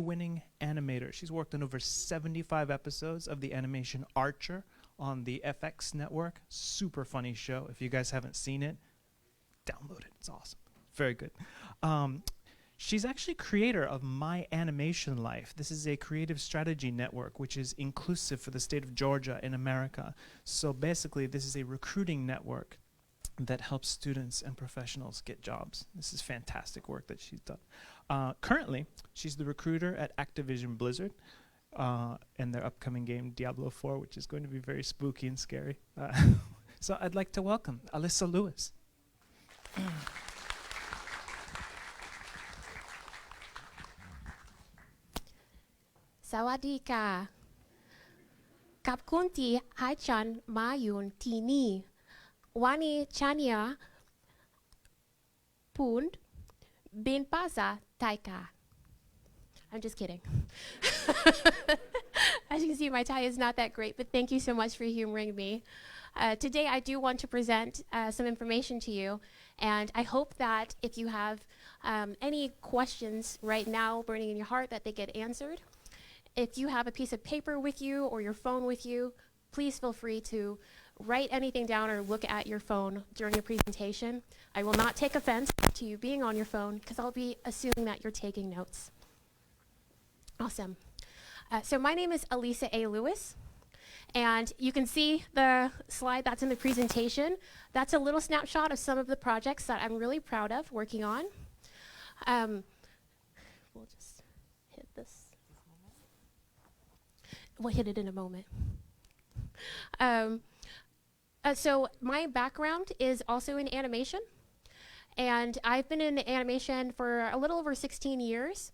winning animator. She's worked on over 75 episodes of the animation Archer on the FX network. Super funny show. If you guys haven't seen it, download it. It's awesome. Very good. She's actually creator of My Animation Life. This is a creative strategy network which is inclusive for the state of Georgia in America. So basically, this is a recruiting network that helps students and professionals get jobs. This is fantastic work that she's done. Currently, she's the recruiter at Activision Blizzard and their upcoming game Diablo 4, which is going to be very spooky and scary. So I'd like to welcome Allyssa Lewis. Sawadika. Kapkunti Haichan Mayun Tini. Wani Chania Pund Bin Paza Taika. I'm just kidding. As you can see, my Thai is not that great, but thank you so much for humoring me. Today, I do want to present some information to you, and I hope that if you have any questions right now burning in your heart, that they get answered. If you have a piece of paper with you or your phone with you, please feel free to write anything down or look at your phone during your presentation. I will not take offense to you being on your phone because I'll be assuming that you're taking notes. Awesome. So my name is Allyssa A. Lewis, and you can see the slide that's in the presentation. That's a little snapshot of some of the projects that I'm really proud of working on. We'll just hit this. We'll hit it in a moment. So my background is also in animation, and I've been in animation for a little over 16 years.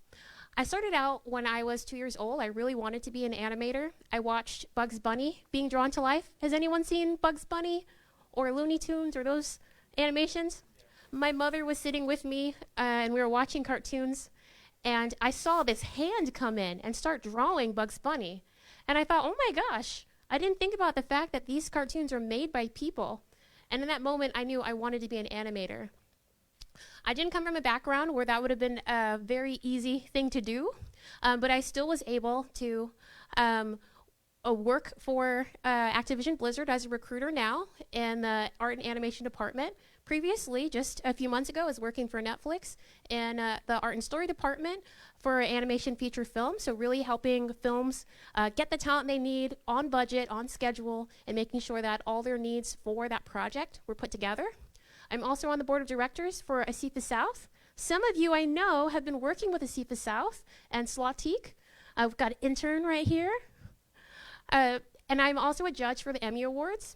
I started out when I was 2 years old. I really wanted to be an animator. I watched Bugs Bunny being drawn to life. Has anyone seen Bugs Bunny or Looney Tunes or those animations? My mother was sitting with me, and we were watching cartoons, and I saw this hand come in and start drawing Bugs Bunny. And I thought, oh my gosh, I didn't think about the fact that these cartoons are made by people. And in that moment, I knew I wanted to be an animator. I didn't come from a background where that would have been a very easy thing to do, but I still was able to work for Activision Blizzard as a recruiter now in the art and animation department. Previously, just a few months ago, I was working for Netflix in the art and story department for animation feature films, so really helping films get the talent they need on budget, on schedule, and making sure that all their needs for that project were put together. I'm also on the board of directors for ASIFA South. Some of you I know have been working with ASIFA South and Slatik. I've got an intern right here. And I'm also a judge for the Emmy Awards.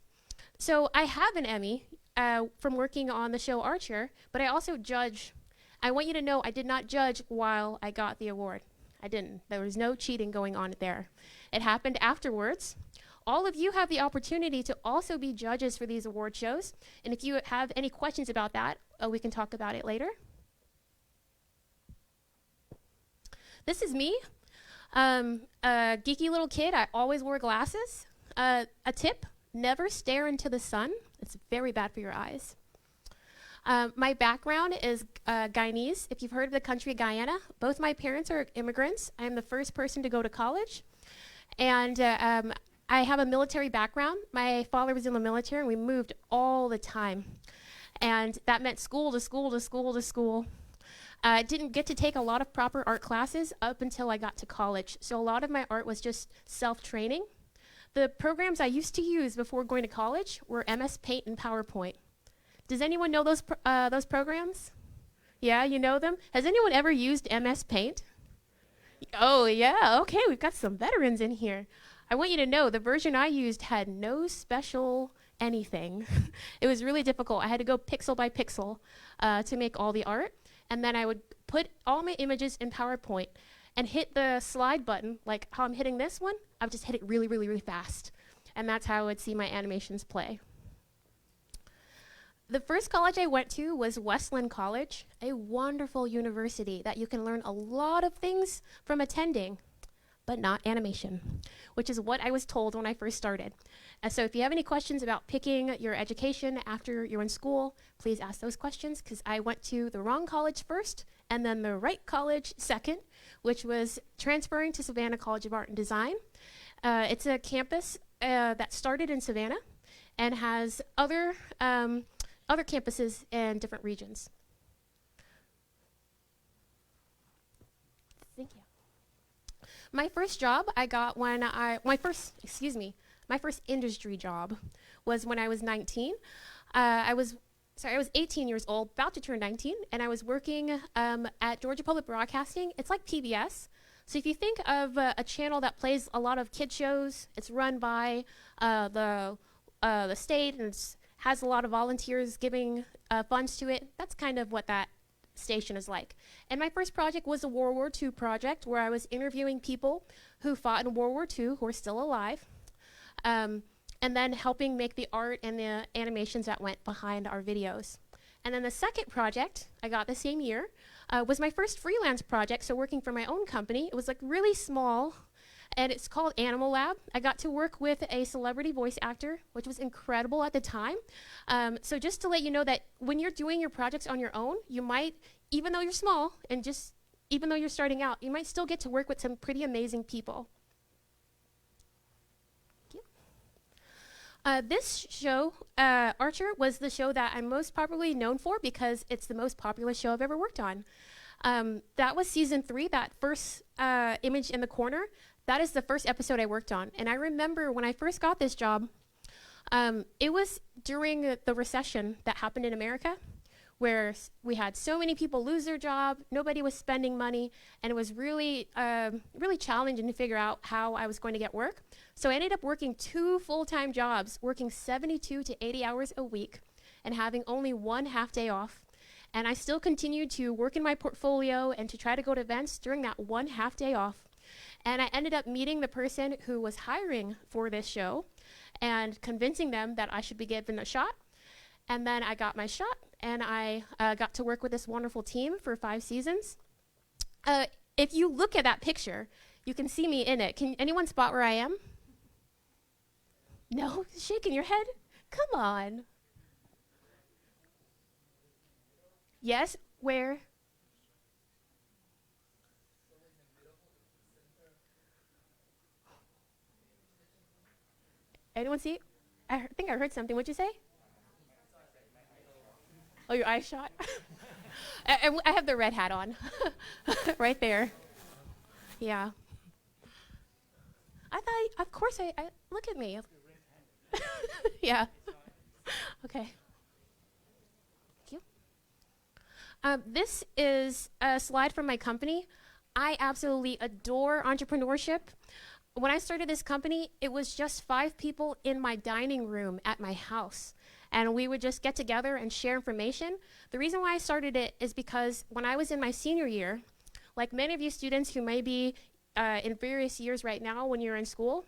So I have an Emmy from working on the show Archer, but I also judge. I want you to know I did not judge while I got the award. I didn't. There was no cheating going on there. It happened afterwards. All of you have the opportunity to also be judges for these award shows. And if you have any questions about that, we can talk about it later. This is me, a geeky little kid. I always wore glasses. A tip, never stare into the sun. It's very bad for your eyes. My background is Guyanese. If you've heard of the country Guyana, both my parents are immigrants. I'm the first person to go to college. And I have a military background. My father was in the military, and we moved all the time. And that meant school to school to school to school. I didn't get to take a lot of proper art classes up until I got to college. So a lot of my art was just self-training. The programs I used to use before going to college were MS Paint and PowerPoint. Does anyone know those programs? Yeah, you know them? Has anyone ever used MS Paint? Oh, yeah, okay, we've got some veterans in here. I want you to know the version I used had no special anything. It was really difficult. I had to go pixel by pixel to make all the art. And then I would put all my images in PowerPoint and hit the slide button, like how I'm hitting this one. I would just hit it really, really, really fast. And that's how I would see my animations play. The first college I went to was Westland College, a wonderful university that you can learn a lot of things from attending, but not animation, which is what I was told when I first started. And so if you have any questions about picking your education after you're in school, please ask those questions, because I went to the wrong college first and then the right college second, which was transferring to Savannah College of Art and Design. It's a campus that started in Savannah and has other campuses in different regions. Thank you. My first job I got when my first industry job was when I was 19. I was 18 years old, about to turn 19, and I was working at Georgia Public Broadcasting. It's like PBS. So if you think of a channel that plays a lot of kid shows, it's run by the state and has a lot of volunteers giving funds to it. That's kind of what that station is like. And my first project was a World War II project where I was interviewing people who fought in World War II who are still alive, and then helping make the art and the animations that went behind our videos. And then the second project I got the same year was my first freelance project, so working for my own company. It was like really small, and it's called Animal Lab. I got to work with a celebrity voice actor, which was incredible at the time. So just to let you know that when you're doing your projects on your own, you might, even though you're small and even though you're starting out, you might still get to work with some pretty amazing people. This show, Archer, was the show that I'm most popularly known for because it's the most popular show I've ever worked on. That was season 3, that first image in the corner. That is the first episode I worked on. And I remember when I first got this job, it was during the recession that happened in America, where we had so many people lose their job, nobody was spending money, and it was really, really challenging to figure out how I was going to get work. So I ended up working 2 full-time jobs, working 72 to 80 hours a week, and having only 1 half day off. And I still continued to work in my portfolio and to try to go to events during that 1 half day off. And I ended up meeting the person who was hiring for this show and convincing them that I should be given a shot. And then I got my shot, and I got to work with this wonderful team for 5 seasons. If you look at that picture, you can see me in it. Can anyone spot where I am? No? Shaking your head? Come on. Yes? Where? Anyone see? I think I heard something. What'd you say? Oh, your eye shot? I have the red hat on. Right there. Yeah. I thought, of course, I look at me. Yeah. Okay. Thank you. This is a slide from my company. I absolutely adore entrepreneurship. When I started this company, it was just 5 people in my dining room at my house. And we would just get together and share information. The reason why I started it is because when I was in my senior year, like many of you students who may be in various years right now when you're in school,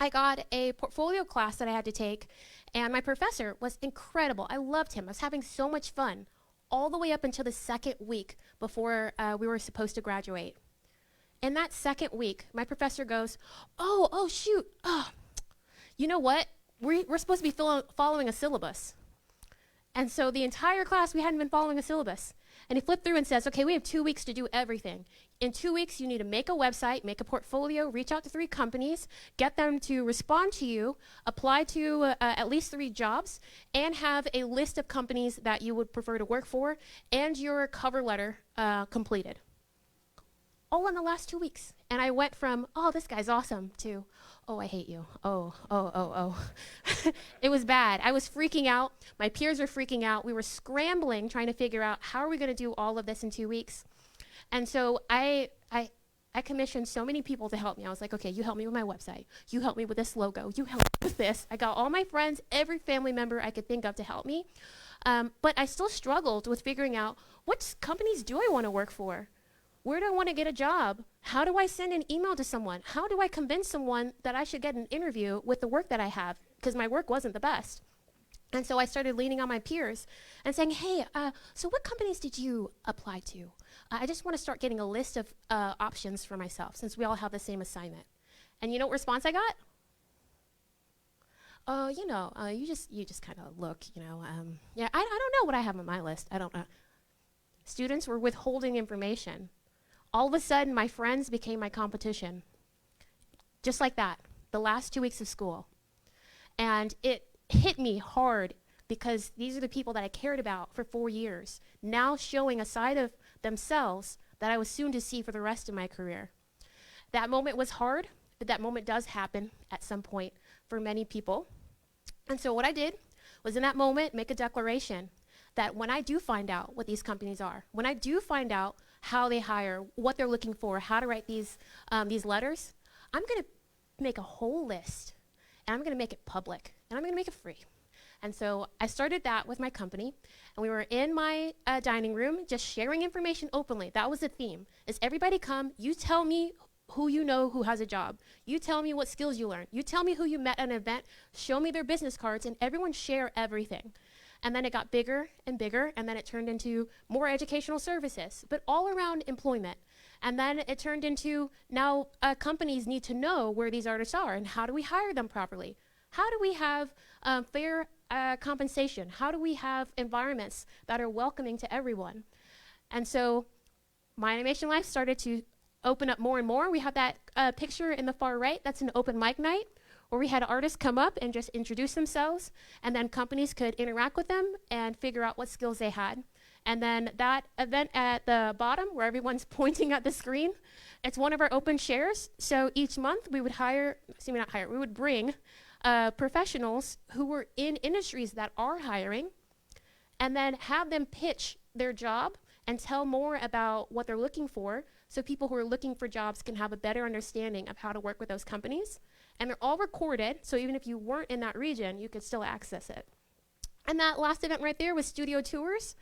I got a portfolio class that I had to take, and my professor was incredible. I loved him. I was having so much fun all the way up until the second week before we were supposed to graduate. In that second week, my professor goes, oh, shoot. Oh, you know what? We're supposed to be following a syllabus. And so the entire class, we hadn't been following a syllabus. And he flipped through and says, okay, we have 2 weeks to do everything. In 2 weeks, you need to make a website, make a portfolio, reach out to 3 companies, get them to respond to you, apply to at least 3 jobs, and have a list of companies that you would prefer to work for, and your cover letter completed. All in the last 2 weeks. And I went from, oh, this guy's awesome, to, oh, I hate you. Oh. It was bad. I was freaking out. My peers were freaking out. We were scrambling, trying to figure out how are we going to do all of this in 2 weeks. And so I commissioned so many people to help me. I was like, okay, you help me with my website. You help me with this logo. You help me with this. I got all my friends, every family member I could think of to help me. But I still struggled with figuring out what companies do I want to work for? Where do I want to get a job? How do I send an email to someone? How do I convince someone that I should get an interview with the work that I have? Because my work wasn't the best. And so I started leaning on my peers and saying, hey, so what companies did you apply to? I just want to start getting a list of options for myself since we all have the same assignment. And you know what response I got? Oh, you just kind of look, yeah, I don't know what I have on my list. I don't know. Students were withholding information. All of a sudden, my friends became my competition. Just like that, the last 2 weeks of school. And it hit me hard because these are the people that I cared about for 4 years, now showing a side of themselves that I was soon to see for the rest of my career. That moment was hard, but that moment does happen at some point for many people. And so what I did was in that moment make a declaration that when I do find out what these companies are, when I do find out how they hire, what they're looking for, how to write these letters, I'm going to make a whole list, and I'm going to make it public, and I'm going to make it free. And so I started that with my company, and we were in my dining room just sharing information openly. That was the theme, is everybody come, you tell me who you know who has a job. You tell me what skills you learned. You tell me who you met at an event. Show me their business cards, and everyone share everything. And then it got bigger and bigger, and then it turned into more educational services, but all around employment. And then it turned into now companies need to know where these artists are, and how do we hire them properly? How do we have fair compensation? How do we have environments that are welcoming to everyone? And so my animation life started to open up more and more. We have that picture in the far right. That's an open mic night where we had artists come up and just introduce themselves, and then companies could interact with them and figure out what skills they had. And then that event at the bottom where everyone's pointing at the screen, it's one of our open shares. So each month we would we would bring professionals who were in industries that are hiring, and then have them pitch their job and tell more about what they're looking for, so people who are looking for jobs can have a better understanding of how to work with those companies. And they're all recorded, so even if you weren't in that region, you could still access it. And that last event right there was studio tours.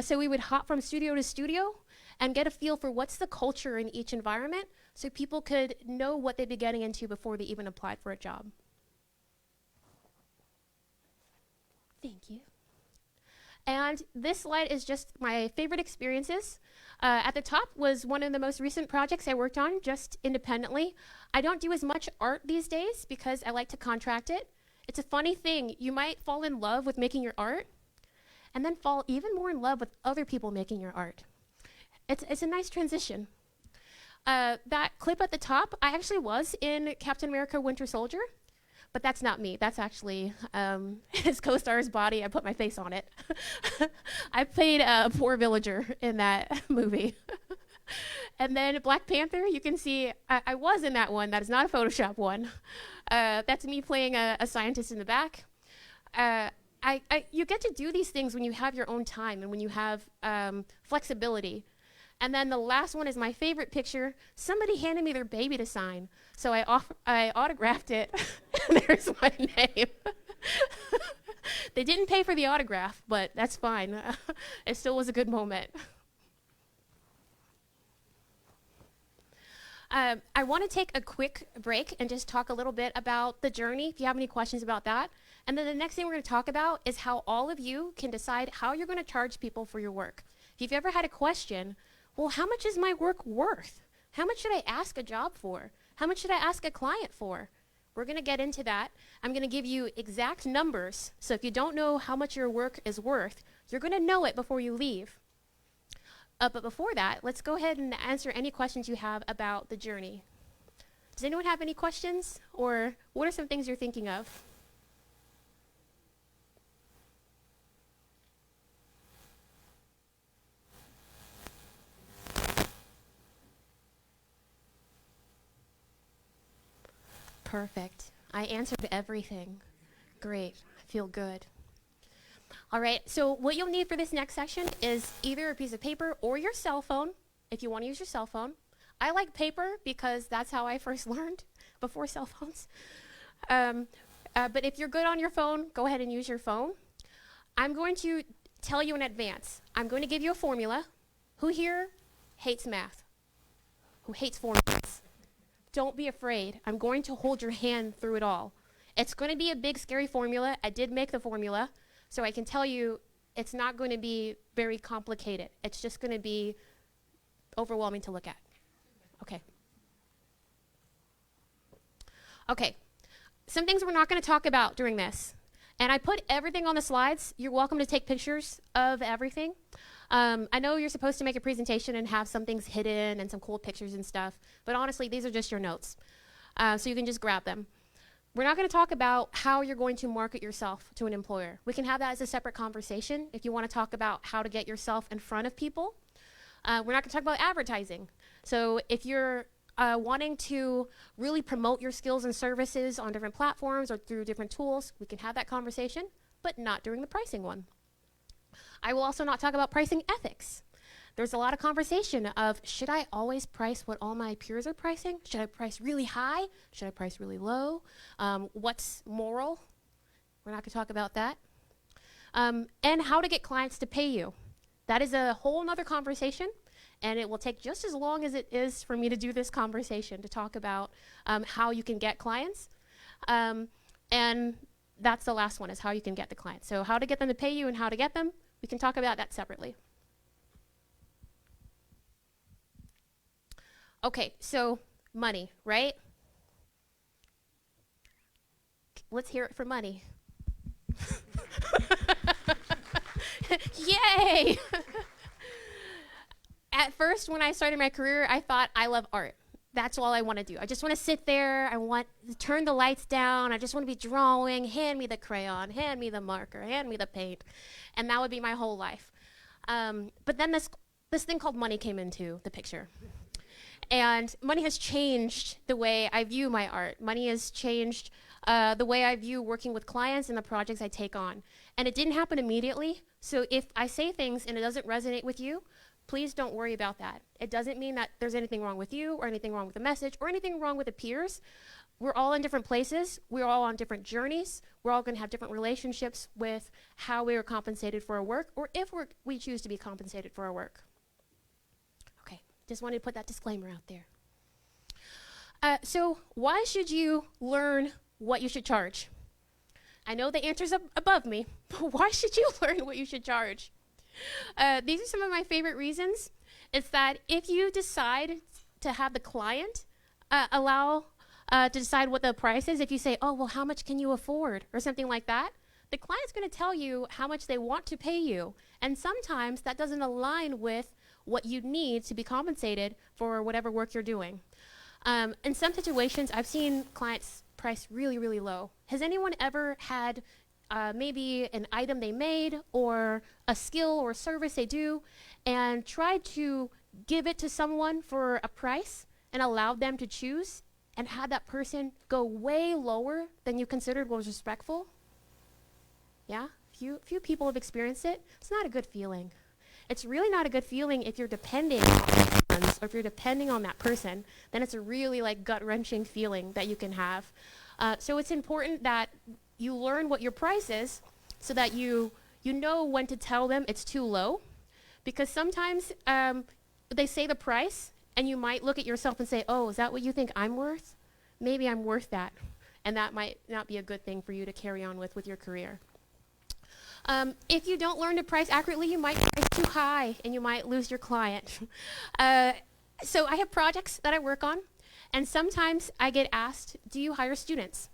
So we would hop from studio to studio and get a feel for what's the culture in each environment, so people could know what they'd be getting into before they even applied for a job. Thank you. And this slide is just my favorite experiences. At the top was one of the most recent projects I worked on just independently. I don't do as much art these days because I like to contract it. It's a funny thing. You might fall in love with making your art and then fall even more in love with other people making your art. It's a nice transition. That clip at the top, I actually was in Captain America Winter Soldier, but that's not me. That's actually his co-star's body. I put my face on it. I played a poor villager in that movie. And then Black Panther, you can see I was in that one. That is not a Photoshop one. That's me playing a scientist in the back. You get to do these things when you have your own time and when you have flexibility. And then the last one is my favorite picture. Somebody handed me their baby to sign, so I autographed it, and there's my name. They didn't pay for the autograph, but that's fine. It still was a good moment. I want to take a quick break and just talk a little bit about the journey, if you have any questions about that. And then the next thing we're going to talk about is how all of you can decide how you're going to charge people for your work. If you've ever had a question, well, how much is my work worth? How much should I ask a job for? How much should I ask a client for? We're going to get into that. I'm going to give you exact numbers. So if you don't know how much your work is worth, you're going to know it before you leave. But before that, let's go ahead and answer any questions you have about the journey. Does anyone have any questions? Or what are some things you're thinking of? Perfect. I answered everything. Great. I feel good. All right, so what you'll need for this next section is either a piece of paper or your cell phone, if you want to use your cell phone. I like paper because that's how I first learned, before cell phones. But if you're good on your phone, go ahead and use your phone. I'm going to tell you in advance. I'm going to give you a formula. Who here hates math? Who hates formulas? Don't be afraid. I'm going to hold your hand through it all. It's going to be a big, scary formula. I did make the formula. So I can tell you it's not going to be very complicated. It's just going to be overwhelming to look at. Okay. Okay. Some things we're not going to talk about during this. And I put everything on the slides. You're welcome to take pictures of everything. I know you're supposed to make a presentation and have some things hidden and some cool pictures and stuff, but honestly, these are just your notes. So you can just grab them. We're not going to talk about how you're going to market yourself to an employer. We can have that as a separate conversation if you want to talk about how to get yourself in front of people. We're not going to talk about advertising. So if you're wanting to really promote your skills and services on different platforms or through different tools, we can have that conversation, but not during the pricing one. I will also not talk about pricing ethics. There's a lot of conversation of, should I always price what all my peers are pricing? Should I price really high? Should I price really low? What's moral? We're not going to talk about that. And how to get clients to pay you. That is a whole nother conversation, and it will take just as long as it is for me to do this conversation to talk about how you can get clients. And that's the last one, is how you can get the clients. So how to get them to pay you and how to get them, we can talk about that separately. Okay, so money, right? Let's hear it for money. Yay! At first, when I started my career, I thought, I love art. That's all I want to do. I just want to sit there. I want to turn the lights down. I just want to be drawing. Hand me the crayon. Hand me the marker. Hand me the paint. And that would be my whole life. But then this thing called money came into the picture. And money has changed the way I view my art. Money has changed the way I view working with clients and the projects I take on. And it didn't happen immediately. So if I say things and it doesn't resonate with you, please don't worry about that. It doesn't mean that there's anything wrong with you or anything wrong with the message or anything wrong with the peers. We're all in different places. We're all on different journeys. We're all going to have different relationships with how we are compensated for our work, or if we choose to be compensated for our work. Just wanted to put that disclaimer out there. So why should you learn what you should charge? I know the answer's above me, but why should you learn what you should charge? These are some of my favorite reasons. It's that if you decide to have the client allow to decide what the price is, if you say, oh, well, how much can you afford, or something like that, the client's going to tell you how much they want to pay you. And sometimes that doesn't align with what you need to be compensated for whatever work you're doing. In some situations, I've seen clients price really, really low. Has anyone ever had maybe an item they made or a skill or service they do and tried to give it to someone for a price and allowed them to choose and had that person go way lower than you considered was respectful? Yeah, few people have experienced it. It's not a good feeling. It's really not a good feeling if you're depending on funds or if you're depending on that person. Then it's a really gut-wrenching feeling that you can have. So it's important that you learn what your price is so that you know when to tell them it's too low. Because sometimes they say the price and you might look at yourself and say, oh, is that what you think I'm worth? Maybe I'm worth that. And that might not be a good thing for you to carry on with your career. If you don't learn to price accurately, you might price too high and you might lose your client. So I have projects that I work on, and sometimes I get asked, do you hire students?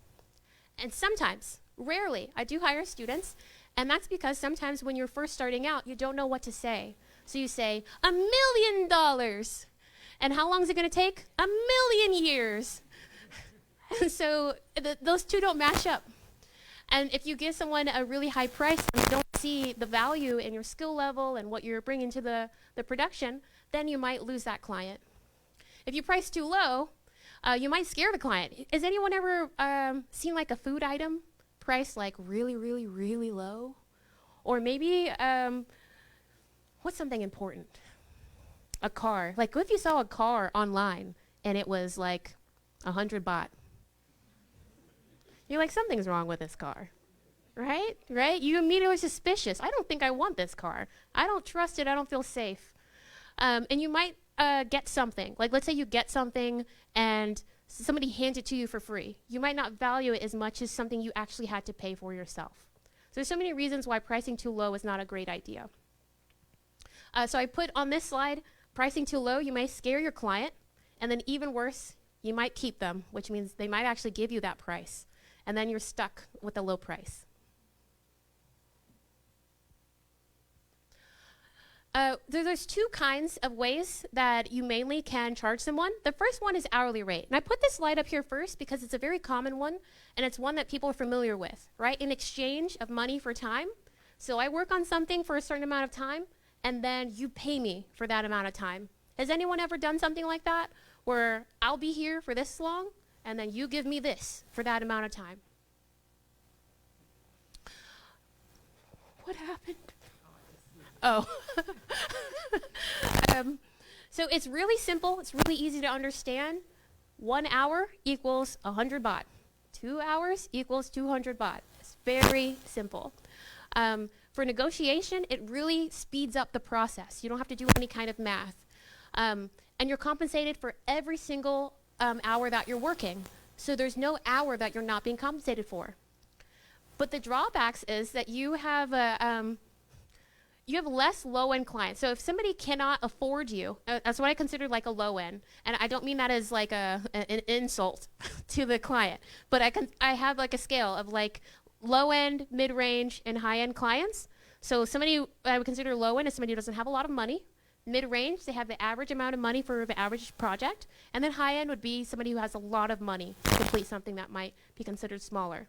And sometimes, rarely, I do hire students, and that's because sometimes when you're first starting out, you don't know what to say. So you say, $1 million. And how long is it going to take? 1,000,000 years. And so those two don't match up. And if you give someone a really high price and you don't see the value in your skill level and what you're bringing to the production, then you might lose that client. If you price too low, you might scare the client. Has anyone ever seen a food item priced really, really, really low? Or maybe, what's something important? A car. What if you saw a car online and it was 100 baht? You're something's wrong with this car, right? You immediately are suspicious. I don't think I want this car. I don't trust it. I don't feel safe. And you might get something. Let's say you get something and somebody hands it to you for free. You might not value it as much as something you actually had to pay for yourself. So there's so many reasons why pricing too low is not a great idea. So I put on this slide, pricing too low, you may scare your client. And then even worse, you might keep them, which means they might actually give you that price. And then you're stuck with a low price. There's two kinds of ways that you mainly can charge someone. The first one is hourly rate. And I put this slide up here first because it's a very common one, and it's one that people are familiar with, right? In exchange of money for time. So I work on something for a certain amount of time, and then you pay me for that amount of time. Has anyone ever done something like that, where I'll be here for this long, and then you give me this for that amount of time? What happened? Oh. So it's really simple. It's really easy to understand. 1 hour equals 100 baht. 2 hours equals 200 baht. It's very simple. For negotiation, it really speeds up the process. You don't have to do any kind of math. And you're compensated for every single hour that you're working. So there's no hour that you're not being compensated for. But the drawbacks is that you have less low-end clients. So if somebody cannot afford you, that's what I consider like a low-end. And I don't mean that as like an insult to the client. But I have like a scale of like low-end, mid-range, and high-end clients. So somebody I would consider low-end is somebody who doesn't have a lot of money. Mid-range, they have the average amount of money for the average project. And then high-end would be somebody who has a lot of money to complete something that might be considered smaller.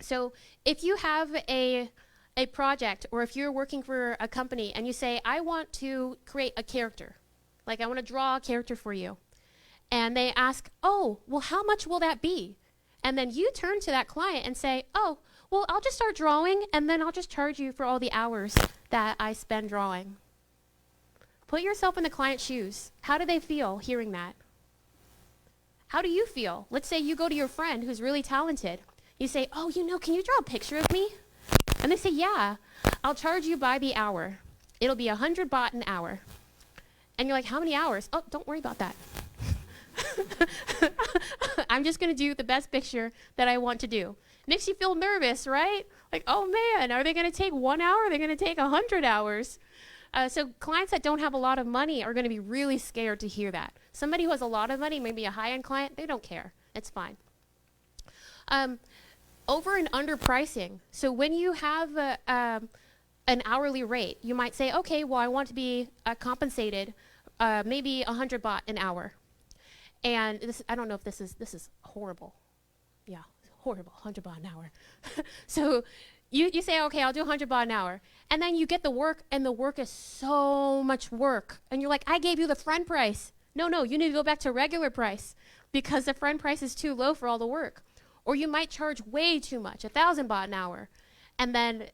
So if you have a project, or if you're working for a company and you say, I want to create a character, like I want to draw a character for you, and they ask, oh, well, how much will that be? And then you turn to that client and say, oh, well, I'll just start drawing, and then I'll just charge you for all the hours that I spend drawing. Put yourself in the client's shoes. How do they feel hearing that? How do you feel? Let's say you go to your friend who's really talented. You say, oh, can you draw a picture of me? And they say, yeah, I'll charge you by the hour. It'll be 100 baht an hour. And you're like, how many hours? Oh, don't worry about that. I'm just going to do the best picture that I want to do. Makes you feel nervous, right? Like, oh man, are they going to take 1 hour? Are they going to take 100 hours? So clients that don't have a lot of money are going to be really scared to hear that. Somebody who has a lot of money, maybe a high-end client, they don't care. It's fine. Over and under pricing. So when you have an hourly rate, you might say, okay, well, I want to be compensated maybe 100 baht an hour. And this, I don't know if this is horrible. Yeah, horrible, 100 baht an hour. So you say, okay, I'll do 100 baht an hour. And then you get the work, and the work is so much work. And you're like, I gave you the friend price. No, you need to go back to regular price because the friend price is too low for all the work. Or you might charge way too much, 1,000 baht an hour. And then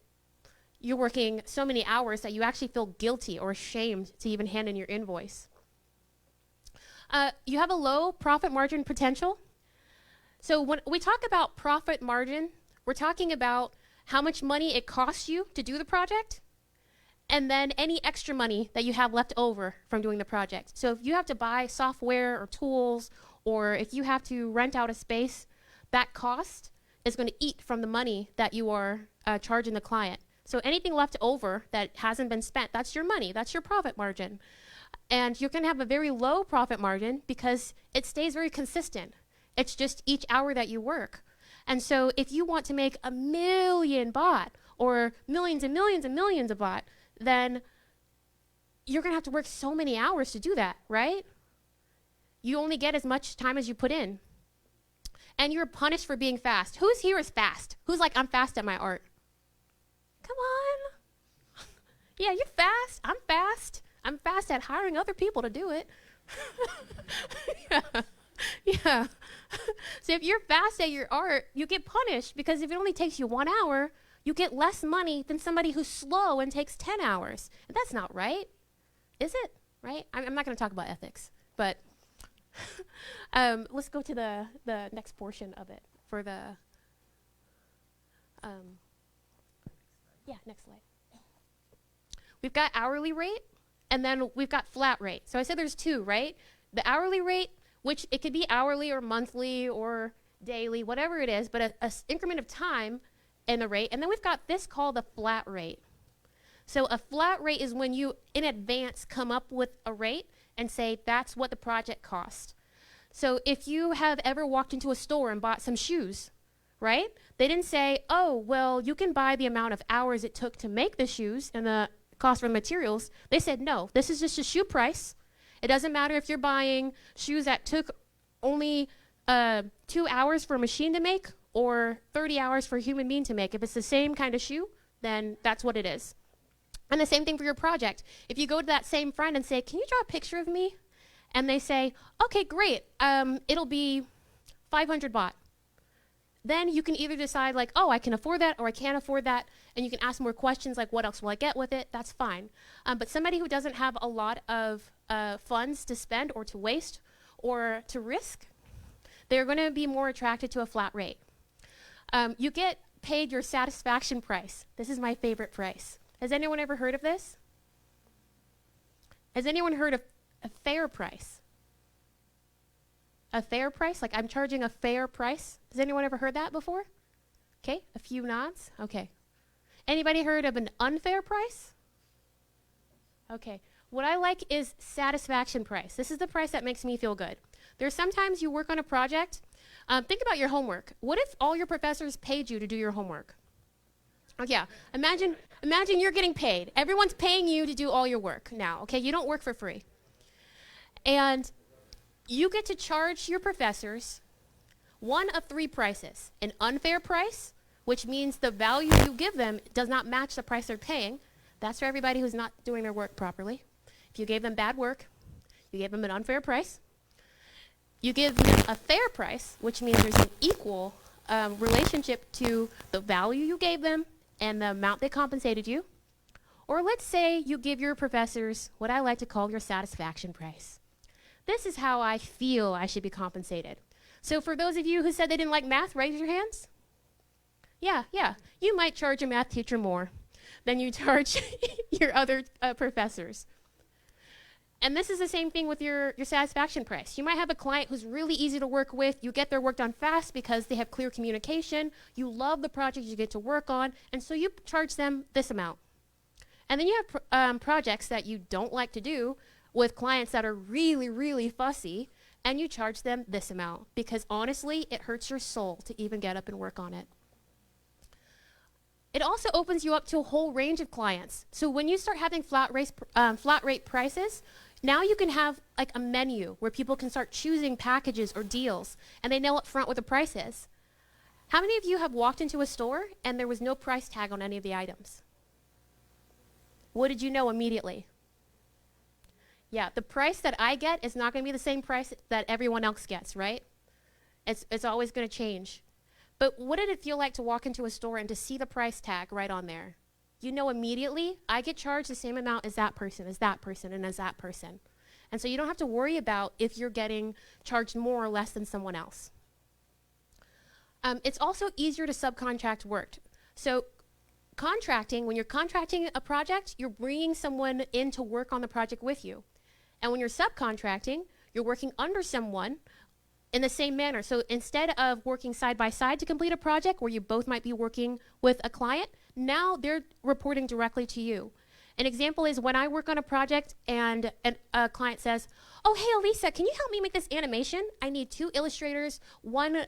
you're working so many hours that you actually feel guilty or ashamed to even hand in your invoice. You have a low profit margin potential. So when we talk about profit margin, we're talking about how much money it costs you to do the project, and then any extra money that you have left over from doing the project. So if you have to buy software or tools, or if you have to rent out a space, that cost is going to eat from the money that you are charging the client. So anything left over that hasn't been spent, that's your money, that's your profit margin. And you're going to have a very low profit margin because it stays very consistent. It's just each hour that you work. And so if you want to make 1 million baht or millions and millions and millions of baht, then you're going to have to work so many hours to do that, right? You only get as much time as you put in. And you're punished for being fast. Who's here is fast? Who's like, I'm fast at my art? Come on. Yeah, you're fast. I'm fast. I'm fast at hiring other people to do it. Yeah. So if you're fast at your art, you get punished because if it only takes you 1 hour, you get less money than somebody who's slow and takes 10 hours. And that's not right. Is it? Right? I'm not going to talk about ethics, but let's go to the next portion of it for the, next slide. We've got hourly rate, and then we've got flat rate. So I said there's two, right? The hourly rate, which it could be hourly or monthly or daily, whatever it is, but a increment of time in the rate. And then we've got this called the flat rate. So a flat rate is when you, in advance, come up with a rate and say that's what the project cost. So if you have ever walked into a store and bought some shoes, right? They didn't say, oh, well, you can buy the amount of hours it took to make the shoes and the cost for materials, they said, no, this is just a shoe price. It doesn't matter if you're buying shoes that took only 2 hours for a machine to make or 30 hours for a human being to make. If it's the same kind of shoe, then that's what it is. And the same thing for your project. If you go to that same friend and say, can you draw a picture of me? And they say, okay, great. It'll be 500 baht. Then you can either decide like, oh, I can afford that or I can't afford that. And you can ask more questions like, what else will I get with it? That's fine. But somebody who doesn't have a lot of funds to spend or to waste or to risk, they're going to be more attracted to a flat rate. You get paid your satisfaction price. This is my favorite price. Has anyone ever heard of this? Has anyone heard of a fair price? A fair price? Like I'm charging a fair price? Has anyone ever heard that before? Okay, a few nods. Okay. Anybody heard of an unfair price? Okay. What I like is satisfaction price. This is the price that makes me feel good. There's sometimes you work on a project. Think about your homework. What if all your professors paid you to do your homework? Oh, yeah. Imagine you're getting paid. Everyone's paying you to do all your work now. Okay, you don't work for free. And you get to charge your professors one of three prices. An unfair price, which means the value you give them does not match the price they're paying. That's for everybody who's not doing their work properly. If you gave them bad work, you gave them an unfair price. You give them a fair price, which means there's an equal relationship to the value you gave them and the amount they compensated you. Or let's say you give your professors what I like to call your satisfaction price. This is how I feel I should be compensated. So for those of you who said they didn't like math, raise your hands. Yeah. You might charge a math teacher more than you charge your other professors. And this is the same thing with your satisfaction price. You might have a client who's really easy to work with. You get their work done fast because they have clear communication. You love the project you get to work on, and so you charge them this amount. And then you have projects that you don't like to do with clients that are really, really fussy, and you charge them this amount because honestly, it hurts your soul to even get up and work on it. It also opens you up to a whole range of clients. So when you start having flat rate prices, now you can have like a menu where people can start choosing packages or deals, and they know up front what the price is. How many of you have walked into a store and there was no price tag on any of the items? What did you know immediately? Yeah, the price that I get is not going to be the same price that everyone else gets, right? It's always going to change. But what did it feel like to walk into a store and to see the price tag right on there? You know immediately, I get charged the same amount as that person, and as that person. And so you don't have to worry about if you're getting charged more or less than someone else. It's also easier to subcontract work. So contracting, when you're contracting a project, you're bringing someone in to work on the project with you. And when you're subcontracting, you're working under someone in the same manner. So instead of working side by side to complete a project where you both might be working with a client, now they're reporting directly to you. An example is when I work on a project and a client says, oh, hey, Allyssa, can you help me make this animation? I need 2 illustrators, 1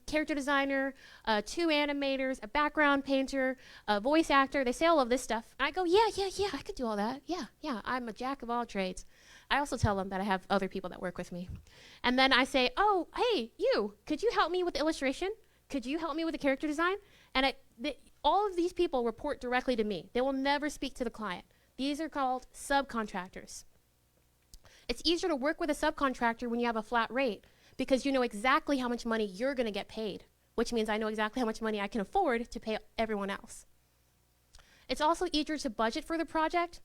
character designer, 2 animators, a background painter, a voice actor. They say all of this stuff. And I go, yeah, I could do all that. Yeah, I'm a jack of all trades. I also tell them that I have other people that work with me. And then I say, oh, hey, you, could you help me with the illustration? Could you help me with the character design? And all of these people report directly to me. They will never speak to the client. These are called subcontractors. It's easier to work with a subcontractor when you have a flat rate because you know exactly how much money you're going to get paid, which means I know exactly how much money I can afford to pay everyone else. It's also easier to budget for the project.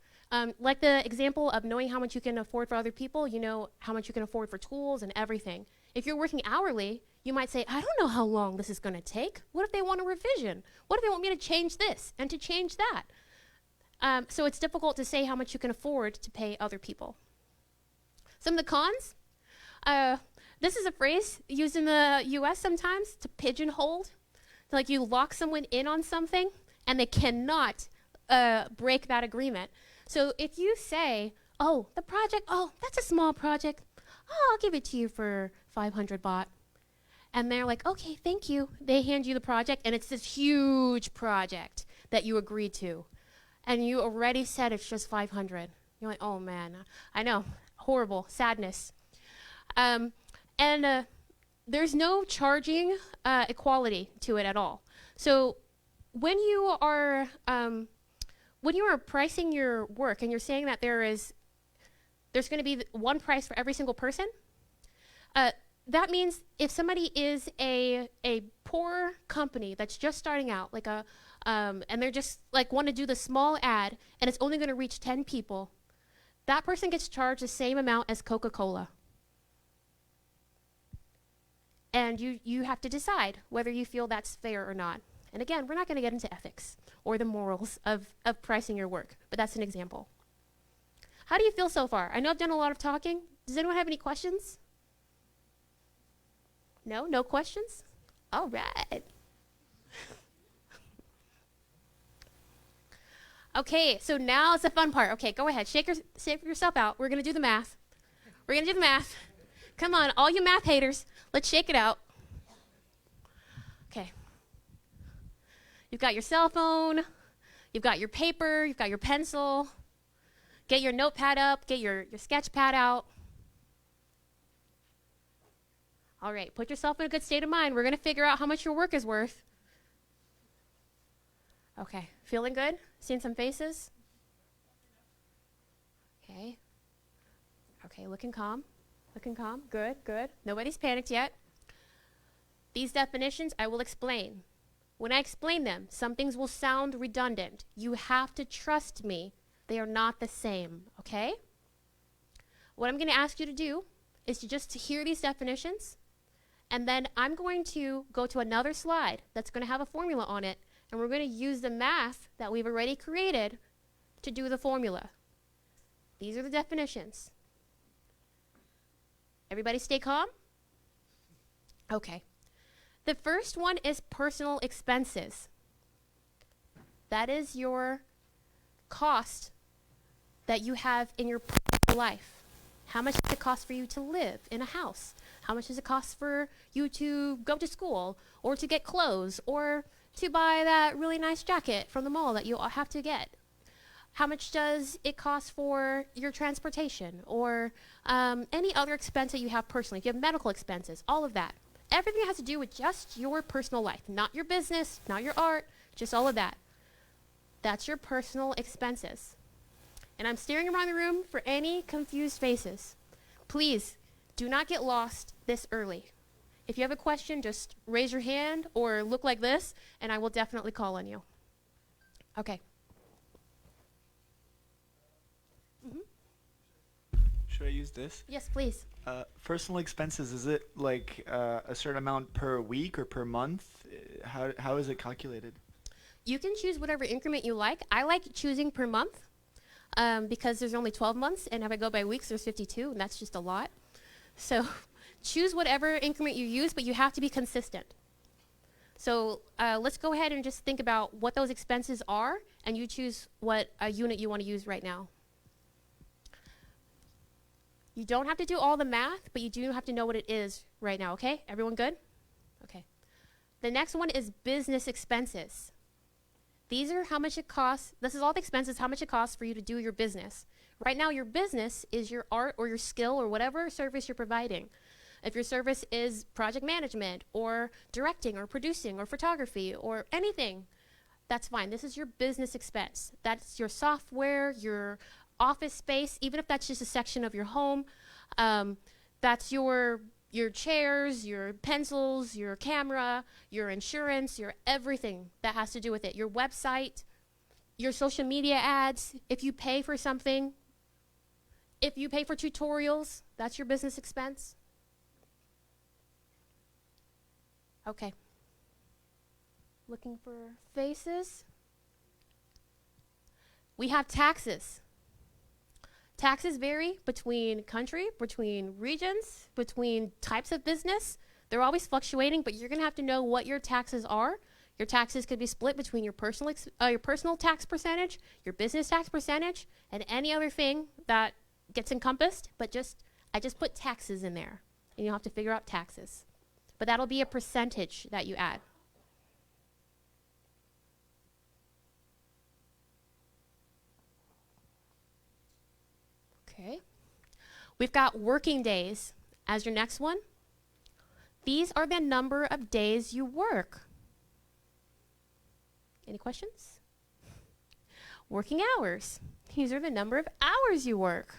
Like the example of knowing how much you can afford for other people, you know how much you can afford for tools and everything. If you're working hourly, you might say, I don't know how long this is going to take. What if they want a revision? What if they want me to change this and to change that? So it's difficult to say how much you can afford to pay other people. Some of the cons, this is a phrase used in the US sometimes to pigeonhole. Like you lock someone in on something and they cannot break that agreement. So if you say, oh, the project, oh, that's a small project. Oh, I'll give it to you for 500 baht. And they're like, okay, thank you. They hand you the project, and it's this huge project that you agreed to. and you already said it's just 500. You're like, oh man, I know, horrible, sadness. And there's no charging equality to it at all. So when you are pricing your work and you're saying that there's going to be one price for every single person, that means if somebody is a poor company that's just starting out, like and they're just like want to do the small ad and it's only going to reach 10 people, that person gets charged the same amount as Coca-Cola. And you have to decide whether you feel that's fair or not. And again, we're not going to get into ethics or the morals of pricing your work, but that's an example. How do you feel so far? I know I've done a lot of talking. Does anyone have any questions? No? No questions? All right. Okay, so now it's the fun part. Okay, go ahead. Shake yourself out. We're going to do the math. We're going to do the math. Come on, all you math haters. Let's shake it out. Okay. You've got your cell phone. You've got your paper. You've got your pencil. Get your notepad up. Get your sketch pad out. All right, put yourself in a good state of mind. We're going to figure out how much your work is worth. Okay, feeling good? Seeing some faces? Okay. Okay, looking calm. Looking calm. Good, good. Nobody's panicked yet. These definitions I will explain. When I explain them, some things will sound redundant. You have to trust me. They are not the same, okay? What I'm going to ask you to do is to hear these definitions, and then I'm going to go to another slide that's going to have a formula on it, and we're going to use the math that we've already created to do the formula. These are the definitions. Everybody stay calm? Okay. The first one is personal expenses. That is your cost that you have in your life. How much does it cost for you to live in a house? How much does it cost for you to go to school or to get clothes or to buy that really nice jacket from the mall that you have to get? How much does it cost for your transportation or any other expense that you have personally? If you have medical expenses, all of that. Everything has to do with just your personal life, not your business, not your art, just all of that. That's your personal expenses. And I'm staring around the room for any confused faces. Please do not get lost this early. If you have a question, just raise your hand or look like this, and I will definitely call on you. Okay. Should I use this? Yes, please. Personal expenses, is it like a certain amount per week or per month? How is it calculated? You can choose whatever increment you like. I like choosing per month because there's only 12 months, and if I go by weeks, there's 52, and that's just a lot. So choose whatever increment you use, but you have to be consistent. So let's go ahead and just think about what those expenses are, and you choose what unit you want to use right now. You don't have to do all the math, but you do have to know what it is right now, okay? Everyone good? Okay. The next one is business expenses. These are how much it costs. This is all the expenses, how much it costs for you to do your business. Right now, your business is your art or your skill or whatever service you're providing. If your service is project management or directing or producing or photography or anything, that's fine. This is your business expense. That's your software, your office space, even if that's just a section of your home. That's your chairs, your pencils, your camera, your insurance, your everything that has to do with it. Your website, your social media ads. If you pay for something, if you pay for tutorials, that's your business expense. Okay. Looking for faces. We have taxes. Taxes vary between country, between regions, between types of business. They're always fluctuating, but you're going to have to know what your taxes are. Your taxes could be split between your personal tax percentage, your business tax percentage, and any other thing that gets encompassed. But I just put taxes in there, and you'll have to figure out taxes. But that'll be a percentage that you add. Okay. We've got working days as your next one. These are the number of days you work. Any questions? Working hours. These are the number of hours you work.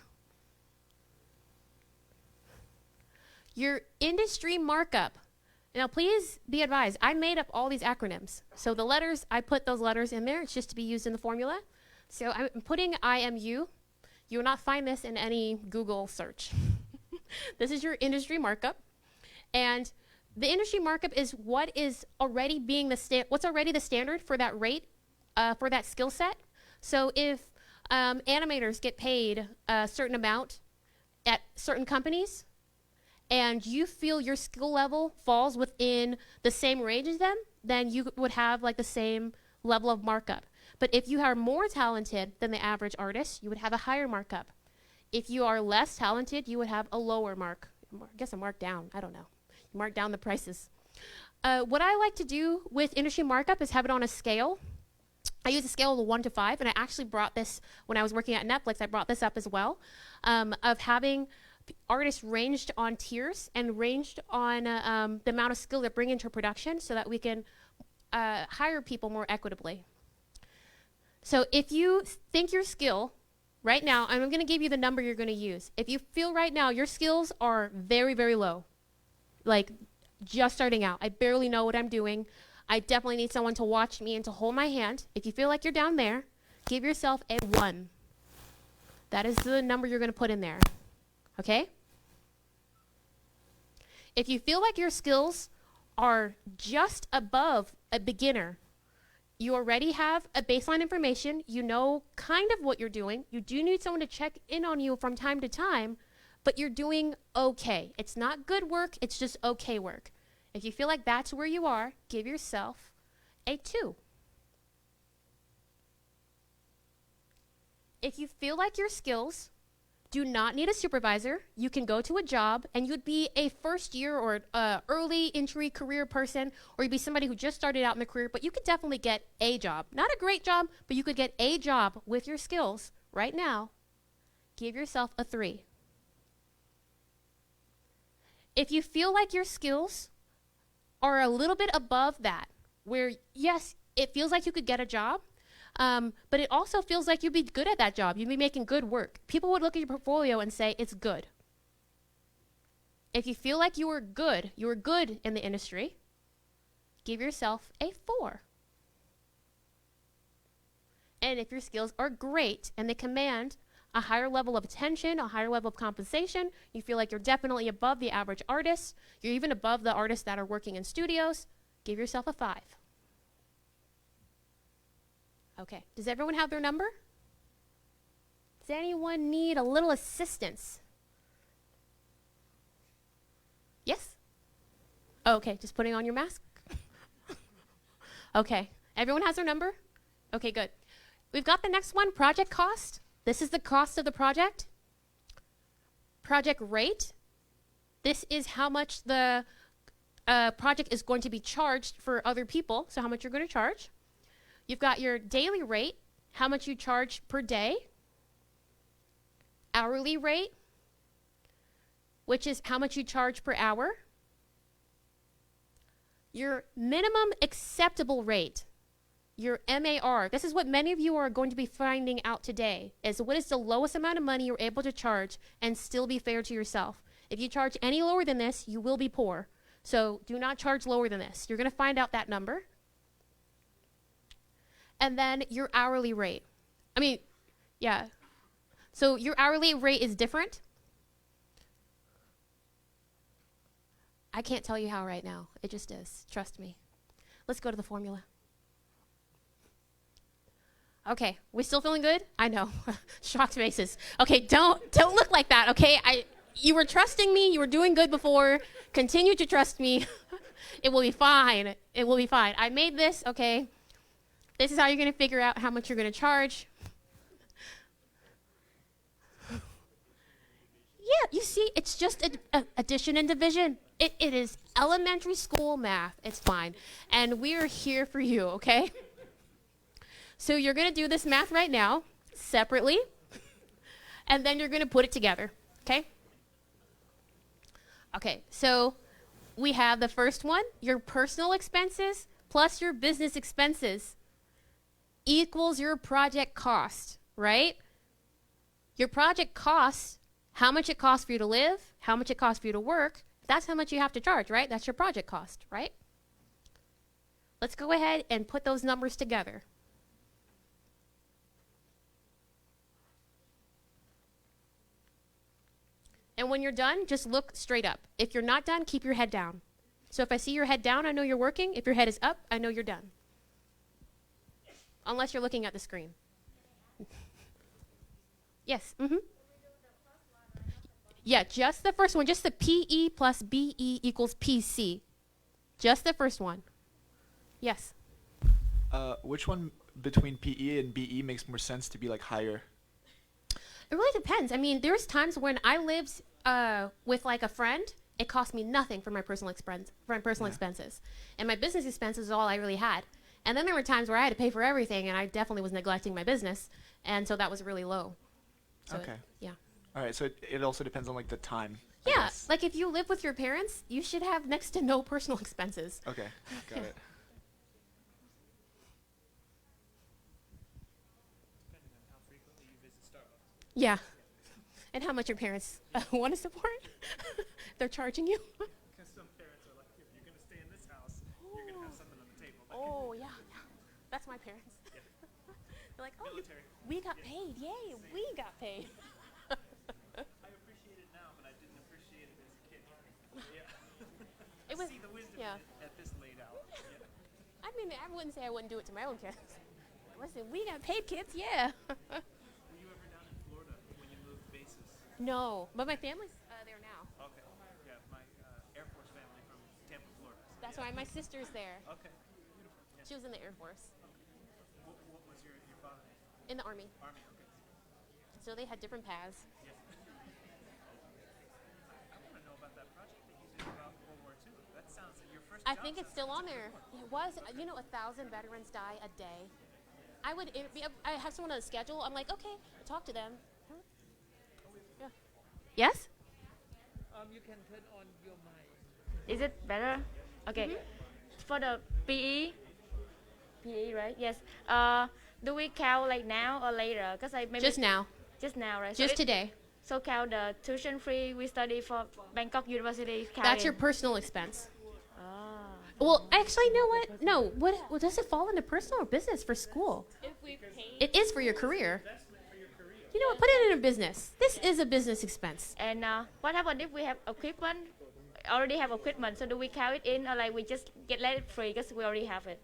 Your industry markup. Now, please be advised, I made up all these acronyms. So the letters, I put those letters in there. It's just to be used in the formula. So I'm putting IMU. You will not find this in any Google search. This is your industry markup. And the industry markup is what is already being what's already the standard for that rate, for that skill set. So if animators get paid a certain amount at certain companies, and you feel your skill level falls within the same range as them, then you would have like the same level of markup. But if you are more talented than the average artist, you would have a higher markup. If you are less talented, you would have a lower mark. I guess a mark down. I don't know. You mark down the prices. What I like to do with industry markup is have it on a scale. I use a scale of 1 to 5, and I actually brought this when I was working at Netflix. I brought this up as well, of having artists ranged on tiers and ranged on the amount of skill they bring into production so that we can hire people more equitably. So if you think your skill right now, I'm going to give you the number you're going to use. If you feel right now your skills are very, very low, like just starting out, I barely know what I'm doing, I definitely need someone to watch me and to hold my hand. If you feel like you're down there, give yourself a 1. That is the number you're going to put in there. Okay? If you feel like your skills are just above a beginner, you already have a baseline information, you know kind of what you're doing, you do need someone to check in on you from time to time, but you're doing okay. It's not good work, it's just okay work. If you feel like that's where you are, give yourself a 2. If you feel like your skills do not need a supervisor, you can go to a job and you'd be a first year or early entry career person, or you'd be somebody who just started out in the career, but you could definitely get a job. Not a great job, but you could get a job with your skills right now. Give yourself a 3. If you feel like your skills are a little bit above that, where yes, it feels like you could get a job, but it also feels like you'd be good at that job. You'd be making good work. People would look at your portfolio and say, it's good. If you feel like you are good in the industry, give yourself a 4. And if your skills are great and they command a higher level of attention, a higher level of compensation, you feel like you're definitely above the average artist, you're even above the artists that are working in studios, give yourself a 5. Okay, does everyone have their number? Does anyone need a little assistance? Yes? Okay, just putting on your mask. Okay, everyone has their number? Okay, good. We've got the next one, project cost. This is the cost of the project. Project rate. This is how much the project is going to be charged for other people, so how much you're going to charge. You've got your daily rate, how much you charge per day. Hourly rate, which is how much you charge per hour. Your minimum acceptable rate, your MAR. This is what many of you are going to be finding out today, is what is the lowest amount of money you're able to charge and still be fair to yourself. If you charge any lower than this, you will be poor. So do not charge lower than this. You're going to find out that number. And then your hourly rate. So your hourly rate is different. I can't tell you how right now. It just is. Trust me. Let's go to the formula. Okay, we still feeling good? I know. Shocked faces. Okay, don't look like that, okay? You were trusting me. You were doing good before. Continue to trust me. It will be fine. It will be fine. I made this, okay? This is how you're going to figure out how much you're going to charge. Yeah, you see, it's just addition and division. It is elementary school math. It's fine. And we are here for you, okay? So you're going to do this math right now, separately. and then you're going to put it together, okay? Okay, so we have the first one, your personal expenses plus your business expenses equals your project cost, right? Your project costs, how much it costs for you to live, how much it costs for you to work, that's how much you have to charge, right? That's your project cost, right? Let's go ahead and put those numbers together. And when you're done, just look straight up. If you're not done, keep your head down. So if I see your head down, I know you're working. If your head is up, I know you're done. Unless you're looking at the screen. Yes. Yeah, just the first one. Just the PE plus BE equals PC. Just the first one. Yes. Which one between PE and BE makes more sense to be like higher? It really depends. I mean, there's times when I lived with like a friend. It cost me nothing for my personal expenses, and my business expenses is all I really had. And then there were times where I had to pay for everything, and I definitely was neglecting my business, and so that was really low. So Okay. Yeah. All right. So it also depends on like the time. I Yeah. guess. Like if you live with your parents, you should have next to no personal expenses. Okay. Got it. Yeah. And how much your parents want to support? They're charging you? Because some parents are like, if you're going to stay in this house, you're going to have something on the table. Oh, yeah. That's my parents. They're like, oh, Military. we got paid. Yay, we got paid. I appreciate it now, but I didn't appreciate it as a kid. Yeah. It was, See the wisdom yeah. at this laid out. Yeah. I mean, I wouldn't say I wouldn't do it to my own kids. Listen, we got paid, kids. Yeah. Were you ever down in Florida when you moved bases? No, but my family's there now. Okay. Yeah, my Air Force family from Tampa, Florida. So That's why my sister's there. okay. Beautiful. Yeah. She was in the Air Force, What was your father? in the Army. Army. Okay. So they had different paths. I want to know about that project that you did about World War II. That sounds like your first I job think it's sounds still like on there. It was, 1,000 veterans die a day. I have someone on the schedule. I'm like, okay, talk to them. Yeah. Yes? You can turn on your mic. Is it better? Okay. For the PE, right? Yes. Do we count like now or later? Because I maybe Just now. Just now, right? Just today. So count the tuition free we study for Bangkok University. That's your personal expense. Ah. Well, actually, you know what? No. What does it fall into personal or business for school? If we pay. It is for your career. You know what? Put it in a business. This is a business expense. And what happens if we have equipment? Already have equipment. So do we count it in, or like we just let it free because we already have it?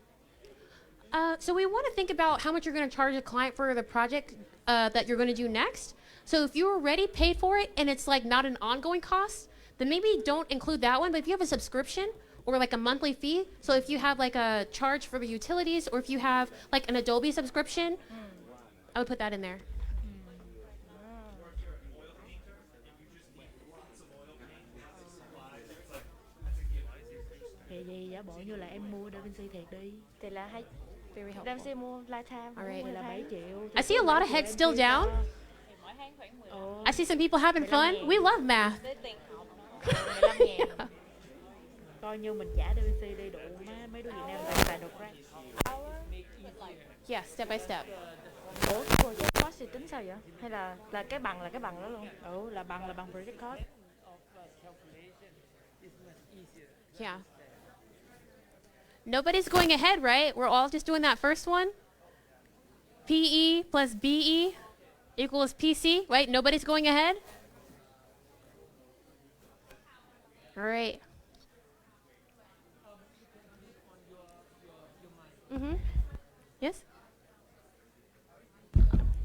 So we want to think about how much you're going to charge a client for the project that you're going to do next. So if you already paid for it and it's like not an ongoing cost, then maybe don't include that one. But if you have a subscription or like a monthly fee, so if you have like a charge for the utilities, or if you have like an Adobe subscription, I would put that in there. Vậy giả bộ như là em mua DaVinci thiệt đi. Thì là hay Very đem helpful. xem mua lifetime. All right. Vậy là 7 triệu. I see a lot of heads still down. Ồ, I see some people having fun. We love math. 15.000. coi như mình trả DaVinci đi đủ mấy đứa Việt Nam xài được ra. Yeah, step by step. Ủa, project cost thì tính sao vậy? Hay là cái bằng đó luôn? Ừ, là bằng project cost. Yeah. Nobody's going ahead, right? We're all just doing that first one. PE plus BE equals PC, right? Nobody's going ahead. All right. Yes?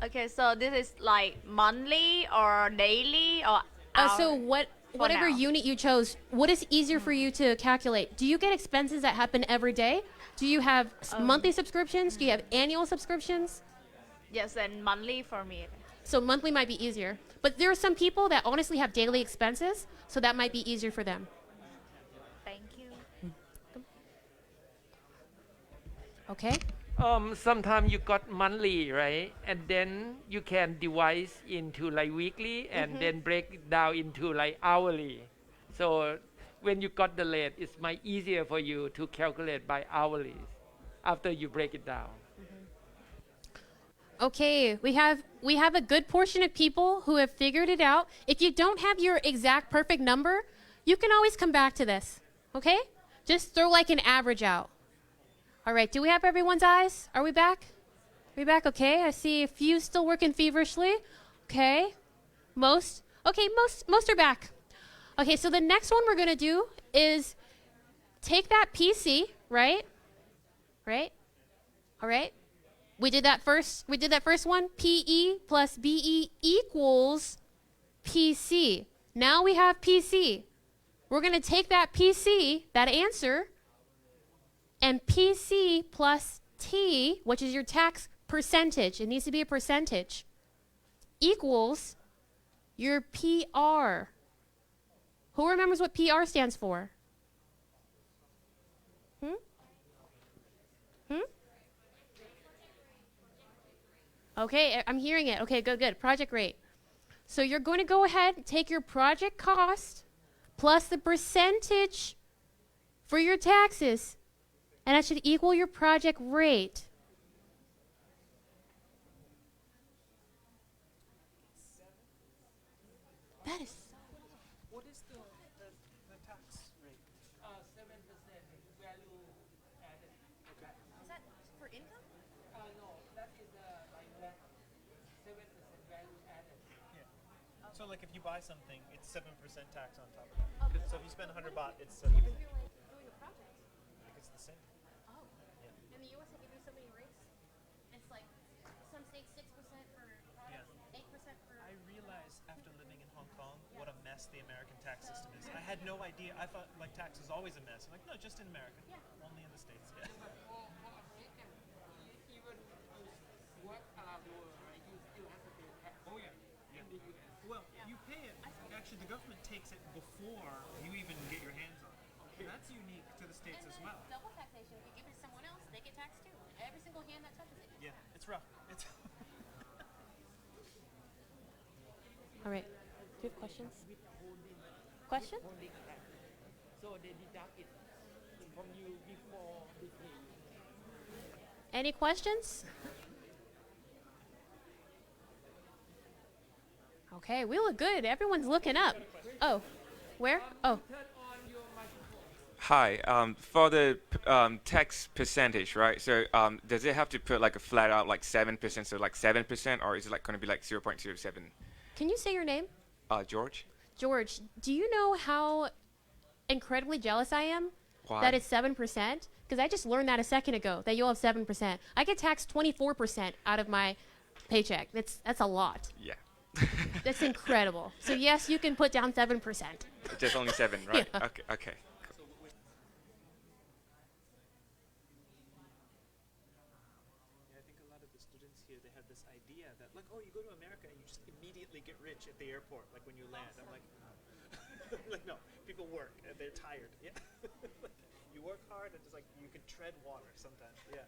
Okay, so this is like monthly or daily or So hour? whatever now. unit you chose, what is easier for you to calculate? Do you get expenses that happen every day? Do you have monthly subscriptions? Do you have annual subscriptions? Yes, and monthly for me. So monthly might be easier. But there are some people that honestly have daily expenses, so that might be easier for them. Thank you. Okay? Sometimes you got monthly, right? And then you can divide into like weekly and then break it down into like hourly. So when you got the rate, it's much easier for you to calculate by hourly after you break it down. Okay, we have a good portion of people who have figured it out. If you don't have your exact perfect number, you can always come back to this. Okay? Just throw like an average out. All right, do we have everyone's eyes? Are we back? Are we back? Okay, I see a few still working feverishly. Okay. Most are back. Okay, so the next one we're going to do is take that PC, right? Right? All right. We did that first one. PE plus BE equals PC. Now we have PC. We're going to take that PC, that answer, and PC plus T, which is your tax percentage, it needs to be a percentage, equals your PR. Who remembers what PR stands for? Okay, I'm hearing it. Okay, good. Project rate. So you're going to go ahead and take your project cost plus the percentage for your taxes, and that should equal your project rate. That is What is the tax rate? 7% value added. Is that for income? No, that is like that 7% value added. Yeah. So like if you buy something, it's 7% tax on top of it. So if you spend 100 baht, it's even. You're like doing a project. Like it's the same. Oh. In the US, they give you so many rates. It's like some states 6% for products, 8% for. I realized after living in Hong Kong what a mess the American tax system is. I had no idea. I thought like tax is always a mess. I'm like, no, just in America. Yeah. Only in the States. Yeah. Even you work around the world, right? You still have to pay tax. Oh yeah. In the US. Well, you pay it. Actually, the government takes it before you even get your hands on it. And that's unique to the States as well. Double taxation. If you give it to someone else, they get taxed too. Every single hand that touches it. Yeah, it's rough. It's All right. Do you have questions? Question? So they deduct it from you before they pay you. Any questions? Okay, we look good. Everyone's looking up. Oh, where? Oh, Hi, for the tax percentage, right? So does it have to put like a flat out like 7%, so like 7%, or is it like going to be like 0.07? can you say your name? George? George, do you know how incredibly jealous I am Why? that it's 7%? Because I just learned that a second ago, that you'll have 7%. I get taxed 24% out of my paycheck. That's a lot. Yeah. That's incredible. So yes, you can put down 7%. Just only 7, right? Yeah. Okay, okay. I think a lot of the students here, they have this idea that like, oh, you go to America and you just immediately get rich at the airport, like when you land. I'm like, like no, people work and they're tired. Yeah, like, you work hard and it's like you can tread water sometimes. Yeah,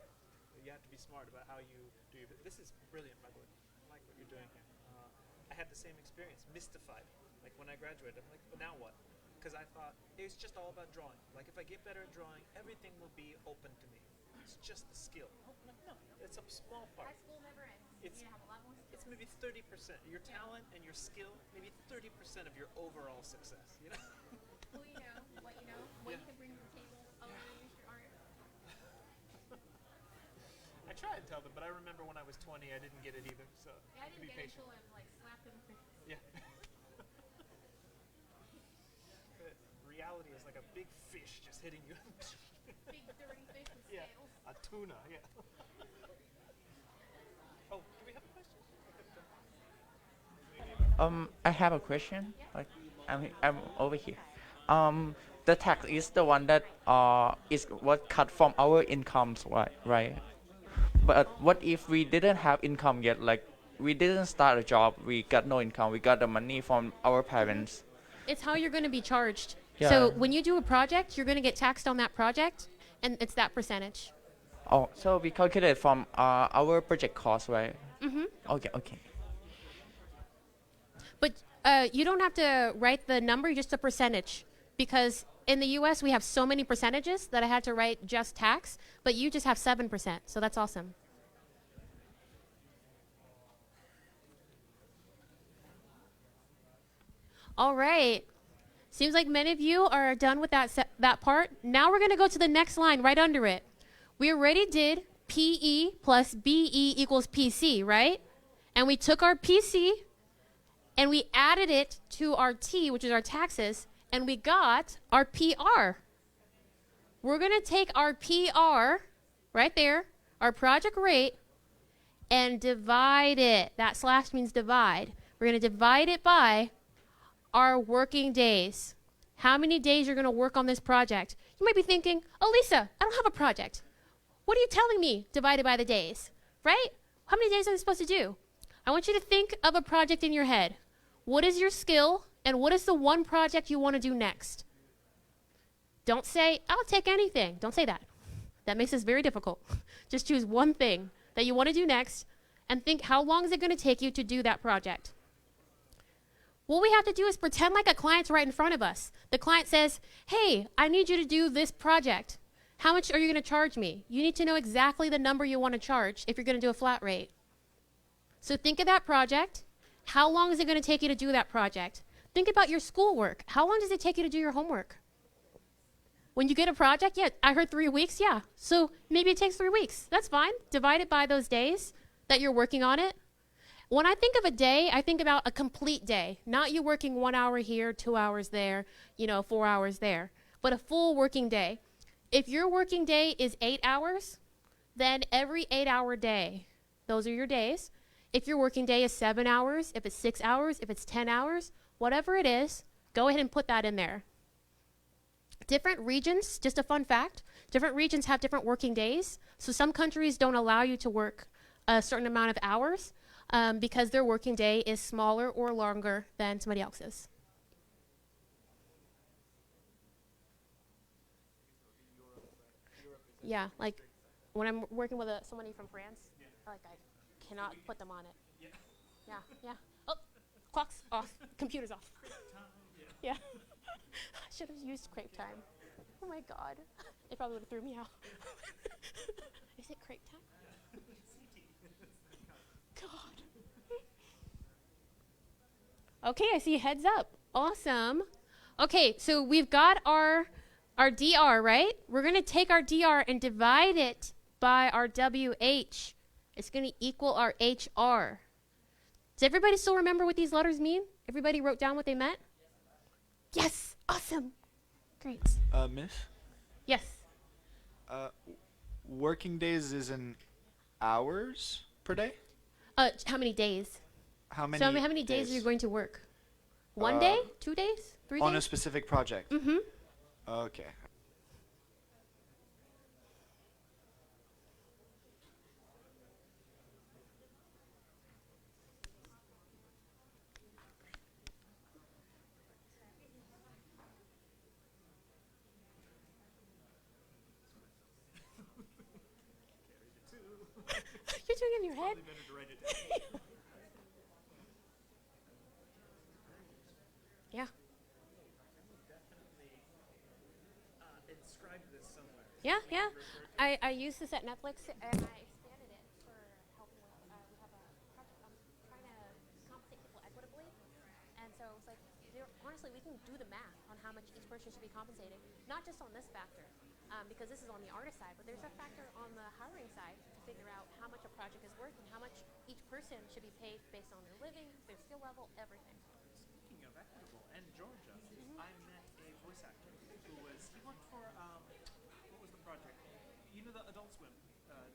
you have to be smart about how you do your. This is brilliant, by the way. I like what you're doing here. I had the same experience, mystified. Like when I graduated, I'm like, but now what? Because I thought it's just all about drawing. Like if I get better at drawing, everything will be open to me. It's just the skill. Oh, like, no, it's a small part. school never ends. It's maybe 30%. Your talent and your skill, maybe 30% of your overall success. You know. Who you know, what you know, what you can bring to the table, other than use your art. I try and tell them, but I remember when I was 20, I didn't get it either. So Yeah, I be didn't get it patient. until I like slapped him. Yeah. Reality is like a big fish just hitting you. Big dirty fish with Yeah, scales. a tuna. Yeah. Oh, do we have a question? I have a question. Like, I'm over here. The tax is the one that is what cut from our incomes, right? But what if we didn't have income yet? Like, we didn't start a job, we got no income, we got the money from our parents. It's how you're going to be charged. Yeah. So when you do a project, you're going to get taxed on that project, and it's that percentage. Oh, so we calculate from our project cost, right? Okay, okay. But you don't have to write the number, just a percentage. Because in the US, we have so many percentages that I had to write just tax, but you just have 7%. So that's awesome. All right. Seems like many of you are done with that part. Now we're going to go to the next line right under it. We already did PE plus BE equals PC, right? And we took our PC and we added it to our T, which is our taxes, and we got our PR. We're going to take our PR right there, our project rate, and divide it. That slash means divide. We're going to divide it by our working days. How many days you're going to work on this project? You might be thinking, Allyssa, I don't have a project. What are you telling me divided by the days, right? How many days are I supposed to do? I want you to think of a project in your head. What is your skill and what is the one project you want to do next? Don't say, I'll take anything. Don't say that. That makes this very difficult. Just choose one thing that you want to do next and think, how long is it going to take you to do that project? What we have to do is pretend like a client's right in front of us. The client says, hey, I need you to do this project. How much are you going to charge me? You need to know exactly the number you want to charge if you're going to do a flat rate. So think of that project. How long is it going to take you to do that project? Think about your schoolwork. How long does it take you to do your homework? When you get a project, yeah, I heard 3 weeks, yeah. So maybe it takes 3 weeks. That's fine. Divide it by those days that you're working on it. When I think of a day, I think about a complete day, not you working 1 hour here, 2 hours there, 4 hours there, but a full working day. If your working day is 8 hours, then every 8-hour day, those are your days. If your working day is 7 hours, if it's 6 hours, if it's 10 hours, whatever it is, go ahead and put that in there. Different regions, just a fun fact, different regions have different working days. So some countries don't allow you to work a certain amount of hours because their working day is smaller or longer than somebody else's. Yeah, like when I'm working with somebody from France, I cannot put them on it. Yeah. Oh, clock's off, computer's off. Yeah. I should have used crepe time. Oh my God. They probably would have threw me out. Is it crepe time? God. Okay, I see heads up. Awesome. Okay, so we've got our DR, right? We're going to take our DR and divide it by our WH. It's going to equal our HR. Does everybody still remember what these letters mean? Everybody wrote down what they meant? Yes. Awesome. Great. Miss? Yes. Working days is in hours per day? How many days? How many? So how many days are you going to work? 1 day? 2 days? 3 days? On a specific project? Mm-hmm. Okay. You're doing it in your head? Yeah. Yeah. I used this at Netflix and I expanded it for helping with, we have a project, I'm trying to compensate people equitably. And so it's like, honestly, we can do the math on how much each person should be compensated, not just on this factor, because this is on the artist side, but there's a factor on the hiring side to figure out how much a project is worth and how much each person should be paid based on their living, their skill level, everything. Speaking of equitable and Georgia, I met a voice actor who he worked for, what was the project? You know the Adult Swim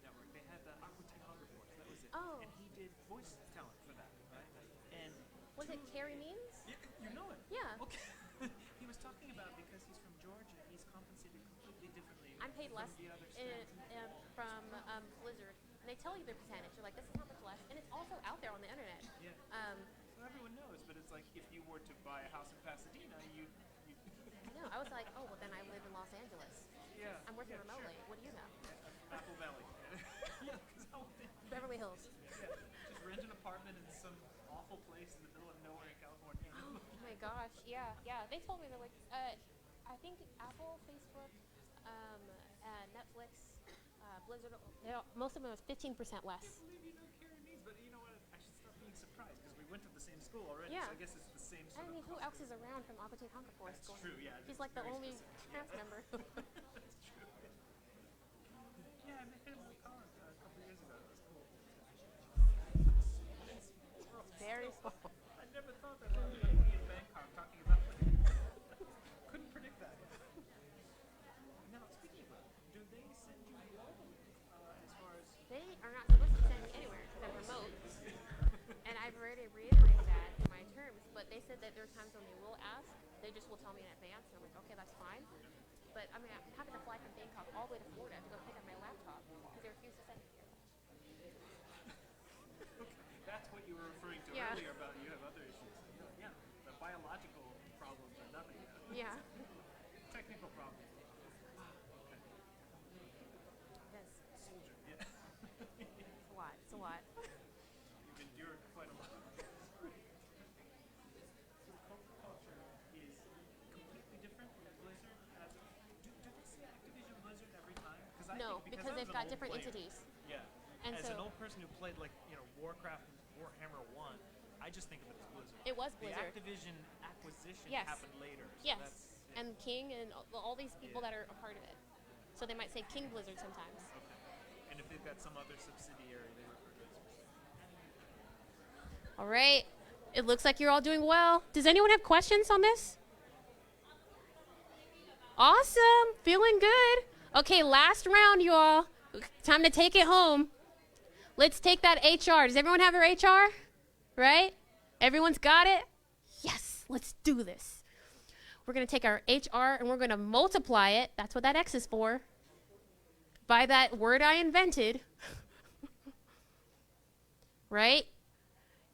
network, they had the Aqua Teen Hunger Force, that was it. Oh. And he did voice talent for that, right? And Was it Carrie Means? you know it? Yeah. Okay. He was talking about because he's from Georgia, he's compensated completely differently. I'm paid less from the other states. from Blizzard. And they tell you their percentage. You're like, this is how much less. And it's also out there on the internet. Yeah. So everyone knows, but it's like if you were to buy a house in Pasadena, you I know. I was like, oh, well, then I live in Los Angeles. yeah. I'm working remotely. Sure. What do you know? Apple Valley. Beverly Hills. Yeah, just rent an apartment in some awful place in the middle of nowhere in California. Oh my gosh, yeah. They told me they're like, I think Apple, Facebook, Netflix, Blizzard, most of them was 15% less. I can't believe you know Karen Needs, but you know what? I should stop being surprised because we went to the same school already. Yeah. So I guess it's the same. I mean, who else is around from Aqua Teen Hunger Force? That's true. Yeah. He's like the only cast member. That's true. Yeah, I met him in college a couple years ago. It was cool. Very small. I never thought that I would be in Bangkok talking about it. Couldn't predict that. Now, speaking of that, do they send you home as far as... They are not supposed to send me anywhere because I'm remote. And I've already reiterated that in my terms, but they said that there are times when they will ask. They just will tell me in advance, and I'm like, okay, that's fine. But I mean, I'm having to fly from Bangkok all the way to Florida to go pick up my laptop because they refuse to send it here. That's what you were referring to Yeah. earlier about you have other issues. Yeah, the biological problems are nothing. Yeah. Technical problems. Yes. Soldier, yeah. It's a lot. It's a lot. You've endured quite a lot. So culture is completely different than Blizzard. Do they say Activision Blizzard every time? No, I think because I was they've an got old different player. entities. Yeah. And as so an old person who played Warcraft and Warhammer 1, I just think of it as Blizzard. it was The Blizzard. Activision acquisition Yes. happened later. So Yes. that's, yeah. And King and all these people Yeah. that are a part of it. So they might say King Blizzard sometimes. Okay. And if they've got some other subsidiary, they refer to it as All right. It looks like you're all doing well. Does anyone have questions on this? Awesome. Feeling good. Okay, last round, you all. Time to take it home. Let's take that HR. Does everyone have their HR? Right? Everyone's got it? Yes. Let's do this. We're going to take our HR and we're going to multiply it. That's what that X is for. By that word I invented. Right?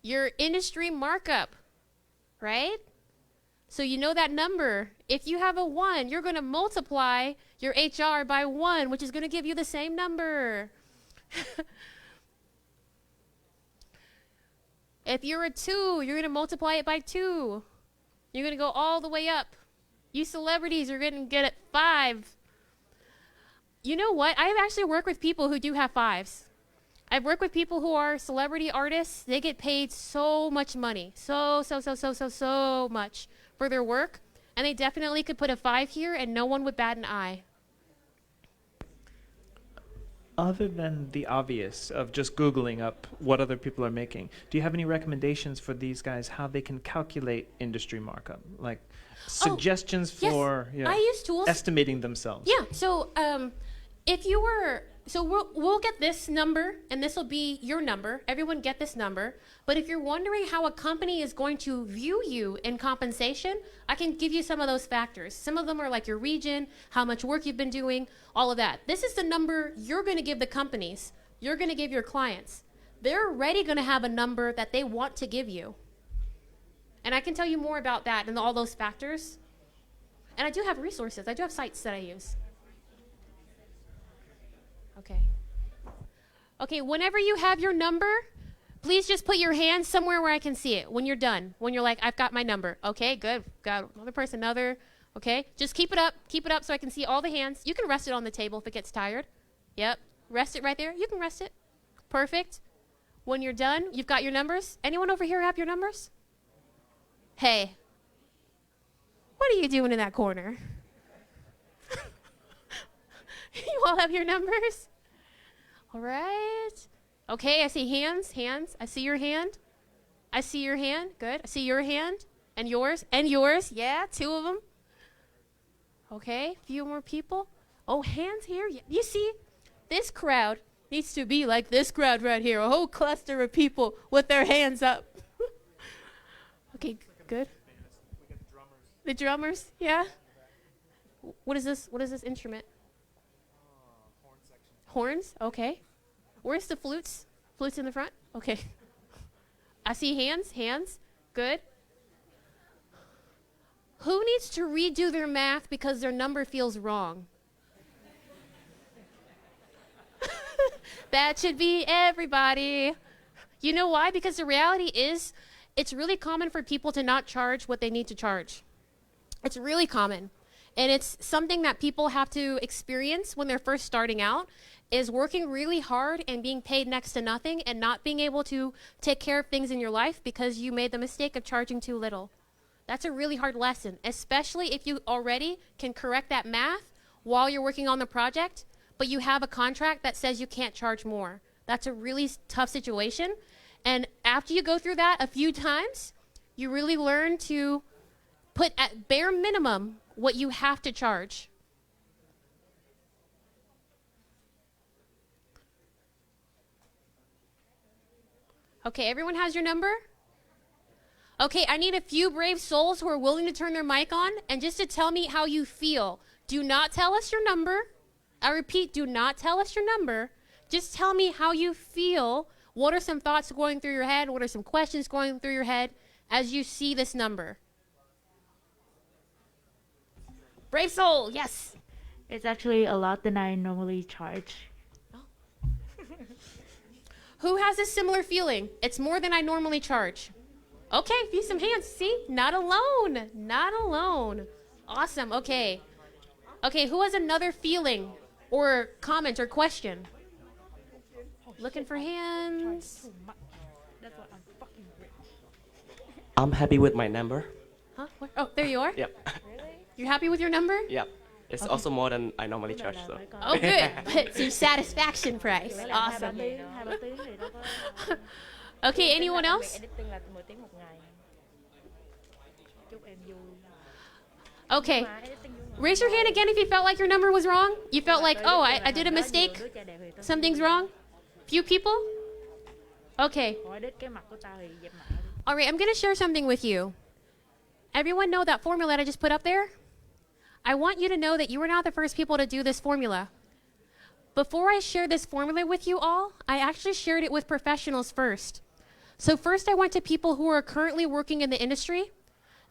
Your industry markup. Right? So you know that number. If you have a 1, you're going to multiply your HR by 1, which is going to give you the same number. If you're a 2, you're going to multiply it by 2. You're going to go all the way up. You celebrities are going to get it 5. You know what? I've actually worked with people who do have 5s. I've worked with people who are celebrity artists. They get paid so much money. So much for their work. And they definitely could put a 5 here and no one would bat an eye. Other than the obvious of just Googling up what other people are making, do you have any recommendations for these guys how they can calculate industry markup? Like suggestions yes, for I use tools. estimating themselves? Yeah, so if you were, so we'll get this number, and this will be your number. Everyone get this number. But if you're wondering how a company is going to view you in compensation, I can give you some of those factors. Some of them are like your region, how much work you've been doing, all of that. This is the number you're going to give the companies. You're going to give your clients. They're already going to have a number that they want to give you. And I can tell you more about that and all those factors. And I do have resources. I do have sites that I use. Okay, whenever you have your number, please just put your hand somewhere where I can see it when you're done. When you're like, I've got my number. Okay, good. Got another person, another. Okay, just keep it up so I can see all the hands. You can rest it on the table if it gets tired. Yep, rest it right there. You can rest it. Perfect. When you're done, you've got your numbers. Anyone over here have your numbers? Hey, what are you doing in that corner? You all have your numbers? All right. Okay, I see hands. I see your hand. I see your hand. Good. I see your hand. And yours. And yours. Yeah, 2 of them. Okay, a few more people. Oh, hands here. You see, this crowd needs to be like this crowd right here. A whole cluster of people with their hands up. Okay, good. The drummers, yeah. What is this? What is this instrument? Horns, okay. Where's the flutes? Flutes in the front? Okay. I see hands. Good. Who needs to redo their math because their number feels wrong? That should be everybody. You know why? Because the reality is, it's really common for people to not charge what they need to charge. It's really common. And it's something that people have to experience when they're first starting out, is working really hard and being paid next to nothing and not being able to take care of things in your life because you made the mistake of charging too little. That's a really hard lesson, especially if you already can correct that math while you're working on the project, but you have a contract that says you can't charge more. That's a really tough situation. And after you go through that a few times, you really learn to put at bare minimum what you have to charge. Okay, everyone has your number? Okay, I need a few brave souls who are willing to turn their mic on and just to tell me how you feel. Do not tell us your number. I repeat, do not tell us your number. Just tell me how you feel. What are some thoughts going through your head? What are some questions going through your head as you see this number? Brave soul, yes. It's actually a lot than I normally charge. Who has a similar feeling? It's more than I normally charge. Okay, view some hands. See? Not alone. Not alone. Awesome. Okay. Okay, who has another feeling or comment or question? Looking for hands. That's what I'm fucking rich. I'm happy with my number. Huh? Where? Oh, there you are. Yep. You're happy with your number? Yep. It's Okay. also more than I normally charge, so. Oh, good. It's your satisfaction price. Awesome. Okay, anyone else? Okay. Raise your hand again if you felt like your number was wrong. You felt like, oh, I did a mistake. Something's wrong. Few people? Okay. All right, I'm going to share something with you. Everyone know that formula that I just put up there? I want you to know that you are not the first people to do this formula. Before I share this formula with you all, I actually shared it with professionals first. So first I went to people who are currently working in the industry.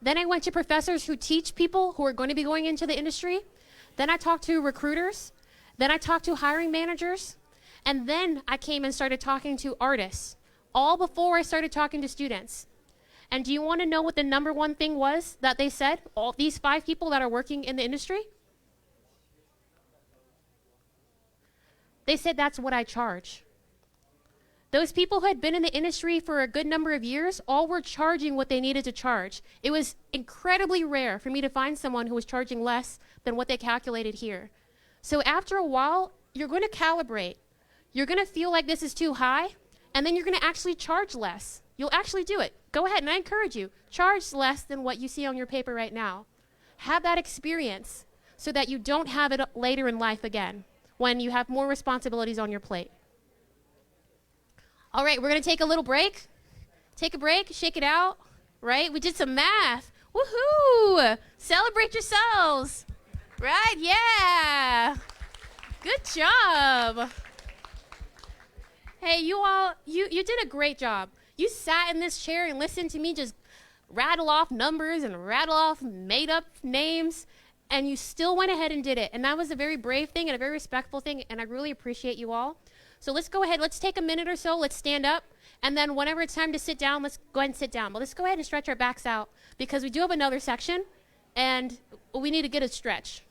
Then I went to professors who teach people who are going to be going into the industry. Then I talked to recruiters. Then I talked to hiring managers. And then I came and started talking to artists, all before I started talking to students. And do you want to know what the number one thing was that they said, all these 5 people that are working in the industry? They said, that's what I charge. Those people who had been in the industry for a good number of years all were charging what they needed to charge. It was incredibly rare for me to find someone who was charging less than what they calculated here. So after a while, you're going to calibrate. You're going to feel like this is too high, and then you're going to actually charge less. You'll actually do it. Go ahead, and I encourage you, charge less than what you see on your paper right now. Have that experience so that you don't have it later in life again when you have more responsibilities on your plate. All right, we're going to take a little break. Take a break, shake it out, right? We did some math. Woohoo! Celebrate yourselves. Right, yeah. Good job. Hey, you all, you did a great job. You sat in this chair and listened to me just rattle off numbers and rattle off made-up names, and you still went ahead and did it. And that was a very brave thing and a very respectful thing, and I really appreciate you all. So let's go ahead. Let's take a minute or so. Let's stand up. And then whenever it's time to sit down, let's go ahead and sit down. But let's go ahead and stretch our backs out because we do have another section, and we need to get a stretch.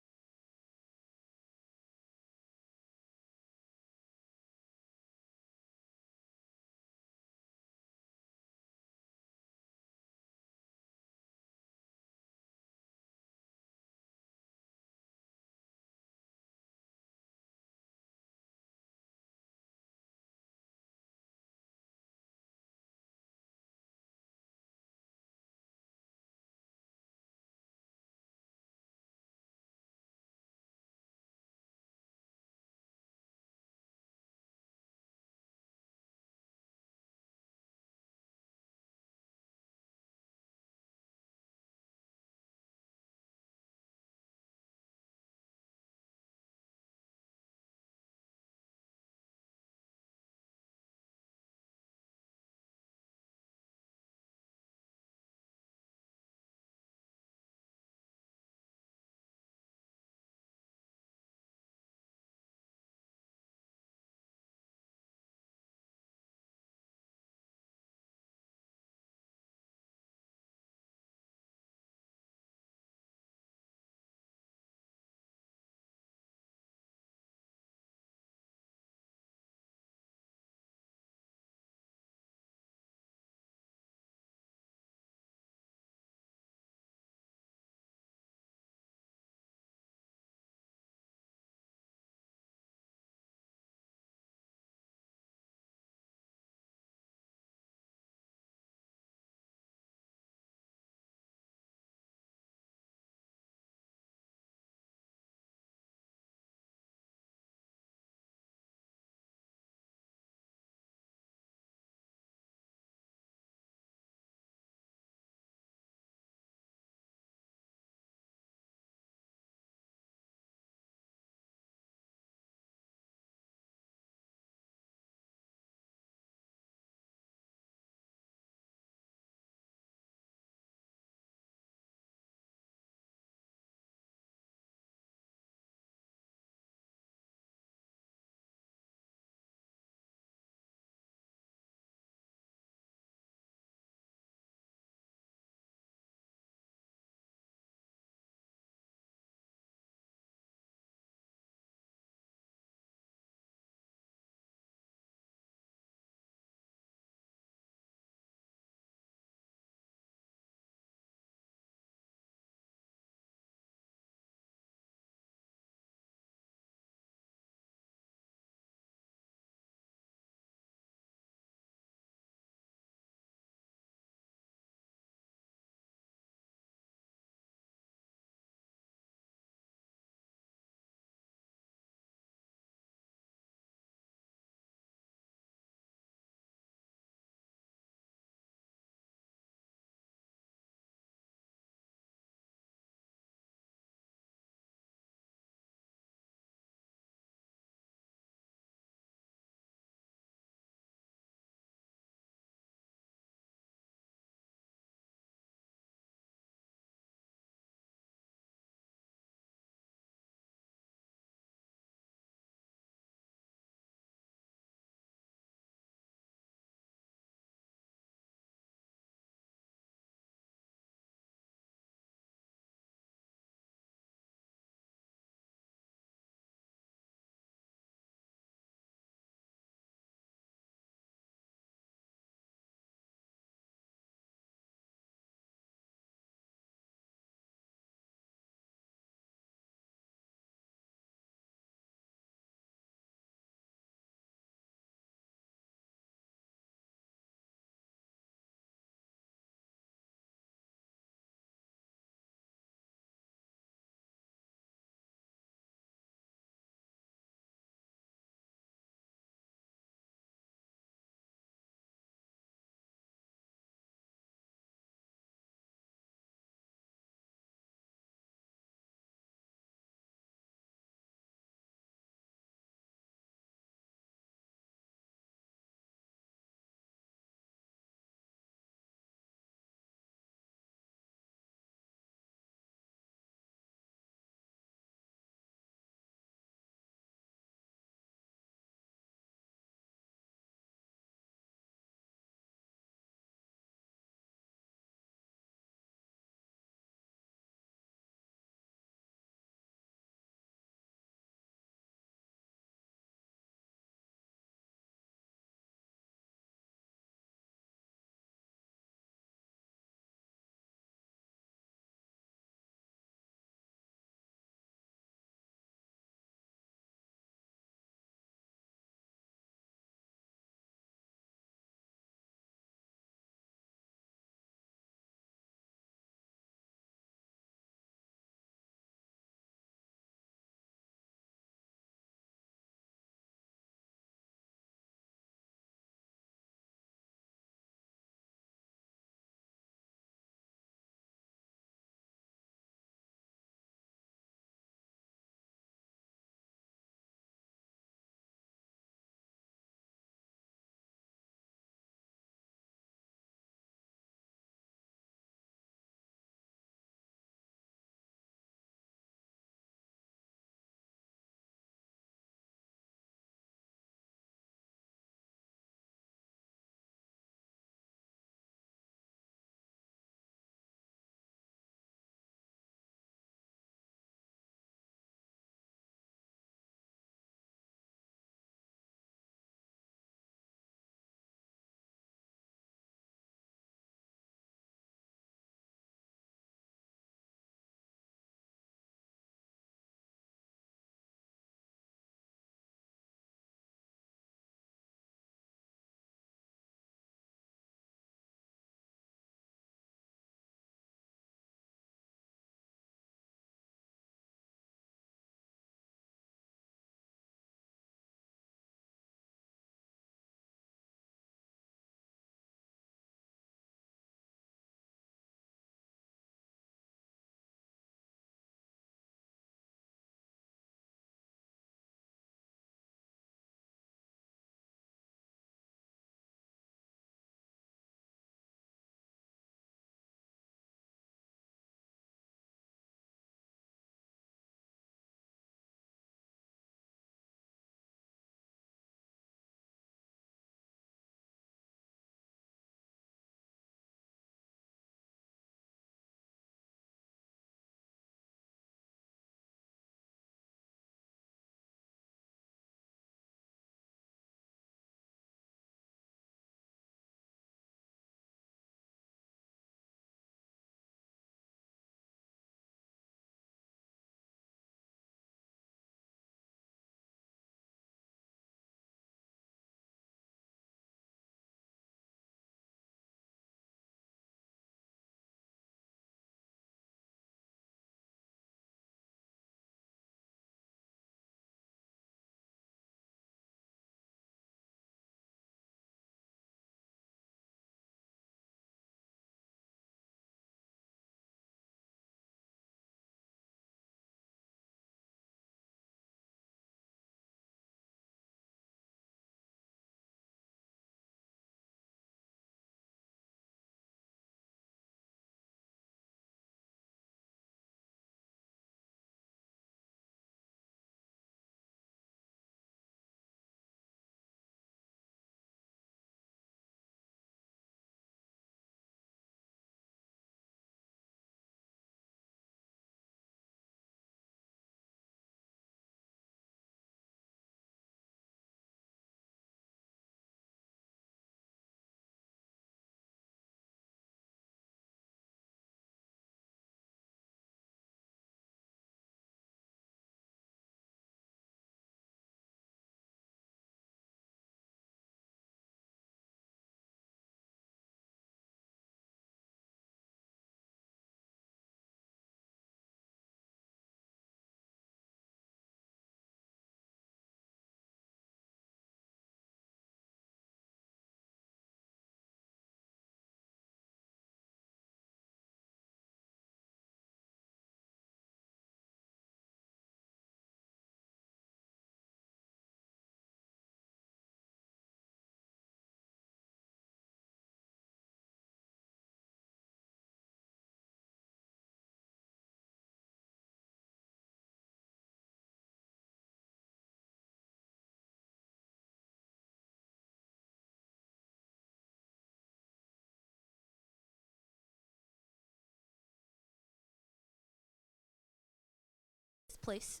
place.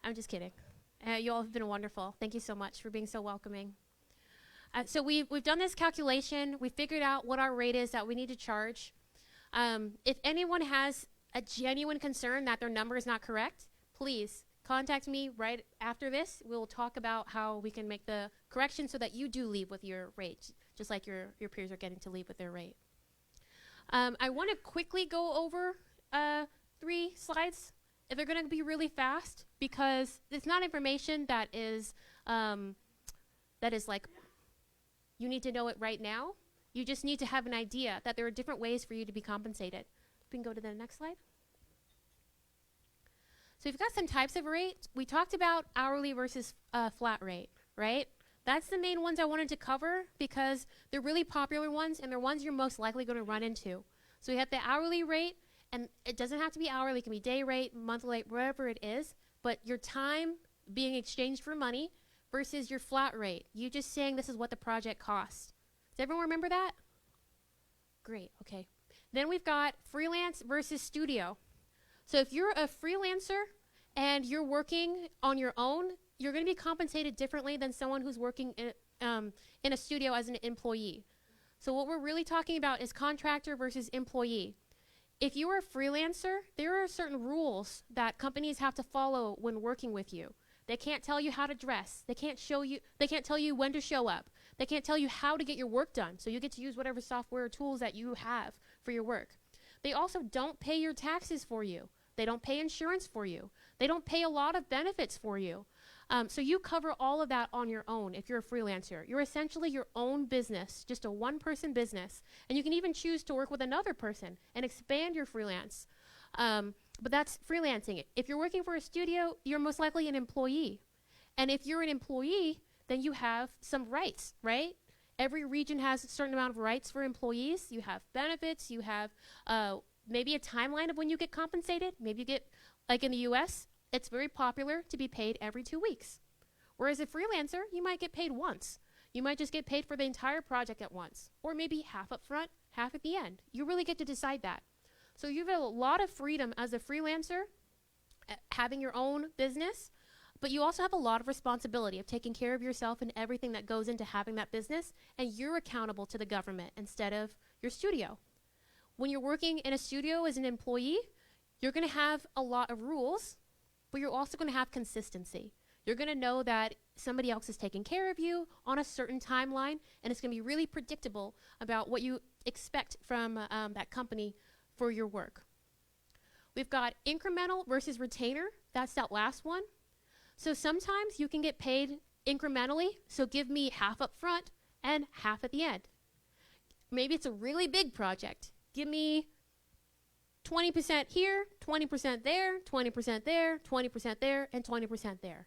I'm just kidding. You all have been wonderful. Thank you so much for being so welcoming. So we've done this calculation. We figured out what our rate is that we need to charge. If anyone has a genuine concern that their number is not correct, please contact me right after this. We'll talk about how we can make the correction so that you do leave with your rate, just like your peers are getting to leave with their rate. I want to quickly go over 3 slides. They're going to be really fast because it's not information that is like you need to know it right now. You just need to have an idea that there are different ways for you to be compensated. We can go to the next slide. So we've got some types of rates. We talked about hourly versus flat rate, right? That's the main ones I wanted to cover because they're really popular ones and they're ones you're most likely going to run into. So we have the hourly rate, and it doesn't have to be hourly. It can be day rate, monthly rate, whatever it is. But your time being exchanged for money versus your flat rate. You just saying this is what the project costs. Does everyone remember that? Great, okay. Then we've got freelance versus studio. So if you're a freelancer and you're working on your own, you're going to be compensated differently than someone who's working in a studio as an employee. So what we're really talking about is contractor versus employee. If you are a freelancer, there are certain rules that companies have to follow when working with you. They can't tell you how to dress. They can't tell you when to show up. They can't tell you how to get your work done. So you get to use whatever software or tools that you have for your work. They also don't pay your taxes for you. They don't pay insurance for you. They don't pay a lot of benefits for you. So you cover all of that on your own if you're a freelancer. You're essentially your own business, just a one-person business. And you can even choose to work with another person and expand your freelance. But that's freelancing. If you're working for a studio, you're most likely an employee. And if you're an employee, then you have some rights, right? Every region has a certain amount of rights for employees. You have benefits. You have maybe a timeline of when you get compensated. Maybe you get, like in the US, it's very popular to be paid every 2 weeks. Whereas a freelancer, you might get paid once. You might just get paid for the entire project at once. Or maybe half up front, half at the end. You really get to decide that. So you have a lot of freedom as a freelancer, having your own business, but you also have a lot of responsibility of taking care of yourself and everything that goes into having that business, and you're accountable to the government instead of your studio. When you're working in a studio as an employee, you're going to have a lot of rules, but you're also going to have consistency. You're going to know that somebody else is taking care of you on a certain timeline, and it's going to be really predictable about what you expect from that company for your work. We've got incremental versus retainer. That's that last one. So sometimes you can get paid incrementally, so give me half up front and half at the end. Maybe it's a really big project. Give me 20% here, 20% there, 20% there, 20% there, and 20% there.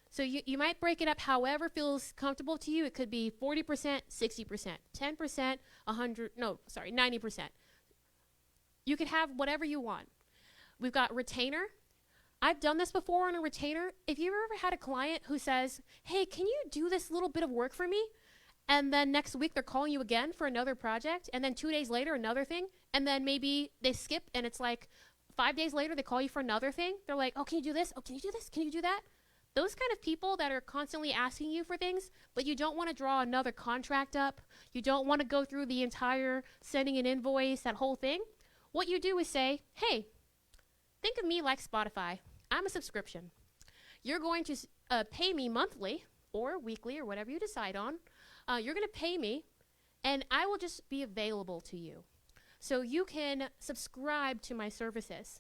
So you might break it up however feels comfortable to you. It could be 40%, 60%, 10%, 90%. You could have whatever you want. We've got retainer. I've done this before on a retainer. If you've ever had a client who says, hey, can you do this little bit of work for me? And then next week they're calling you again for another project. And then 2 days later, another thing. And then maybe they skip and it's like 5 days later, they call you for another thing. They're like, oh, can you do this? Oh, can you do this? Can you do that? Those kind of people that are constantly asking you for things, but you don't want to draw another contract up. You don't want to go through the entire sending an invoice, that whole thing. What you do is say, hey, think of me like Spotify. I'm a subscription. You're going to pay me monthly or weekly or whatever you decide on. You're going to pay me, and I will just be available to you. So you can subscribe to my services.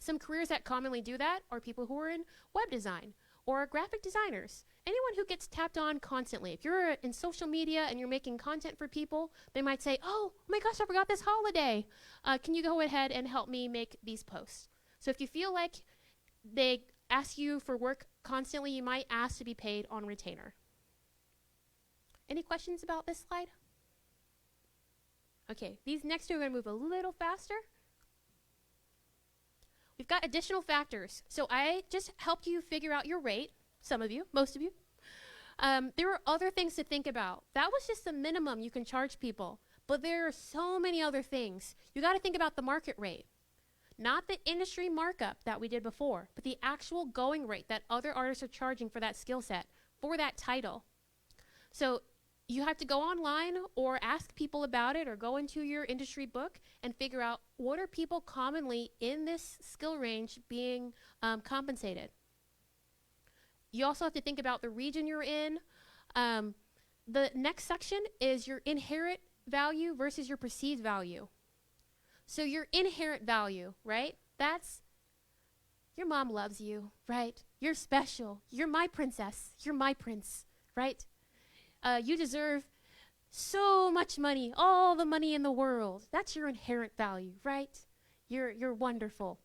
Some careers that commonly do that are people who are in web design or graphic designers. Anyone who gets tapped on constantly. If you're in social media and you're making content for people, they might say, oh my gosh, I forgot this holiday. Can you go ahead and help me make these posts? So if you feel like they ask you for work constantly, you might ask to be paid on retainer. Any questions about this slide? Okay, these next two are going to move a little faster. We've got additional factors. So I just helped you figure out your rate, some of you, most of you. There are other things to think about. That was just the minimum you can charge people, but there are so many other things. You got to think about the market rate. Not the industry markup that we did before, but the actual going rate that other artists are charging for that skill set, for that title. So you have to go online or ask people about it or go into your industry book and figure out what are people commonly in this skill range being compensated. You also have to think about the region you're in. The next section is your inherent value versus your perceived value. So your inherent value, right? That's your mom loves you, right? You're special. You're my princess. You're my prince, right? You deserve so much money, all the money in the world. That's your inherent value, right? You're wonderful.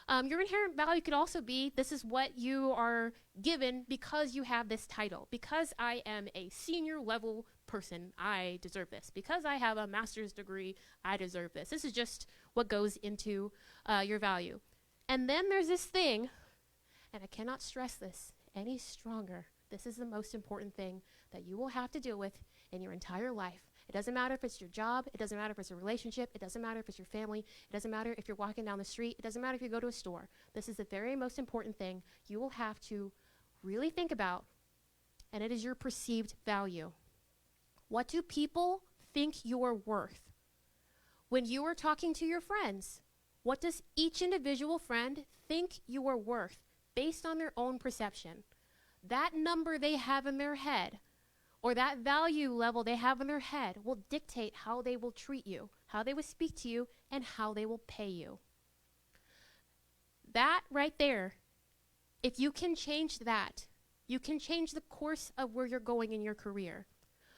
Your inherent value could also be, this is what you are given because you have this title. Because I am a senior level person, I deserve this. Because I have a master's degree, I deserve this. This is just what goes into your value. And then there's this thing, and I cannot stress this any stronger. This is the most important thing that you will have to deal with in your entire life. It doesn't matter if it's your job. It doesn't matter if it's a relationship. It doesn't matter if it's your family. It doesn't matter if you're walking down the street. It doesn't matter if you go to a store. This is the very most important thing you will have to really think about, and it is your perceived value. What do people think you are worth? When you are talking to your friends, what does each individual friend think you are worth based on their own perception? That number they have in their head, or that value level they have in their head, will dictate how they will treat you, how they will speak to you, and how they will pay you. That right there, if you can change that, you can change the course of where you're going in your career.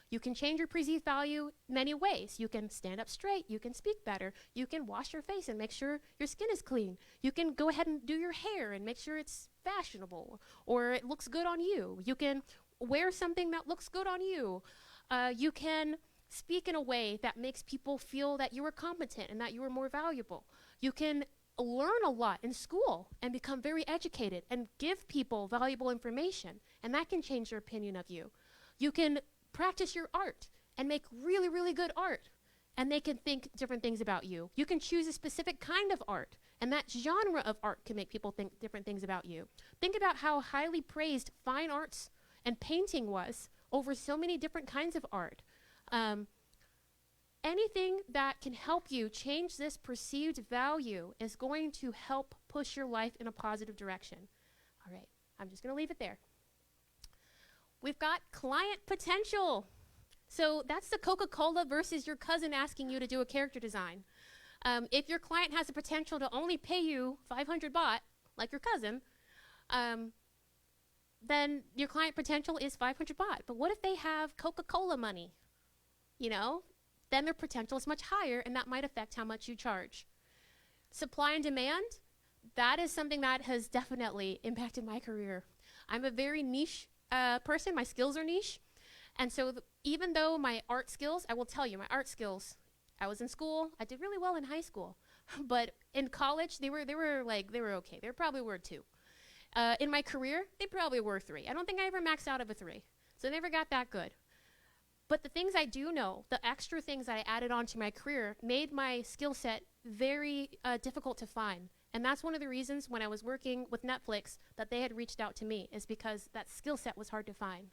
You can change your perceived value many ways. You can stand up straight. You can speak better. You can wash your face and make sure your skin is clean. You can go ahead and do your hair and make sure it's fashionable or it looks good on you. You can wear something that looks good on you. You can speak in a way that makes people feel that you are competent and that you are more valuable. You can learn a lot in school and become very educated and give people valuable information, and that can change their opinion of you. You can practice your art and make really, really good art, and they can think different things about you. You can choose a specific kind of art, and that genre of art can make people think different things about you. Think about how highly praised fine arts and painting was over so many different kinds of art. Anything that can help you change this perceived value is going to help push your life in a positive direction. All right, I'm just going to leave it there. We've got client potential. So that's the Coca-Cola versus your cousin asking you to do a character design. If your client has the potential to only pay you 500 baht, like your cousin, then your client potential is 500 baht. But what if they have Coca-Cola money? You know, then their potential is much higher, and that might affect how much you charge. Supply and demand, that is something that has definitely impacted my career. I'm a very niche person. My skills are niche. And so even though my art skills, I will tell you, my art skills, I was in school, I did really well in high school. But in college, they were okay. They probably were 2. In my career, they probably were 3. I don't think I ever maxed out of a 3. So I never got that good. But the things I do know, the extra things that I added on to my career, made my skill set very difficult to find. And that's one of the reasons when I was working with Netflix that they had reached out to me, is because that skill set was hard to find.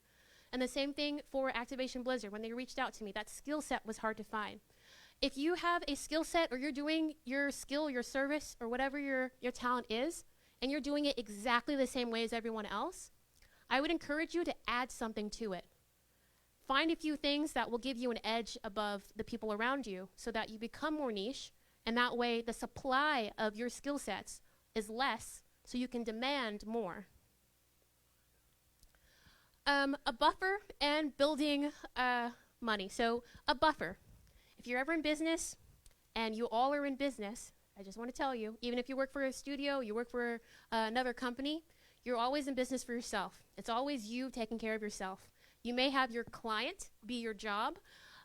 And the same thing for Activation Blizzard. When they reached out to me, that skill set was hard to find. If you have a skill set, or you're doing your skill, your service, or whatever your talent is, and you're doing it exactly the same way as everyone else, I would encourage you to add something to it. Find a few things that will give you an edge above the people around you so that you become more niche, and that way the supply of your skill sets is less, so you can demand more. A buffer and building money. So a buffer. If you're ever in business, and you all are in business, I just want to tell you, even if you work for a studio, you work for another company, you're always in business for yourself. It's always you taking care of yourself. You may have your client be your job,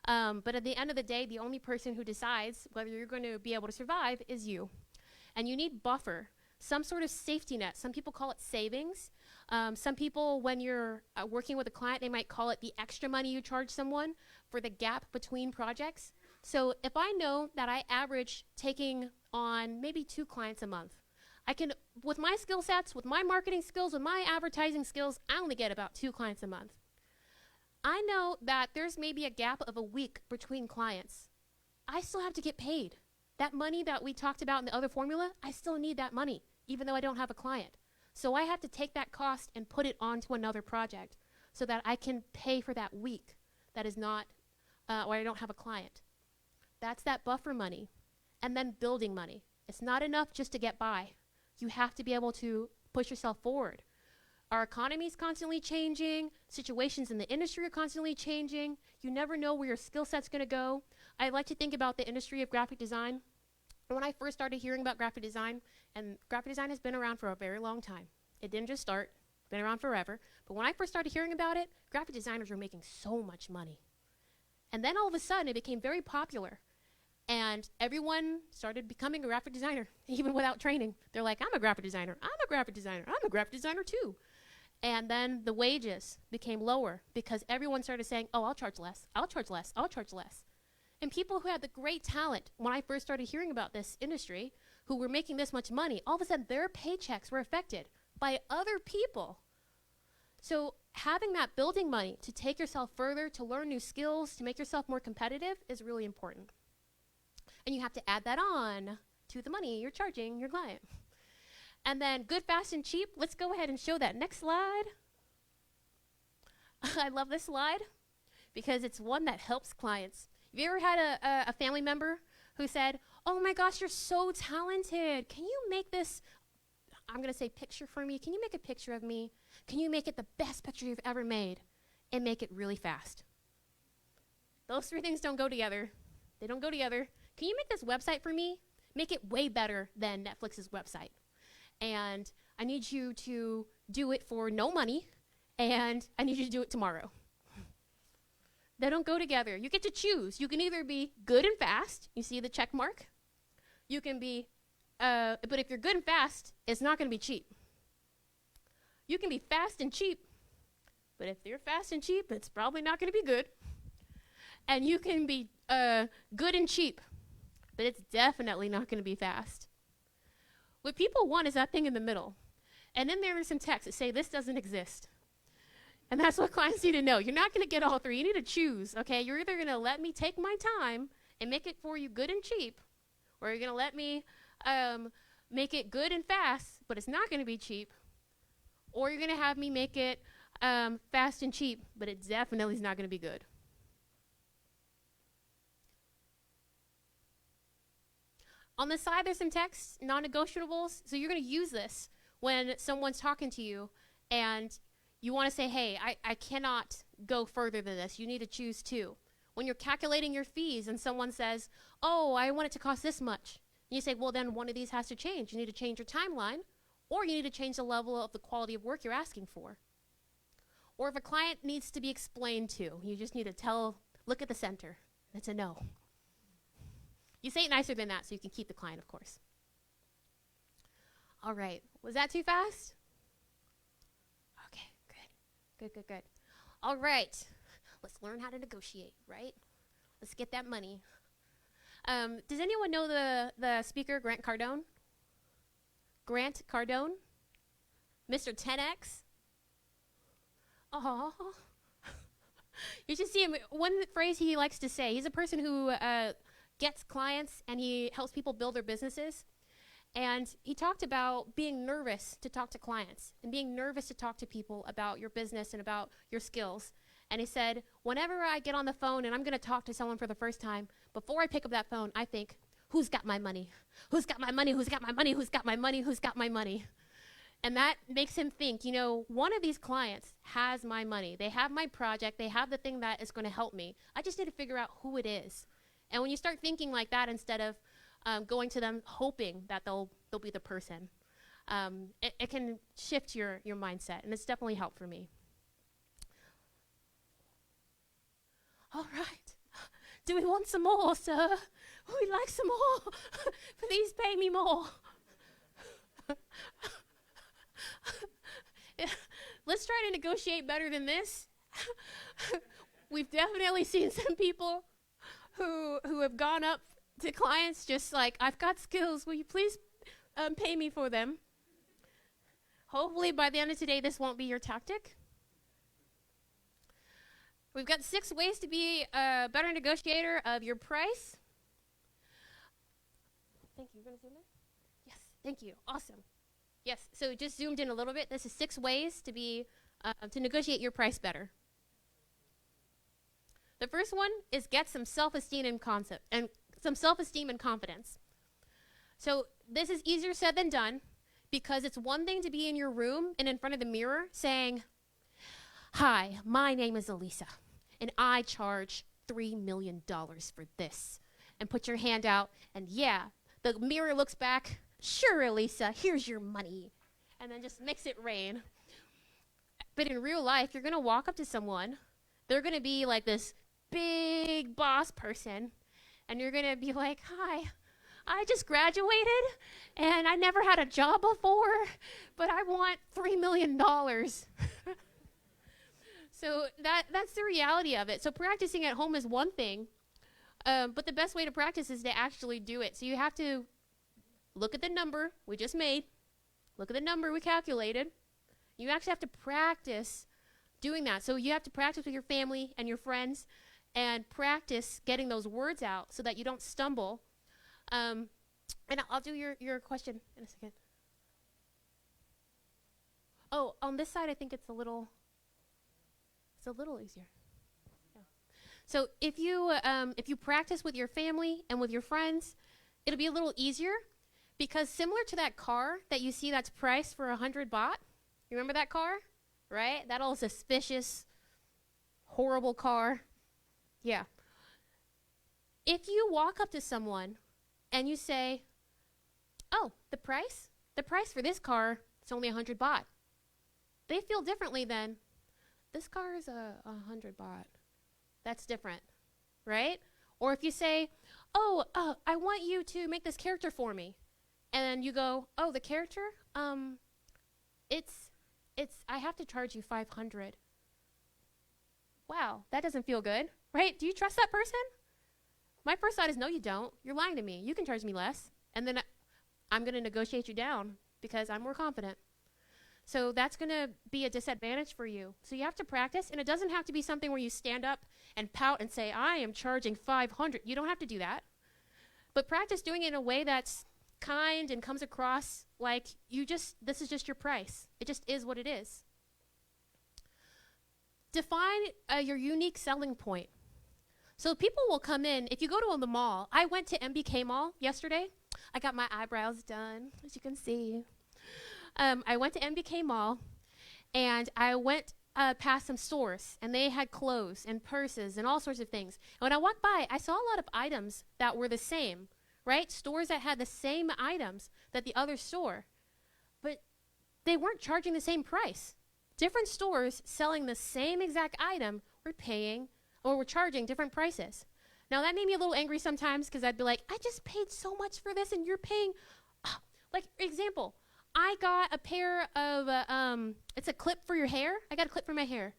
but at the end of the day, the only person who decides whether you're going to be able to survive is you. And you need buffer, some sort of safety net. Some people call it savings. Some people, when you're working with a client, they might call it the extra money you charge someone for the gap between projects. So if I know that I average taking on maybe 2 clients a month. I can, with my skill sets, with my marketing skills, with my advertising skills, I only get about 2 clients a month. I know that there's maybe a gap of a week between clients. I still have to get paid. That money that we talked about in the other formula, I still need that money, even though I don't have a client. So I have to take that cost and put it onto another project so that I can pay for that week that is not, where I don't have a client. That's that buffer money. And then building money. It's not enough just to get by. You have to be able to push yourself forward. Our economy is constantly changing. Situations in the industry are constantly changing. You never know where your skill set's going to go. I like to think about the industry of graphic design. When I first started hearing about graphic design, and graphic design has been around for a very long time. It didn't just start, been around forever. But when I first started hearing about it, graphic designers were making so much money. And then all of a sudden, it became very popular. And everyone started becoming a graphic designer, even without training. They're like, I'm a graphic designer. I'm a graphic designer. I'm a graphic designer too. And then the wages became lower because everyone started saying, oh, I'll charge less. I'll charge less. I'll charge less. And people who had the great talent, when I first started hearing about this industry, who were making this much money, all of a sudden their paychecks were affected by other people. So having that building money to take yourself further, to learn new skills, to make yourself more competitive is really important. And you have to add that on to the money you're charging your client. And then good, fast, and cheap. Let's go ahead and show that. Next slide. I love this slide because it's one that helps clients. Have you ever had a family member who said, oh my gosh, you're so talented. Can you make this, I'm going to say picture for me. Can you make a picture of me? Can you make it the best picture you've ever made and make it really fast? Those 3 things don't go together. They don't go together. Can you make this website for me? Make it way better than Netflix's website. And I need you to do it for no money, and I need you to do it tomorrow. They don't go together. You get to choose. You can either be good and fast. You see the check mark? You can be, but if you're good and fast, it's not going to be cheap. You can be fast and cheap, but if you're fast and cheap, it's probably not going to be good. And you can be good and cheap, but it's definitely not going to be fast. What people want is that thing in the middle. And then there are some texts that say this doesn't exist. And that's what clients need to know. You're not going to get all 3. You need to choose, okay? You're either going to let me take my time and make it for you good and cheap, or you're going to let me make it good and fast, but it's not going to be cheap, or you're going to have me make it fast and cheap, but it definitely is not going to be good. On the side, there's some text, non-negotiables. So you're going to use this when someone's talking to you and you want to say, hey, I cannot go further than this. You need to choose 2. When you're calculating your fees and someone says, oh, I want it to cost this much. And you say, well, then one of these has to change. You need to change your timeline, or you need to change the level of the quality of work you're asking for. Or if a client needs to be explained to, you just need to look at the center. It's a no. You say it nicer than that so you can keep the client, of course. All right. Was that too fast? Okay, good. All right. Let's learn how to negotiate, right? Let's get that money. Does anyone know the speaker, Grant Cardone? Grant Cardone? Mr. 10X? Aww. You should see him. One phrase he likes to say, he's a person who gets clients and he helps people build their businesses. And he talked about being nervous to talk to clients and being nervous to talk to people about your business and about your skills. And he said, whenever I get on the phone and I'm going to talk to someone for the first time, before I pick up that phone, I think, who's got my money? Who's got my money? Who's got my money? Who's got my money? Who's got my money? And that makes him think, one of these clients has my money. They have my project. They have the thing that is going to help me. I just need to figure out who it is. And when you start thinking like that, instead of going to them hoping that they'll be the person, it can shift your mindset. And it's definitely helped for me. All right. Do we want some more, sir? We'd like some more. Please pay me more. Let's try to negotiate better than this. We've definitely seen some people who have gone up to clients just like, I've got skills, will you please pay me for them? Hopefully by the end of today, this won't be your tactic. We've got 6 ways to be a better negotiator of your price. Thank you. You're going to zoom in? Yes. Thank you. Awesome. Yes. So just zoomed in a little bit. This is 6 ways to be to negotiate your price better. The first one is get some self-esteem and confidence. So this is easier said than done, because it's one thing to be in your room and in front of the mirror saying, "Hi, my name is Allyssa, and I charge $3 million for this." And put your hand out, and the mirror looks back, "Sure, Allyssa, here's your money." And then just makes it rain. But in real life, you're going to walk up to someone. They're going to be like this big boss person, and you're going to be like, "Hi, I just graduated, and I never had a job before, but I want $3 million. So that's the reality of it. So practicing at home is one thing, but the best way to practice is to actually do it. So you have to look at the number we just made, look at the number we calculated. You actually have to practice doing that. So you have to practice with your family and your friends and practice getting those words out so that you don't stumble. And I'll do your question in a second. Oh, on this side, I think it's a little easier. Yeah. So if you practice with your family and with your friends, it'll be a little easier, because similar to that car that you see that's priced for 100 baht, you remember that car, right? That old suspicious, horrible car. Yeah. If you walk up to someone and you say, "Oh, the price for this car is only 100 baht," they feel differently than, "This car is 100 baht. That's different," right? Or if you say, "Oh, I want you to make this character for me," and then you go, "Oh, the character, I have to charge you 500. Wow, that doesn't feel good, right? Do you trust that person? My first thought is, no, you don't. You're lying to me. You can charge me less, and then I'm going to negotiate you down because I'm more confident. So that's going to be a disadvantage for you. So you have to practice, and it doesn't have to be something where you stand up and pout and say, "I am charging 500. You don't have to do that. But practice doing it in a way that's kind and comes across like this is just your price. It just is what it is. Define your unique selling point. So people will come in, if you go to the mall. I went to MBK Mall yesterday. I got my eyebrows done, as you can see. I went to MBK Mall, and I went past some stores, and they had clothes and purses and all sorts of things. And when I walked by, I saw a lot of items that were the same, right? Stores that had the same items that the other store, but they weren't charging the same price. Different stores selling the same exact item were charging different prices. Now that made me a little angry sometimes, because I'd be like, "I just paid so much for this and you're paying," like example, I got a pair of, it's a clip for your hair. I got a clip for my hair.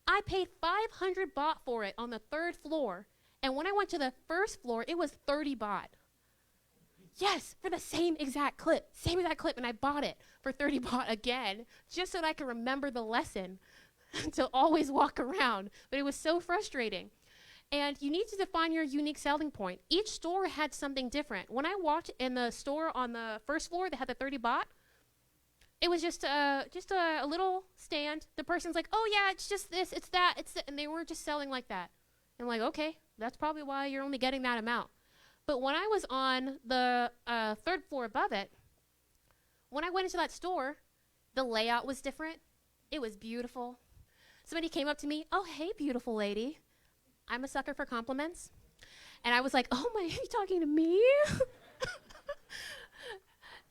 I paid 500 baht for it on the 3rd floor. And when I went to the 1st floor, it was 30 baht. Yes, for the same exact clip. And I bought it for 30 baht again, just so that I could remember the lesson to always walk around. But it was so frustrating. And you need to define your unique selling point. Each store had something different. When I walked in the store on the 1st floor that had the 30 baht, it was just a little stand. The person's like, "Oh yeah, it's just this, it's that, and they were just selling like that. And I'm like, okay, that's probably why you're only getting that amount. But when I was on the 3rd floor above it, when I went into that store, the layout was different. It was beautiful. Somebody came up to me, "Oh, hey, beautiful lady." I'm a sucker for compliments. And I was like, "Oh my, are you talking to me?"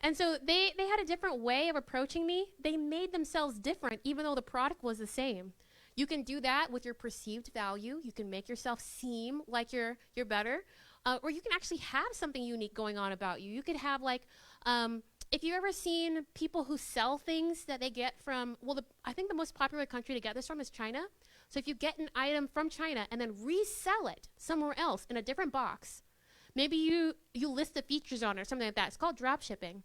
And so they had a different way of approaching me. They made themselves different, even though the product was the same. You can do that with your perceived value. You can make yourself seem like you're better. Or you can actually have something unique going on about you. You could have if you've ever seen people who sell things that they get from, I think the most popular country to get this from is China. So if you get an item from China and then resell it somewhere else in a different box, Maybe you list the features on it or something like that. It's called drop shipping.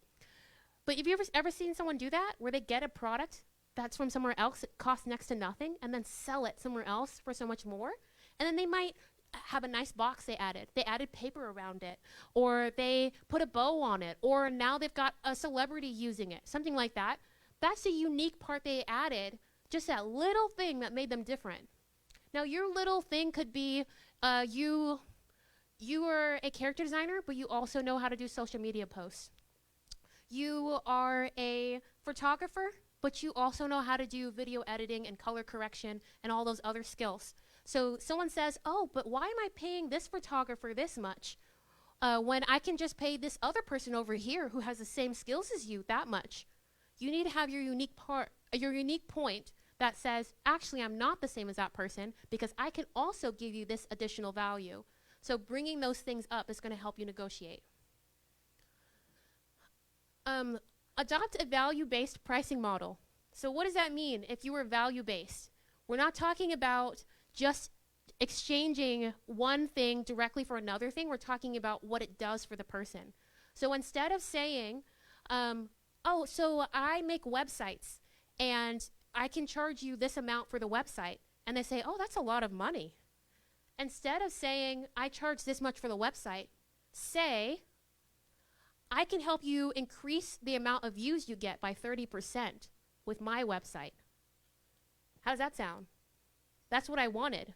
But have you ever seen someone do that, where they get a product that's from somewhere else, it costs next to nothing, and then sell it somewhere else for so much more? And then they might have a nice box they added. They added paper around it, or they put a bow on it, or now they've got a celebrity using it, something like that. That's a unique part they added, just that little thing that made them different. Now, your little thing could be you are a character designer, but you also know how to do social media posts. You are a photographer, but you also know how to do video editing and color correction and all those other skills. So someone says, oh, but why am I paying this photographer this much when I can just pay this other person over here who has the same skills as you that much? You need to have your unique point that says, actually, I'm not the same as that person because I can also give you this additional value. So bringing those things up is going to help you negotiate. Adopt a value-based pricing model. So what does that mean if you were value-based? We're not talking about just exchanging one thing directly for another thing. We're talking about what it does for the person. So instead of saying, oh, so I make websites and I can charge you this amount for the website, and they say, oh, that's a lot of money. Instead of saying, I charge this much for the website, say, I can help you increase the amount of views you get by 30% with my website. How does that sound? That's what I wanted.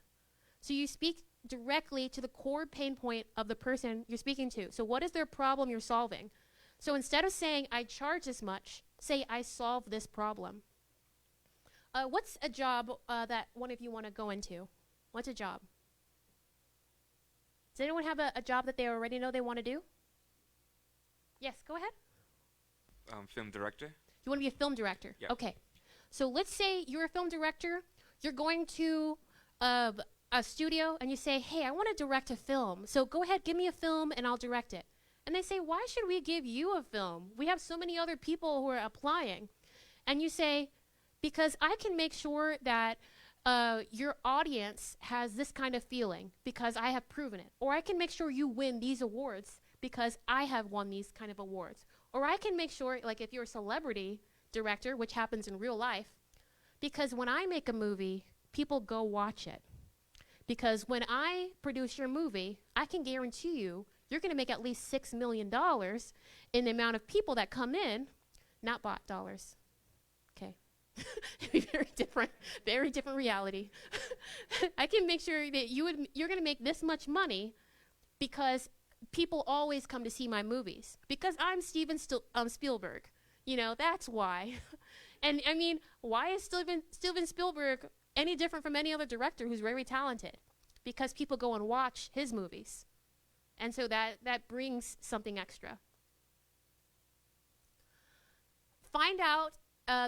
So you speak directly to the core pain point of the person you're speaking to. So what is their problem you're solving? So instead of saying, I charge this much, say, I solve this problem. What's a job that one of you want to go into? What's a job? Does anyone have a job that they already know they want to do? Yes, go ahead. Film director. You want to be a film director? Yeah. Okay. So let's say you're a film director. You're going to a studio and you say, hey, I want to direct a film. So go ahead, give me a film and I'll direct it. And they say, why should we give you a film? We have so many other people who are applying. And you say, because I can make sure that your audience has this kind of feeling because I have proven it. Or I can make sure you win these awards because I have won these kind of awards. Or I can make sure, like if you're a celebrity director, which happens in real life, because when I make a movie, people go watch it. Because when I produce your movie, I can guarantee you, you're going to make at least $6 million in the amount of people that come in, not bot dollars. Okay. Very different reality. I can make sure that you're going to make this much money because people always come to see my movies. Because I'm Steven Spielberg. You know, that's why. And I mean, why is Steven Spielberg any different from any other director who's very talented? Because people go and watch his movies. And so that brings something extra. Find out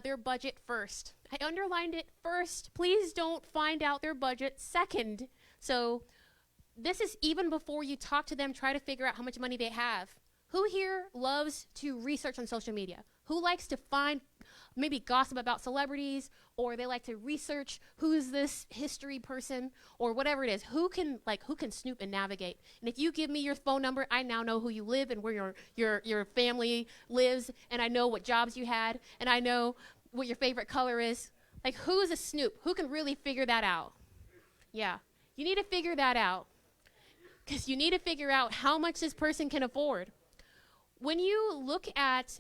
their budget first. I underlined it first. Please don't find out their budget second. So this is even before you talk to them, try to figure out how much money they have. Who here loves to research on social media? Who likes to find, maybe gossip about celebrities, or they like to research who's this history person, or whatever it is? Who can snoop and navigate? And if you give me your phone number, I now know who you live and where your family lives, and I know what jobs you had, and I know what your favorite color is. Like, who's a snoop? Who can really figure that out? Yeah, you need to figure that out, because you need to figure out how much this person can afford. When you look at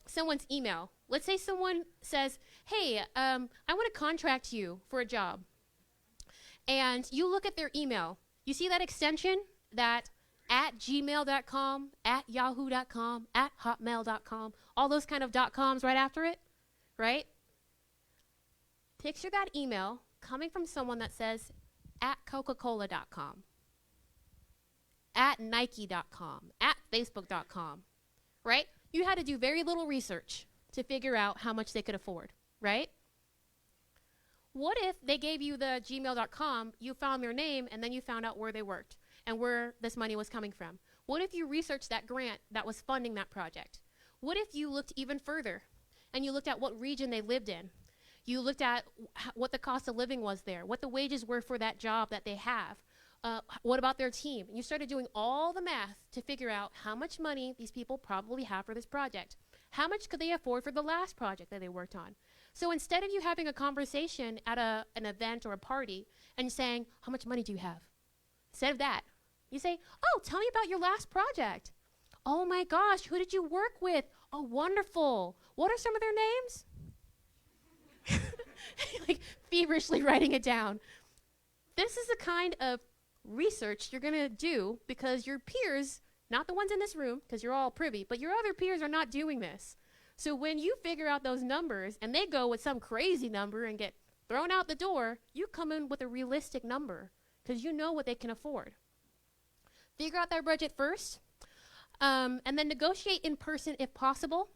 someone's email, let's say someone says, hey, I want to contract you for a job. And you look at their email. You see that extension, that at gmail.com, at yahoo.com, at hotmail.com, all those kind of .coms right after it, right? Picture that email coming from someone that says at coca-cola.com, at nike.com, at facebook.com, right? You had to do very little research to figure out how much they could afford, right? What if they gave you the gmail.com, you found their name, and then you found out where they worked and where this money was coming from? What if you researched that grant that was funding that project? What if you looked even further and you looked at what region they lived in? You looked at what the cost of living was there, what the wages were for that job that they have. What about their team? And you started doing all the math to figure out how much money these people probably have for this project. How much could they afford for the last project that they worked on? So instead of you having a conversation at an event or a party and saying, how much money do you have? Instead of that, you say, oh, tell me about your last project. Oh my gosh, who did you work with? Oh, wonderful. What are some of their names? Like feverishly writing it down. This is the kind of research you're going to do because your peers, not the ones in this room, because you're all privy, but your other peers are not doing this. So when you figure out those numbers and they go with some crazy number and get thrown out the door, you come in with a realistic number because you know what they can afford. Figure out their budget first, and then negotiate in person if possible.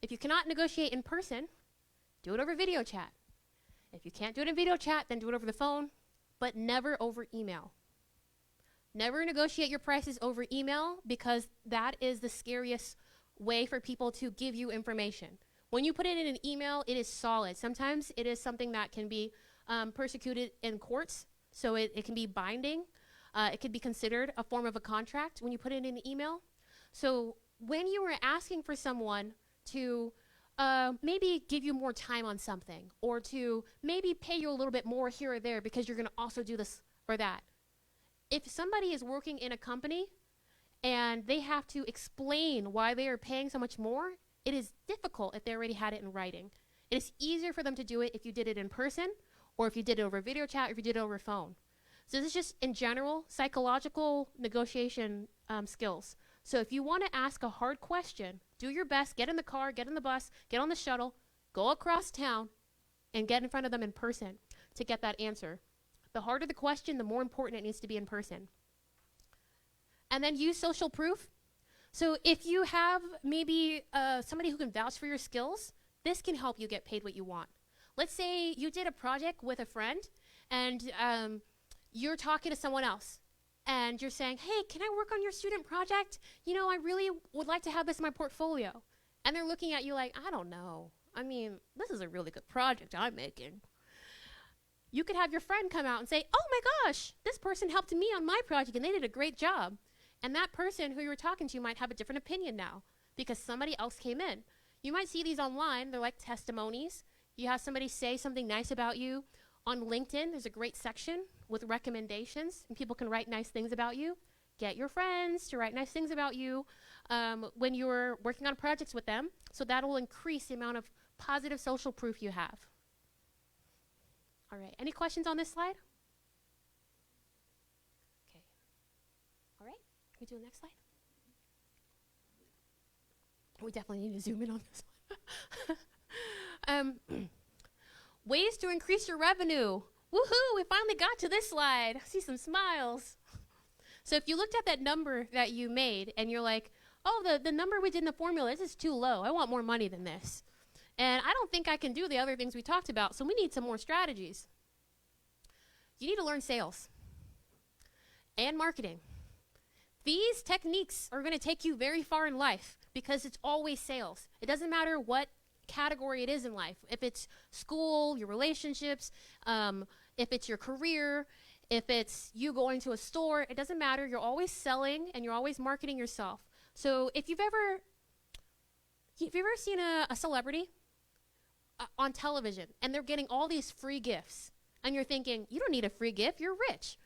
If you cannot negotiate in person, do it over video chat. If you can't do it in video chat, then do it over the phone, but never over email. Never negotiate your prices over email because that is the scariest way for people to give you information. When you put it in an email, it is solid. Sometimes it is something that can be persecuted in courts, so it can be binding. It could be considered a form of a contract when you put it in an email. So when you are asking for someone to maybe give you more time on something or to maybe pay you a little bit more here or there because you're going to also do this or that, if somebody is working in a company and they have to explain why they are paying so much more, it is difficult if they already had it in writing. It is easier for them to do it if you did it in person or if you did it over video chat or if you did it over phone. So this is just, in general, psychological negotiation skills. So if you want to ask a hard question, do your best, get in the car, get in the bus, get on the shuttle, go across town, and get in front of them in person to get that answer. The harder the question, the more important it needs to be in person. And then use social proof. So if you have maybe somebody who can vouch for your skills, this can help you get paid what you want. Let's say you did a project with a friend and you're talking to someone else and you're saying, hey, can I work on your student project? You know, I really would like to have this in my portfolio. And they're looking at you like, I don't know. I mean, this is a really good project I'm making. You could have your friend come out and say, oh my gosh, this person helped me on my project and they did a great job. And that person who you were talking to might have a different opinion now because somebody else came in. You might see these online. They're like testimonies. You have somebody say something nice about you. On LinkedIn, there's a great section with recommendations, and people can write nice things about you. Get your friends to write nice things about you when you're working on projects with them. So that will increase the amount of positive social proof you have. All right, any questions on this slide? Okay. All right, can we do the next slide? We definitely need to zoom in on this one. Ways to increase your revenue. Woohoo, we finally got to this slide. I see some smiles. So if you looked at that number that you made and you're like, oh, the number we did in the formula, this is too low. I want more money than this. And I don't think I can do the other things we talked about, so we need some more strategies. You need to learn sales and marketing. These techniques are going to take you very far in life because it's always sales. It doesn't matter what category it is in life. If it's school, your relationships, if it's your career, if it's you going to a store, it doesn't matter. You're always selling and you're always marketing yourself. So if you've ever seen a celebrity on television and they're getting all these free gifts and you're thinking, you don't need a free gift, you're rich.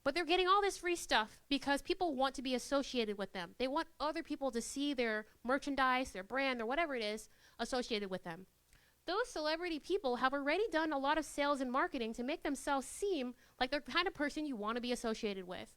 But they're getting all this free stuff because people want to be associated with them. They want other people to see their merchandise, their brand, or whatever it is associated with them. Those celebrity people have already done a lot of sales and marketing to make themselves seem like they're the kind of person you want to be associated with.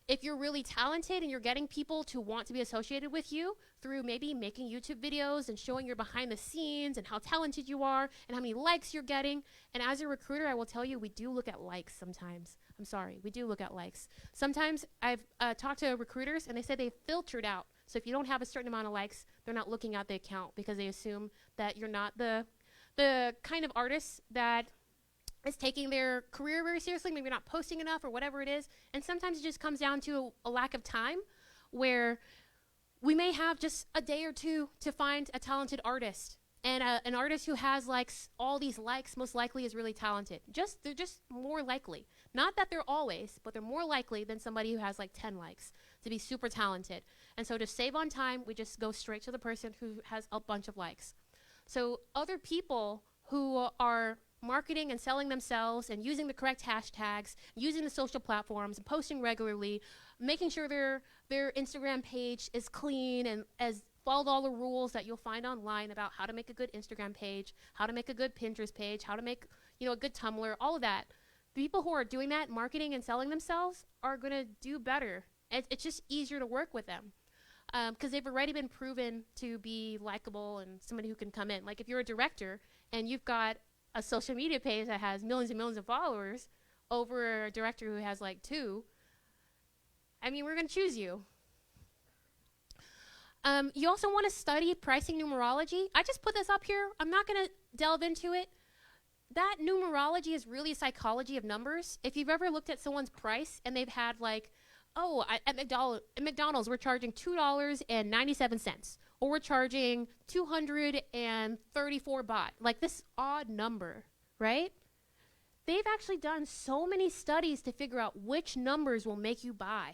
If you're really talented and you're getting people to want to be associated with you through maybe making YouTube videos and showing your behind the scenes and how talented you are and how many likes you're getting. And as a recruiter, I will tell you, we do look at likes sometimes. I'm sorry, we do look at likes. Sometimes I've talked to recruiters and they say they filtered out. So if you don't have a certain amount of likes, they're not looking at the account because they assume that you're not the kind of artist that is taking their career very seriously, maybe not posting enough or whatever it is. And sometimes it just comes down to a lack of time where we may have just a day or two to find a talented artist And an artist who has like all these likes most likely is really talented. They're just more likely. Not that they're always, but they're more likely than somebody who has like 10 likes to be super talented. And so to save on time, we just go straight to the person who has a bunch of likes. So other people who are marketing and selling themselves and using the correct hashtags, using the social platforms, and posting regularly, making sure their Instagram page is clean and as followed all the rules that you'll find online about how to make a good Instagram page, how to make a good Pinterest page, how to make a good Tumblr, all of that. People who are doing that, marketing and selling themselves, are going to do better. It's just easier to work with them because they've already been proven to be likable and somebody who can come in. Like if you're a director and you've got a social media page that has millions and millions of followers over a director who has like 2, I mean, we're going to choose you. You also want to study pricing numerology. I just put this up here. I'm not going to delve into it. That numerology is really a psychology of numbers. If you've ever looked at someone's price and they've had like, at McDonald's we're charging $2.97, or we're charging 234 baht, like this odd number, right? They've actually done so many studies to figure out which numbers will make you buy.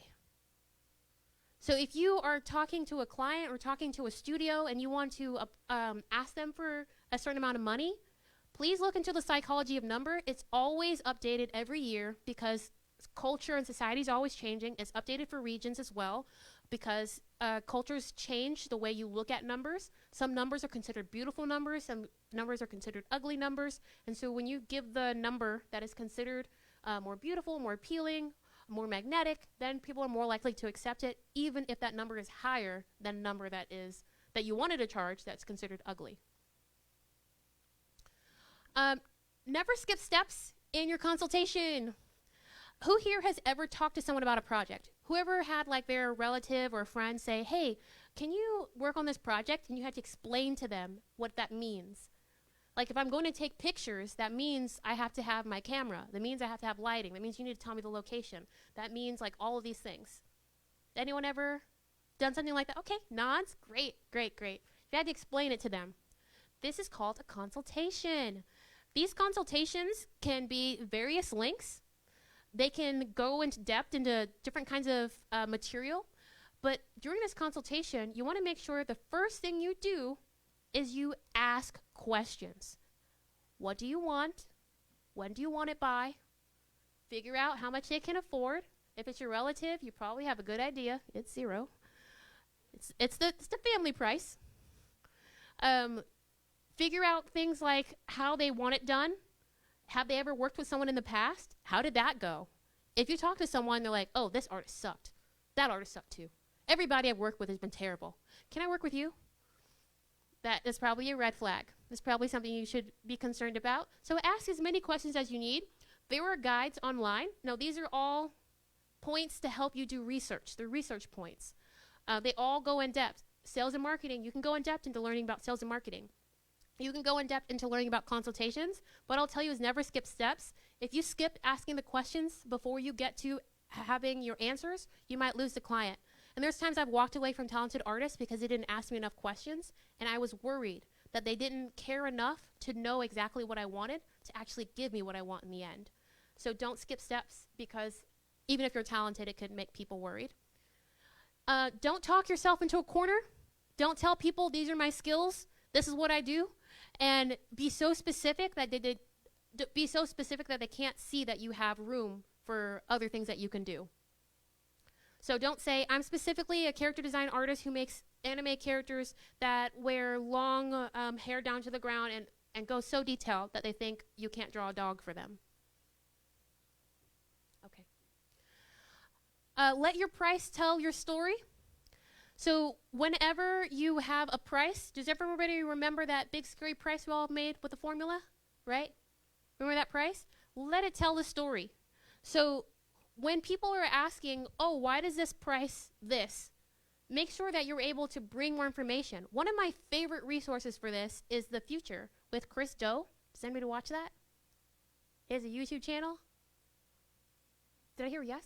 So if you are talking to a client or talking to a studio and you want to ask them for a certain amount of money, please look into the psychology of number. It's always updated every year because culture and society is always changing. It's updated for regions as well because cultures change the way you look at numbers. Some numbers are considered beautiful numbers. Some numbers are considered ugly numbers. And so when you give the number that is considered more beautiful, more appealing, more magnetic, then people are more likely to accept it, even if that number is higher than a number that you wanted to charge that's considered ugly. Never skip steps in your consultation. Who here has ever talked to someone about a project? Whoever had like their relative or friend say, hey, can you work on this project? And you had to explain to them what that means. Like if I'm going to take pictures, that means I have to have my camera. That means I have to have lighting. That means you need to tell me the location. That means like all of these things. Anyone ever done something like that? Okay, nods. Great. You had to explain it to them. This is called a consultation. These consultations can be various lengths. They can go into depth into different kinds of material. But during this consultation, you want to make sure the first thing you do is you ask questions. What do you want? When do you want it by? Figure out how much they can afford. If it's your relative, you probably have a good idea. It's $0. It's the family price. Figure out things like how they want it done. Have they ever worked with someone in the past? How did that go? If you talk to someone, they're like, oh, this artist sucked. That artist sucked too. Everybody I've worked with has been terrible. Can I work with you? That is probably a red flag. That's probably something you should be concerned about. So ask as many questions as you need. There are guides online. Now, these are all points to help you do research. They're research points. They all go in depth. Sales and marketing, you can go in depth into learning about sales and marketing. You can go in depth into learning about consultations, but I'll tell you is never skip steps. If you skip asking the questions before you get to having your answers, you might lose the client. And there's times I've walked away from talented artists because they didn't ask me enough questions, and I was worried that they didn't care enough to know exactly what I wanted to actually give me what I want in the end. So don't skip steps because even if you're talented, it could make people worried. Don't talk yourself into a corner. Don't tell people these are my skills. This is what I do. And be so specific that they can't see that you have room for other things that you can do. So don't say, I'm specifically a character design artist who makes anime characters that wear long hair down to the ground and go so detailed that they think you can't draw a dog for them. Okay. Let your price tell your story. So whenever you have a price, does everybody remember that big scary price we all made with the formula, right? Remember that price? Let it tell the story. So when people are asking, oh, why does this price this? Make sure that you're able to bring more information. One of my favorite resources for this is The Future with Chris Do. Does anybody watch that? He has a YouTube channel. Did I hear yes?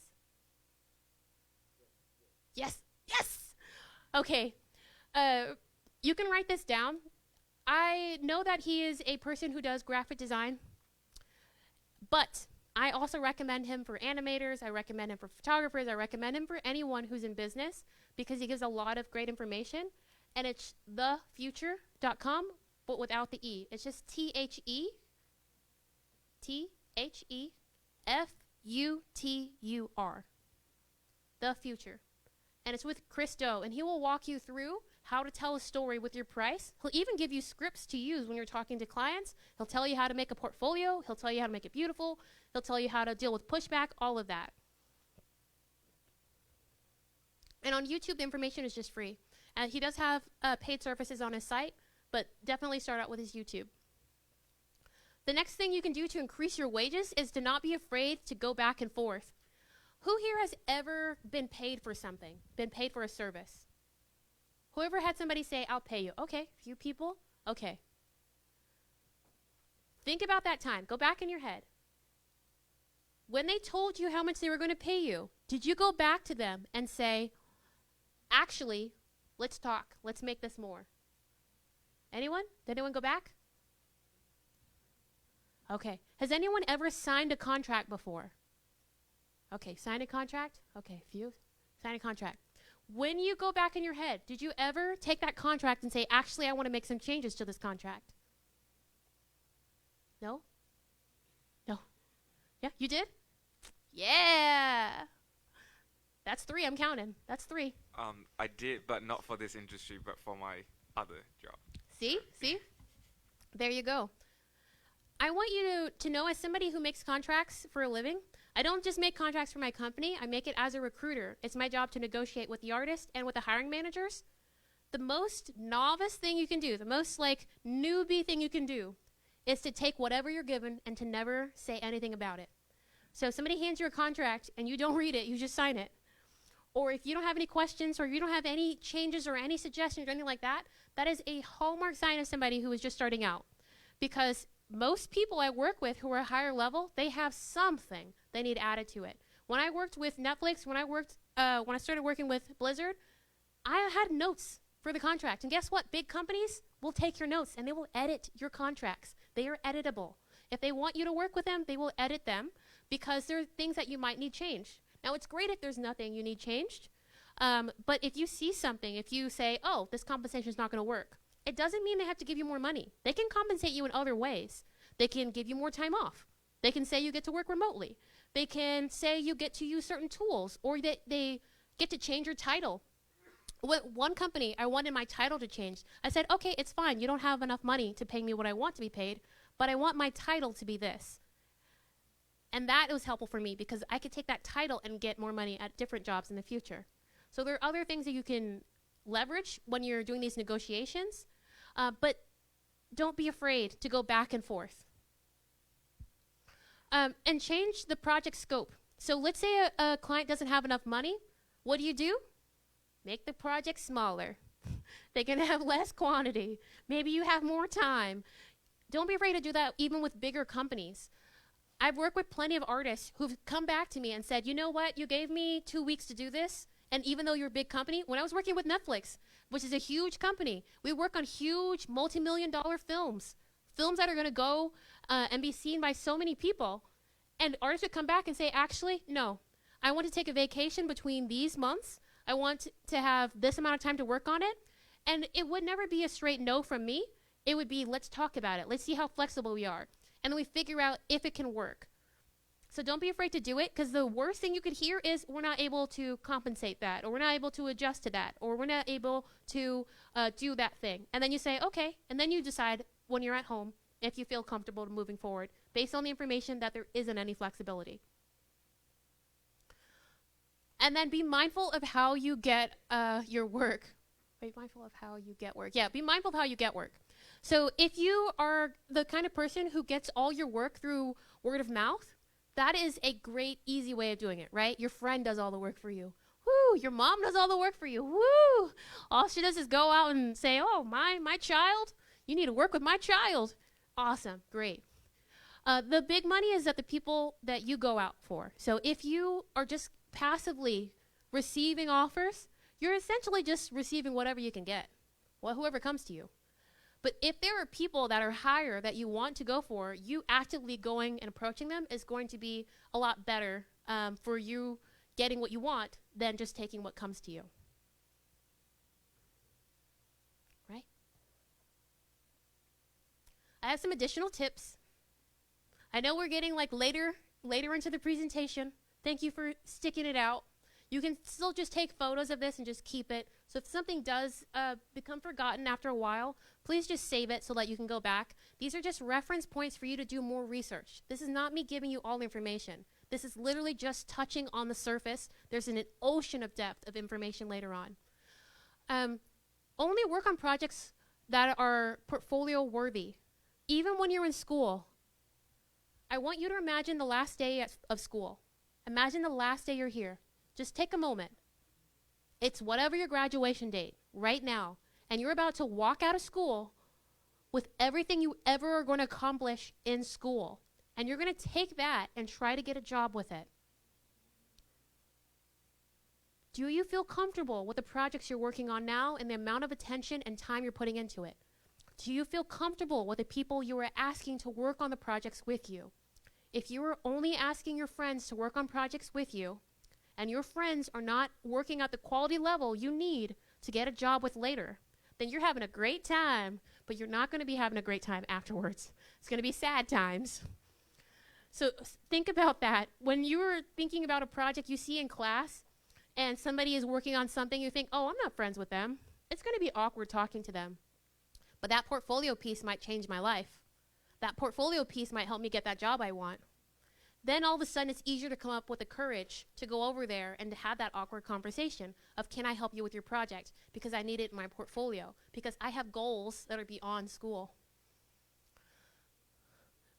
Yes. Yes! Okay. You can write this down. I know that he is a person who does graphic design, but I also recommend him for animators. I recommend him for photographers. I recommend him for anyone who's in business because he gives a lot of great information. And it's thefuture.com, but without the E. It's just TheFutur. The Future. And it's with Chris Do, and he will walk you through how to tell a story with your price. He'll even give you scripts to use when you're talking to clients. He'll tell you how to make a portfolio. He'll tell you how to make it beautiful. He'll tell you how to deal with pushback, all of that. And on YouTube, the information is just free. He does have paid services on his site, but definitely start out with his YouTube. The next thing you can do to increase your wages is to not be afraid to go back and forth. Who here has ever been paid for something, been paid for a service? Whoever had somebody say, I'll pay you. Okay, few people, okay. Think about that time. Go back in your head. When they told you how much they were going to pay you, did you go back to them and say, actually, let's talk. Let's make this more? Anyone? Did anyone go back? Okay. Has anyone ever signed a contract before? Okay, signed a contract? Okay, few. Sign a contract. When you go back in your head, did you ever take that contract and say, actually, I want to make some changes to this contract? No? No. Yeah, you did? Yeah. That's 3. I'm counting. That's 3. I did, but not for this industry, but for my other job. See? There you go. I want you to know, as somebody who makes contracts for a living, I don't just make contracts for my company. I make it as a recruiter. It's my job to negotiate with the artist and with the hiring managers. The most novice thing you can do, the most newbie thing you can do, is to take whatever you're given and to never say anything about it. So if somebody hands you a contract and you don't read it, you just sign it. Or if you don't have any questions or you don't have any changes or any suggestions or anything like that, that is a hallmark sign of somebody who is just starting out. Because most people I work with who are higher level, they have something they need added to it. When I worked with Netflix, when I started working with Blizzard, I had notes for the contract. And guess what? Big companies will take your notes and they will edit your contracts. They are editable. If they want you to work with them, they will edit them because there are things that you might need changed. Now, it's great if there's nothing you need changed. But if you see something, if you say, oh, this compensation is not going to work, it doesn't mean they have to give you more money. They can compensate you in other ways. They can give you more time off. They can say you get to work remotely. They can say you get to use certain tools, or that they get to change your title. With one company, I wanted my title to change. I said, okay, it's fine. You don't have enough money to pay me what I want to be paid, but I want my title to be this. And that was helpful for me because I could take that title and get more money at different jobs in the future. So there are other things that you can leverage when you're doing these negotiations, but don't be afraid to go back and forth. And change the project scope. So let's say a client doesn't have enough money. What do? Make the project smaller. They can have less quantity. Maybe you have more time. Don't be afraid to do that even with bigger companies. I've worked with plenty of artists who've come back to me and said, you know what, you gave me 2 weeks to do this, and even though you're a big company, when I was working with Netflix, which is a huge company, we work on huge multi-million-dollar films that are going to go and be seen by so many people, and artists would come back and say, actually, no, I want to take a vacation between these months. I want to have this amount of time to work on it, and it would never be a straight no from me. It would be, let's talk about it. Let's see how flexible we are. And then we figure out if it can work. So don't be afraid to do it, because the worst thing you could hear is we're not able to compensate that, or we're not able to adjust to that, or we're not able to do that thing. And then you say, okay, and then you decide when you're at home if you feel comfortable moving forward based on the information that there isn't any flexibility. And then be mindful of how you get your work. Be mindful of how you get work. Yeah, be mindful of how you get work. So if you are the kind of person who gets all your work through word of mouth, that is a great, easy way of doing it, right? Your friend does all the work for you. Woo! Your mom does all the work for you. Woo! All she does is go out and say, oh, my child, you need to work with my child. Awesome. Great. The big money is that the people that you go out for. So if you are just passively receiving offers, you're essentially just receiving whatever you can get, whoever comes to you. But if there are people that are higher that you want to go for, you actively going and approaching them is going to be a lot better for you getting what you want than just taking what comes to you. Right? I have some additional tips. I know we're getting like later into the presentation. Thank you for sticking it out. You can still just take photos of this and just keep it. So if something does become forgotten after a while, please just save it so that you can go back. These are just reference points for you to do more research. This is not me giving you all the information. This is literally just touching on the surface. There's an ocean of depth of information later on. Only work on projects that are portfolio worthy. Even when you're in school, I want you to imagine the last day of school. Imagine the last day you're here. Just take a moment. It's whatever your graduation date, right now. And you're about to walk out of school with everything you ever are going to accomplish in school. And you're going to take that and try to get a job with it. Do you feel comfortable with the projects you're working on now and the amount of attention and time you're putting into it? Do you feel comfortable with the people you are asking to work on the projects with you? If you are only asking your friends to work on projects with you, and your friends are not working at the quality level you need to get a job with later, then you're having a great time, but you're not going to be having a great time afterwards. It's going to be sad times. So think about that. When you're thinking about a project you see in class, and somebody is working on something, you think, oh, I'm not friends with them. It's going to be awkward talking to them. But that portfolio piece might change my life. That portfolio piece might help me get that job I want. Then all of a sudden it's easier to come up with the courage to go over there and to have that awkward conversation of, can I help you with your project? Because I need it in my portfolio. Because I have goals that are beyond school.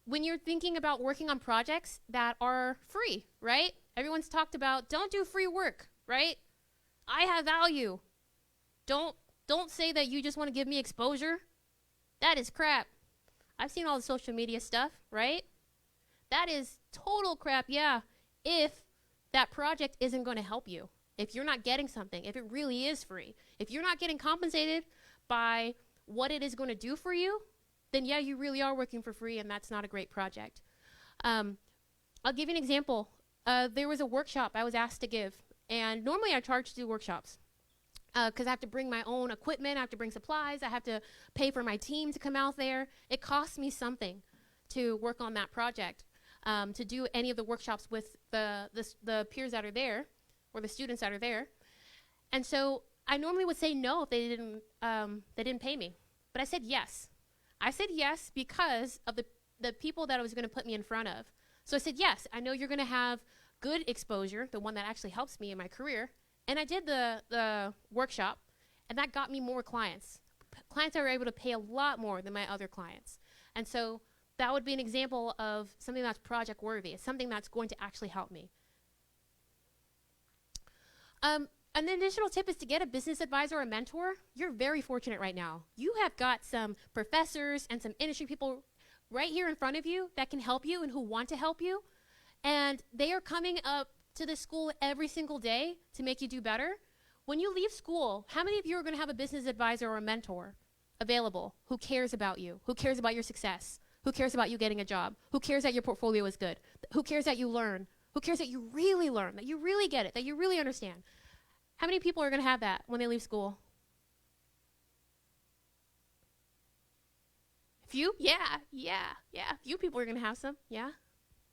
When you're thinking about working on projects that are free, right? Everyone's talked about, don't do free work, right? I have value. Don't say that you just want to give me exposure. That is crap. I've seen all the social media stuff, right? That is total crap, yeah, if that project isn't going to help you. If you're not getting something, if it really is free, if you're not getting compensated by what it is going to do for you, then yeah, you really are working for free, and that's not a great project. I'll give you an example. There was a workshop I was asked to give, and normally I charge to do workshops because I have to bring my own equipment, I have to bring supplies, I have to pay for my team to come out there. It costs me something to work on that project. To do any of the workshops with the peers that are there, or the students that are there. And so I normally would say no if they didn't pay me. But I said yes. I said yes because of the people that I was going to put me in front of. So I said, yes, I know you're going to have good exposure, the one that actually helps me in my career. And I did the workshop, and that got me more clients. Clients that were able to pay a lot more than my other clients. And so that would be an example of something that's project worthy. It's something that's going to actually help me. An additional tip is to get a business advisor or a mentor. You're very fortunate right now. You have got some professors and some industry people right here in front of you that can help you and who want to help you. And they are coming up to the school every single day to make you do better. When you leave school, how many of you are going to have a business advisor or a mentor available who cares about you, who cares about your success? Who cares about you getting a job? Who cares that your portfolio is good? Who cares that you learn? Who cares that you really learn, that you really get it, that you really understand? How many people are going to have that when they leave school? Few? Yeah. Few people are going to have some. Yeah.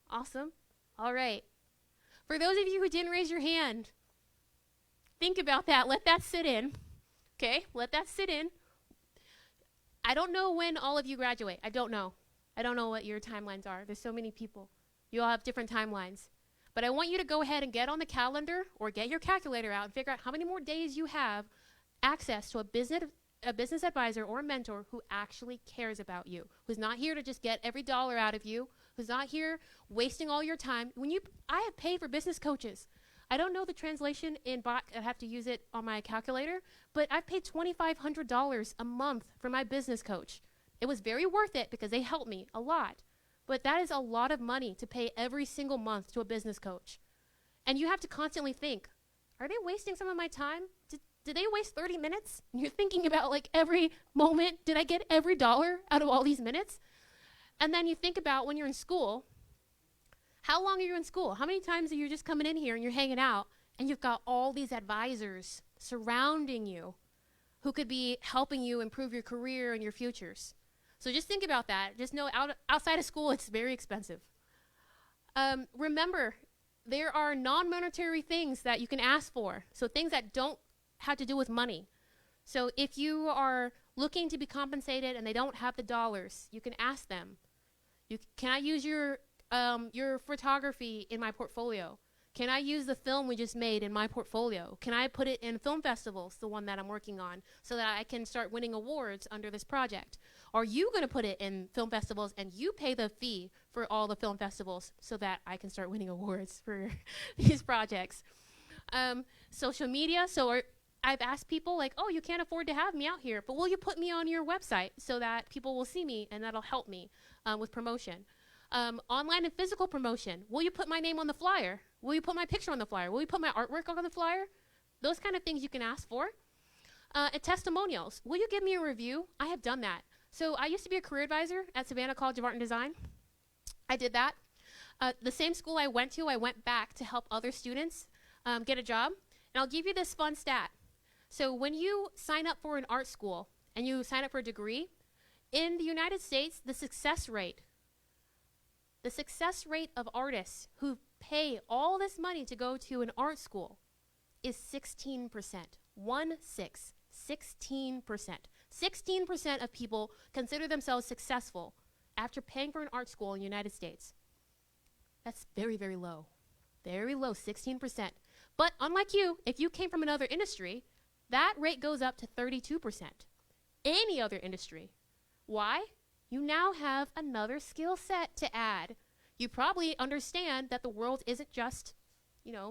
Awesome. All right. For those of you who didn't raise your hand, think about that. Let that sit in. Okay? Let that sit in. I don't know when all of you graduate. I don't know. I don't know what your timelines are. There's so many people. You all have different timelines. But I want you to go ahead and get on the calendar or get your calculator out and figure out how many more days you have access to a business advisor or a mentor who actually cares about you, who's not here to just get every dollar out of you, who's not here wasting all your time. I have paid for business coaches. I don't know the translation in Bach. I have to use it on my calculator, but I've paid $2,500 a month for my business coach. It was very worth it because they helped me a lot. But that is a lot of money to pay every single month to a business coach. And you have to constantly think, are they wasting some of my time? did they waste 30 minutes? And you're thinking about like every moment, did I get every dollar out of all these minutes? And then you think about when you're in school, how long are you in school? How many times are you just coming in here and you're hanging out and you've got all these advisors surrounding you who could be helping you improve your career and your futures? So just think about that. Just know outside of school, it's very expensive. Remember, there are non-monetary things that you can ask for. So things that don't have to do with money. So if you are looking to be compensated and they don't have the dollars, you can ask them. Can I use your photography in my portfolio? Can I use the film we just made in my portfolio? Can I put it in film festivals, the one that I'm working on, so that I can start winning awards under this project? Are you going to put it in film festivals and you pay the fee for all the film festivals so that I can start winning awards for these projects? Social media. So I've asked people like, oh, you can't afford to have me out here, but will you put me on your website so that people will see me and that'll help me with promotion? Online and physical promotion. Will you put my name on the flyer? Will you put my picture on the flyer? Will you put my artwork on the flyer? Those kind of things you can ask for. And testimonials. Will you give me a review? I have done that. So I used to be a career advisor at Savannah College of Art and Design. I did that. The same school I went to, I went back to help other students get a job. And I'll give you this fun stat. So when you sign up for an art school and you sign up for a degree, in the United States, the success rate of artists who pay all this money to go to an art school is 16%. 16%. 16% of people consider themselves successful after paying for an art school in the United States. That's very, very low. Very low, 16%. But unlike you, if you came from another industry, that rate goes up to 32%. Any other industry. Why? You now have another skill set to add. You probably understand that the world isn't just,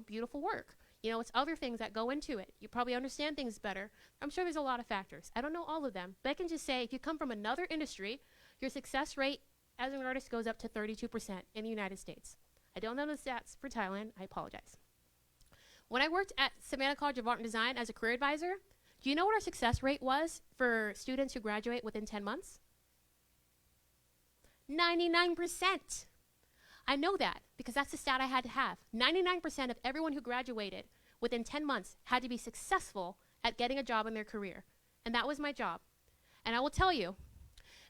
beautiful work. It's other things that go into it. You probably understand things better. I'm sure there's a lot of factors. I don't know all of them, but I can just say if you come from another industry, your success rate as an artist goes up to 32% in the United States. I don't know the stats for Thailand. I apologize. When I worked at Savannah College of Art and Design as a career advisor, do you know what our success rate was for students who graduate within 10 months? 99%. I know that because that's the stat I had to have. 99% of everyone who graduated within 10 months had to be successful at getting a job in their career. And that was my job. And I will tell you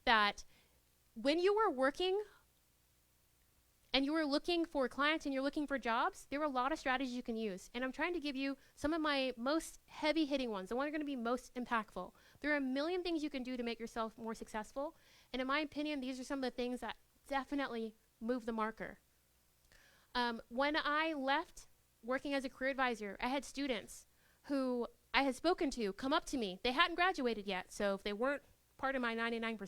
that when you were working and you were looking for clients and you're looking for jobs, there were a lot of strategies you can use. And I'm trying to give you some of my most heavy hitting ones, the ones that are going to be most impactful. There are a million things you can do to make yourself more successful. And in my opinion, these are some of the things that definitely move the marker. When I left working as a career advisor, I had students who I had spoken to come up to me. They hadn't graduated yet, so if they weren't part of my 99%,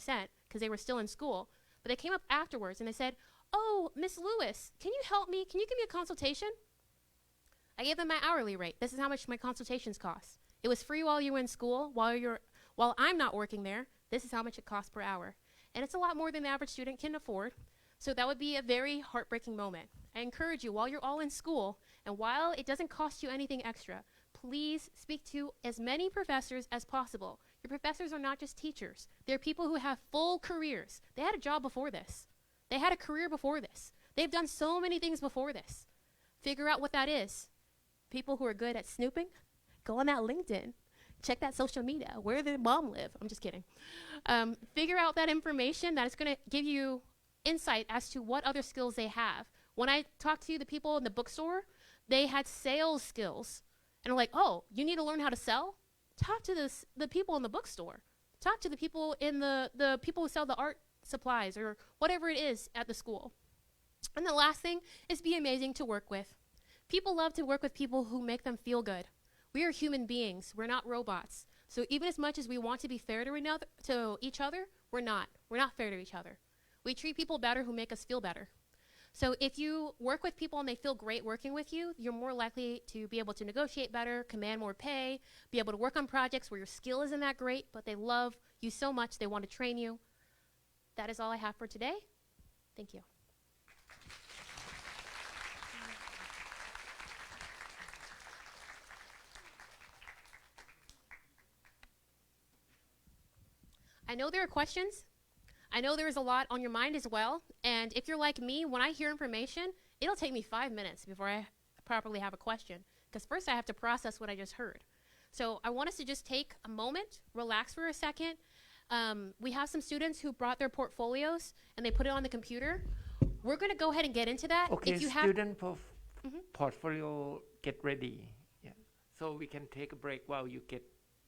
because they were still in school, but they came up afterwards and they said, oh, Miss Lewis, can you help me? Can you give me a consultation? I gave them my hourly rate. This is how much my consultations cost. It was free while you were in school. While I'm not working there, this is how much it costs per hour. And it's a lot more than the average student can afford. So that would be a very heartbreaking moment. I encourage you, while you're all in school, and while it doesn't cost you anything extra, please speak to as many professors as possible. Your professors are not just teachers. They're people who have full careers. They had a job before this. They had a career before this. They've done so many things before this. Figure out what that is. People who are good at snooping, go on that LinkedIn. Check that social media. Where did mom live? I'm just kidding. Figure out that information that is going to give you insight as to what other skills they have. When I talked to the people in the bookstore, they had sales skills. And I'm like, oh, you need to learn how to sell? Talk to the people in the bookstore. Talk to the people in the people who sell the art supplies or whatever it is at the school. And the last thing is be amazing to work with. People love to work with people who make them feel good. We are human beings. We're not robots. So even as much as we want to be fair to each other, we're not. We're not fair to each other. We treat people better who make us feel better. So if you work with people and they feel great working with you, you're more likely to be able to negotiate better, command more pay, be able to work on projects where your skill isn't that great, but they love you so much they want to train you. That is all I have for today. Thank you. I know there are questions. I know there's a lot on your mind as well. And if you're like me, when I hear information, it'll take me 5 minutes before I properly have a question. Because first I have to process what I just heard. So I want us to just take a moment, relax for a second. We have some students who brought their portfolios and they put it on the computer. We're going to go ahead and get into that. Okay, If you have, student portfolio, get ready. Yeah. So we can take a break while you get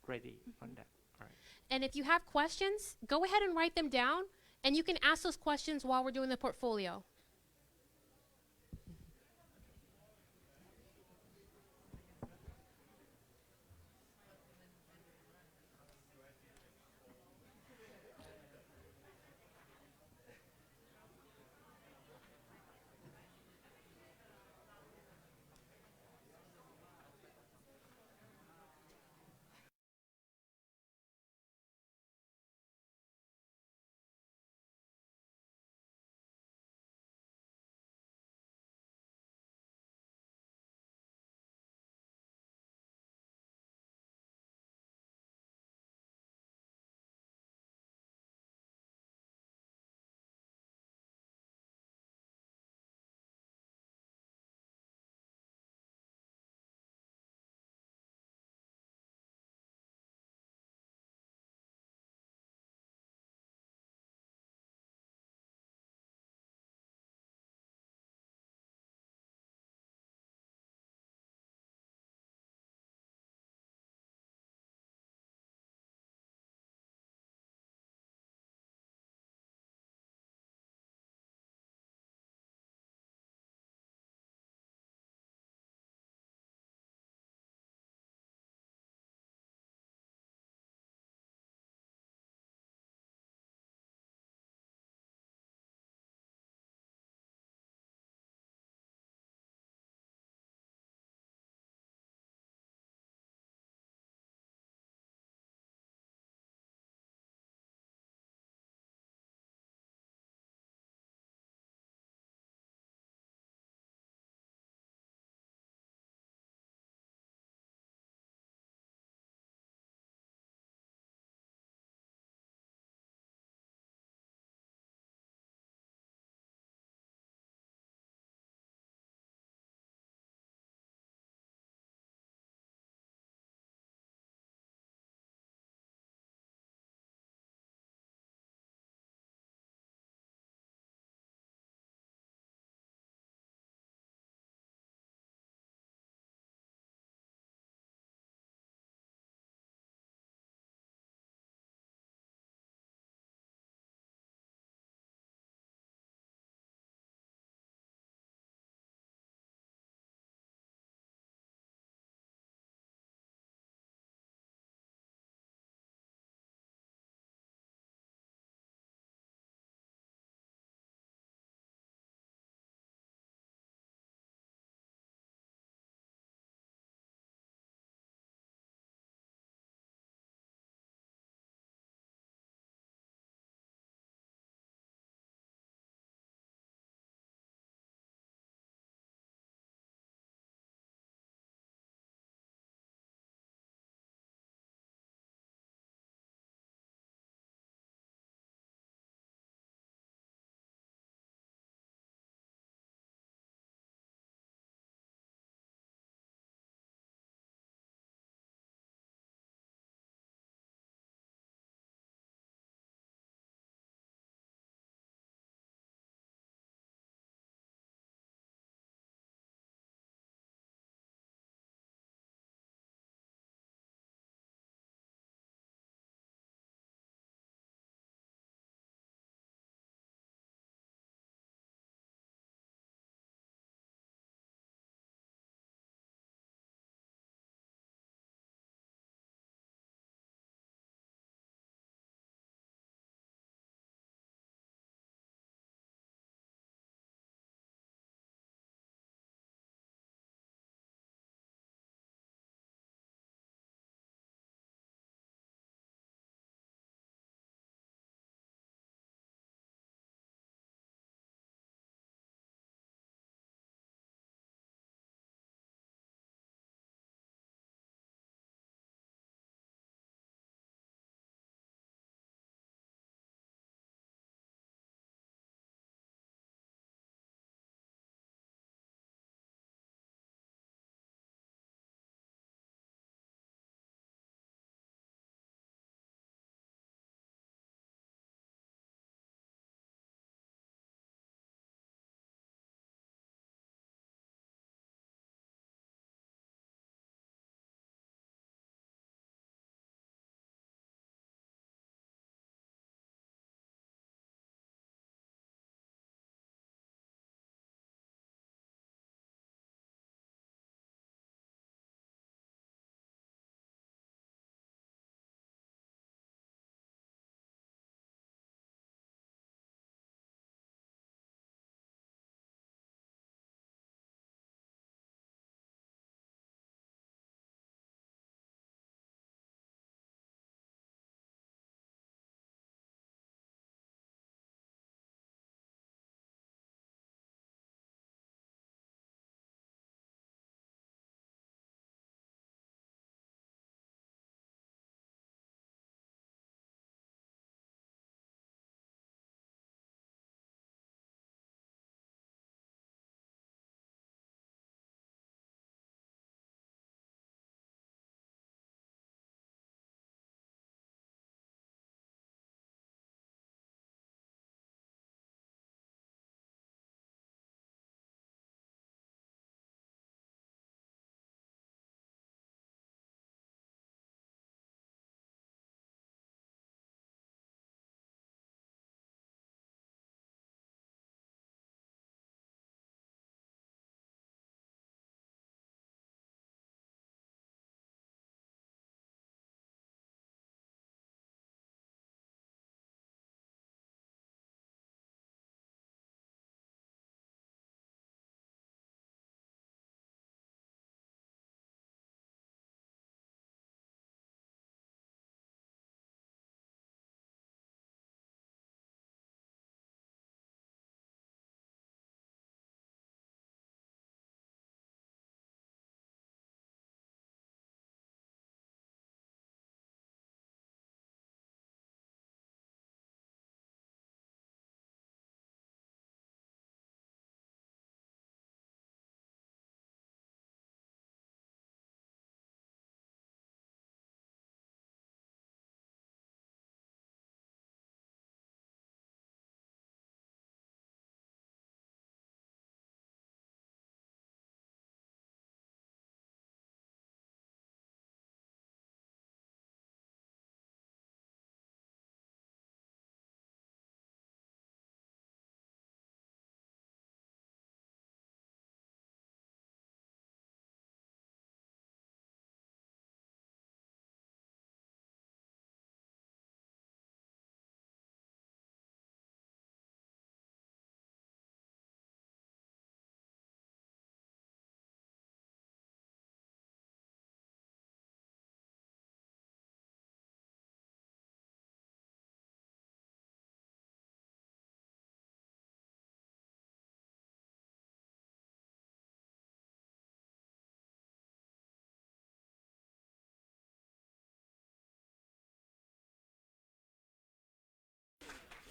ready on that. All right. and if you have questions, go ahead and write them down. And you can ask those questions while we're doing the portfolio.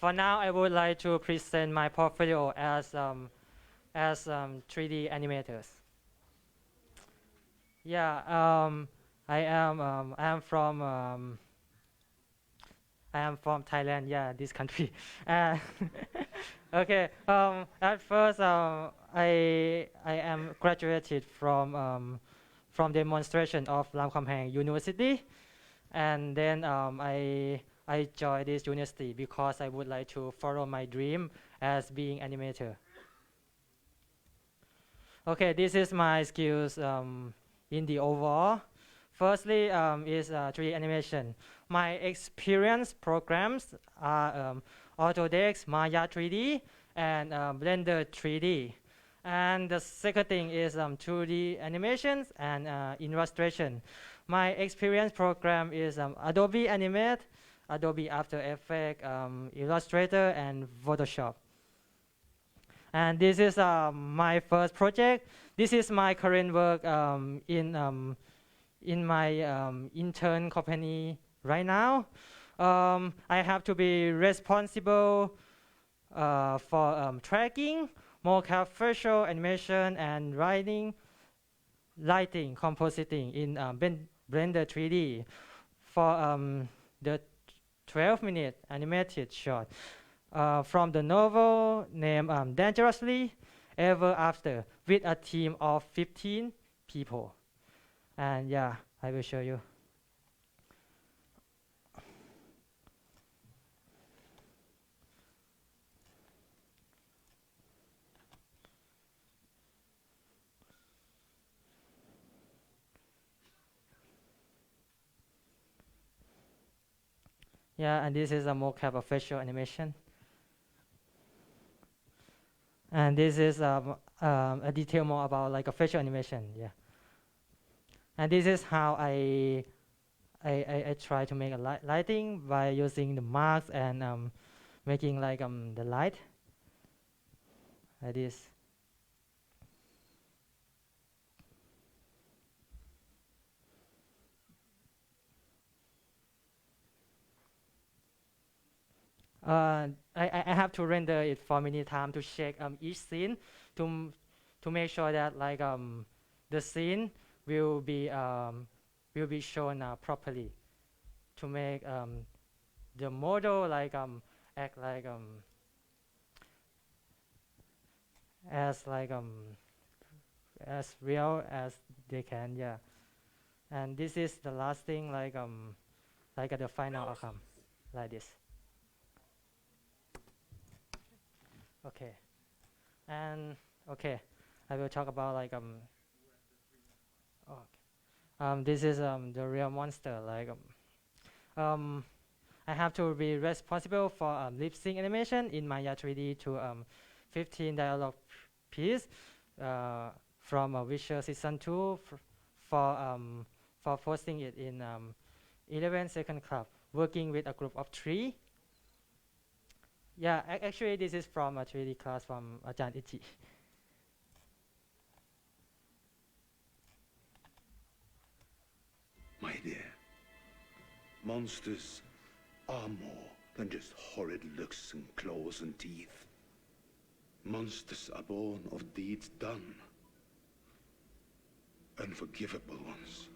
For now, I would like to present my portfolio as 3D animators. Yeah, I am from Thailand. Yeah, this country. Okay. At first, I am graduated from demonstration of Lam Kam Hang University, and then I joined this university because I would like to follow my dream as being animator. Okay, this is my skills in the overall. Firstly, is 3D animation. My experience programs are Autodesk, Maya 3D, and Blender 3D. And the second thing is 2D animations and illustration. My experience program is Adobe Animate, Adobe After Effects, Illustrator, and Photoshop. And this is my first project. This is my current work in my intern company right now. I have to be responsible for tracking, mocap facial animation, and lighting, compositing in Blender 3D for the 12-minute animated short from the novel named Dangerously Ever After with a team of 15 people. And yeah, I will show you. Yeah, and this is a mocap of facial animation. And this is a detail more about like a facial animation, yeah. And this is how I try to make a lighting by using the marks and making like the light like this. I have to render it for many times to check each scene to make sure that like the scene will be shown properly to make the model like act like as real as they can, yeah. And this is the last thing like the final outcome like this. Okay, and okay, I will talk about like this is the real monster. Like I have to be responsible for lip sync animation in Maya 3D to 15 dialogue piece from Visual Season 2 for posting it in 11-second club, working with a group of 3. Yeah, actually, this is from a 3D class from Ajahn Ichi. My dear, monsters are more than just horrid looks and claws and teeth. Monsters are born of deeds done, unforgivable ones.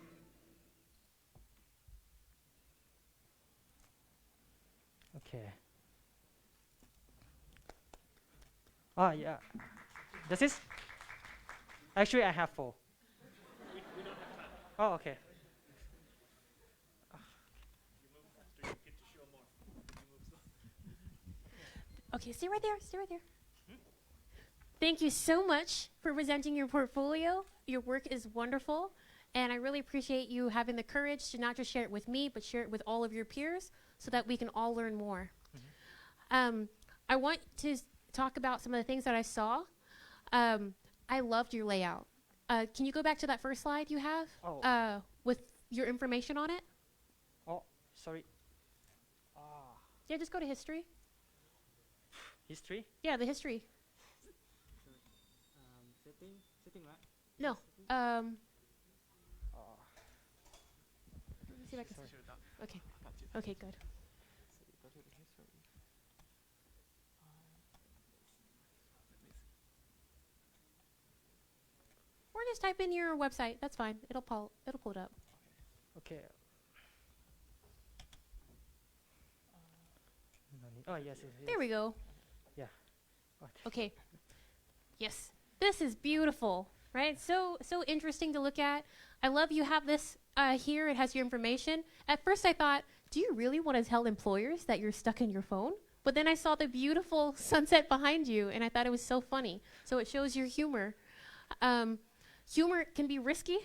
Okay. Oh, yeah. This is... Actually, I have 4. Oh, okay. Okay, stay right there. Stay right there. Thank you so much for presenting your portfolio. Your work is wonderful, and I really appreciate you having the courage to not just share it with me, but share it with all of your peers so that we can all learn more. I want to talk about some of the things that I saw. I loved your layout. Can you go back to that first slide you have with your information on it? Oh, sorry. Yeah, just go to history. History? Yeah, the history. Setting, right? No. Let me see if I can. Okay. Okay, good. just type in your website. That's fine. It'll pull it up. Okay. No need- Oh yes, yes. There we go. Yeah. Okay. Yes. This is beautiful, right? So interesting to look at. I love you have this here. It has your information. At first I thought, do you really want to tell employers that you're stuck in your phone? But then I saw the beautiful sunset behind you, and I thought it was so funny. So it shows your humor. Humor can be risky,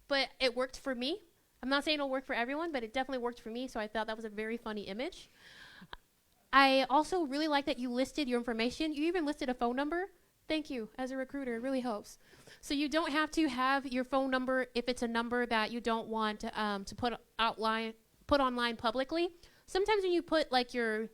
but it worked for me. I'm not saying it'll work for everyone, but it definitely worked for me, so I thought that was a very funny image. I also really like that you listed your information. You even listed a phone number. Thank you. As a recruiter, it really helps. So you don't have to have your phone number if it's a number that you don't want to put online publicly. Sometimes when you put like your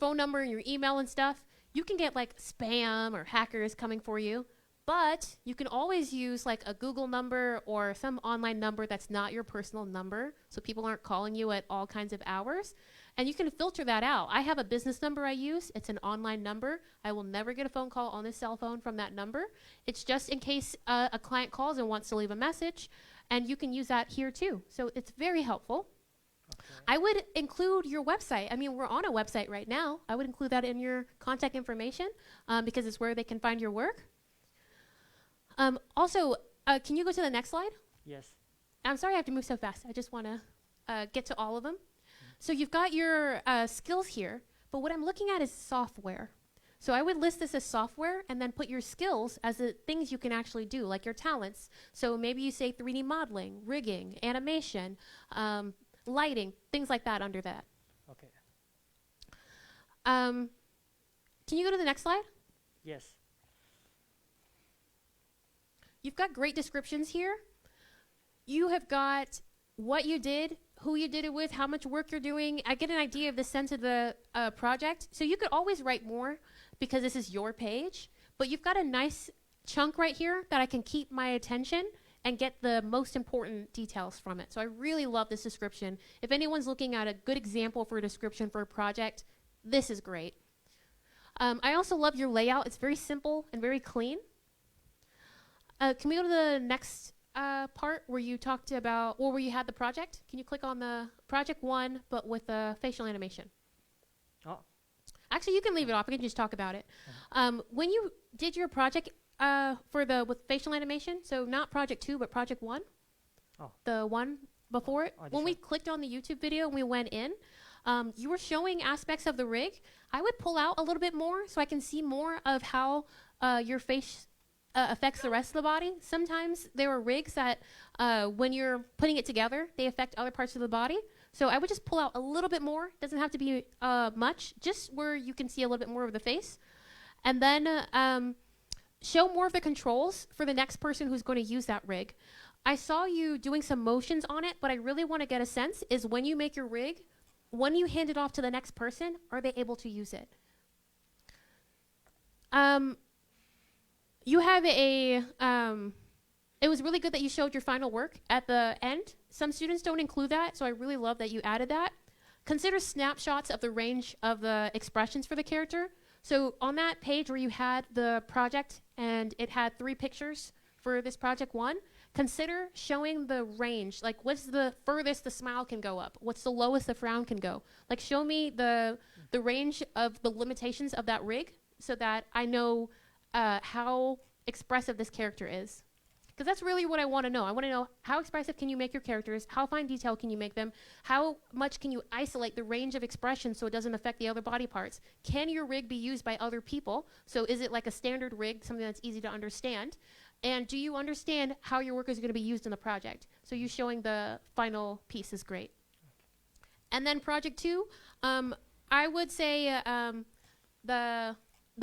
phone number and your email and stuff, you can get like spam or hackers coming for you. But you can always use like a Google number or some online number that's not your personal number, so people aren't calling you at all kinds of hours. And you can filter that out. I have a business number I use. It's an online number. I will never get a phone call on this cell phone from that number. It's just in case a client calls and wants to leave a message, and you can use that here too. So it's very helpful. I would include your website. I mean, we're on a website right now. I would include that in your contact information because it's where they can find your work. Also, can you go to the next slide? Yes. I'm sorry I have to move so fast. I just want to get to all of them. So you've got your skills here, but what I'm looking at is software. So I would list this as software and then put your skills as the things you can actually do, like your talents. So maybe you say 3D modeling, rigging, animation, lighting, things like that under that. Okay. Can you go to the next slide? Yes. You've got great descriptions here. You have got what you did, who you did it with, how much work you're doing. I get an idea of the sense of the project. So you could always write more because this is your page, but you've got a nice chunk right here that I can keep my attention and get the most important details from it. So I really love this description. If anyone's looking at a good example for a description for a project, this is great. I also love your layout. It's very simple and very clean. Can we go to the next part where you talked about, or where you had the project? Can you click on the project 1, but with the facial animation? Oh. Actually, you can leave it off. We can just talk about it. When you did your project with facial animation, so not project 2, but project 1, the one before it, when we clicked on the YouTube video and we went in, you were showing aspects of the rig. I would pull out a little bit more so I can see more of how your face affects the rest of the body. Sometimes there are rigs that when you're putting it together, they affect other parts of the body. So I would just pull out a little bit more. It doesn't have to be much, just where you can see a little bit more of the face. And then show more of the controls for the next person who's going to use that rig. I saw you doing some motions on it, but I really want to get a sense is when you make your rig, when you hand it off to the next person, are they able to use it? You have it was really good that you showed your final work at the end. Some students don't include that, so I really love that you added that. Consider snapshots of the range of the expressions for the character. So on that page where you had the project and it had 3 pictures for this project 1, consider showing the range. Like, what's the furthest the smile can go up? What's the lowest the frown can go? Like, show me the range of the limitations of that rig so that I know how expressive this character is. Because that's really what I want to know. I want to know how expressive can you make your characters? How fine detail can you make them? How much can you isolate the range of expression so it doesn't affect the other body parts? Can your rig be used by other people? So is it like a standard rig, something that's easy to understand? And do you understand how your work is going to be used in the project? So you showing the final piece is great. And then project 2, I would say the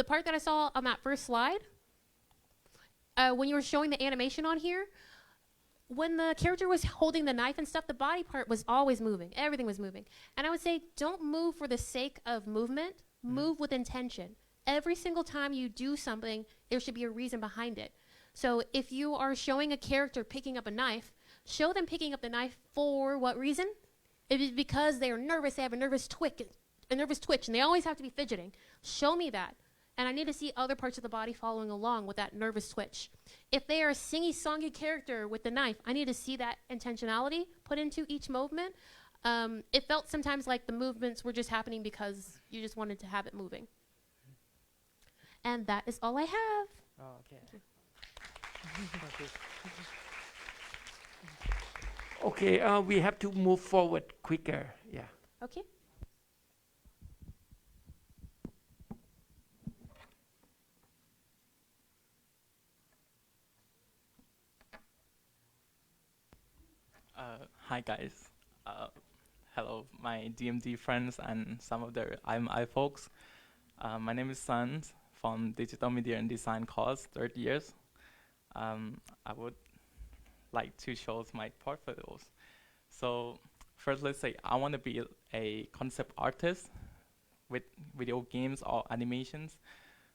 part that I saw on that first slide, when you were showing the animation on here, when the character was holding the knife and stuff, the body part was always moving. Everything was moving. And I would say don't move for the sake of movement. Move with intention. Every single time you do something, there should be a reason behind it. So if you are showing a character picking up a knife, show them picking up the knife for what reason? If it's because they are nervous, they have a nervous twitch, and they always have to be fidgeting. Show me that. and I need to see other parts of the body following along with that nervous twitch. If they are a singy-songy character with the knife, I need to see that intentionality put into each movement. It felt sometimes like the movements were just happening because you just wanted to have it moving. And that is all I have. Oh, okay. Okay, we have to move forward quicker. Yeah. Okay. Hi guys. Hello, my DMD friends and some of the IMI folks. My name is Sans from Digital Media and Design course, 3rd years. I would like to show my portfolios. So first, let's say I want to be a concept artist with video games or animations.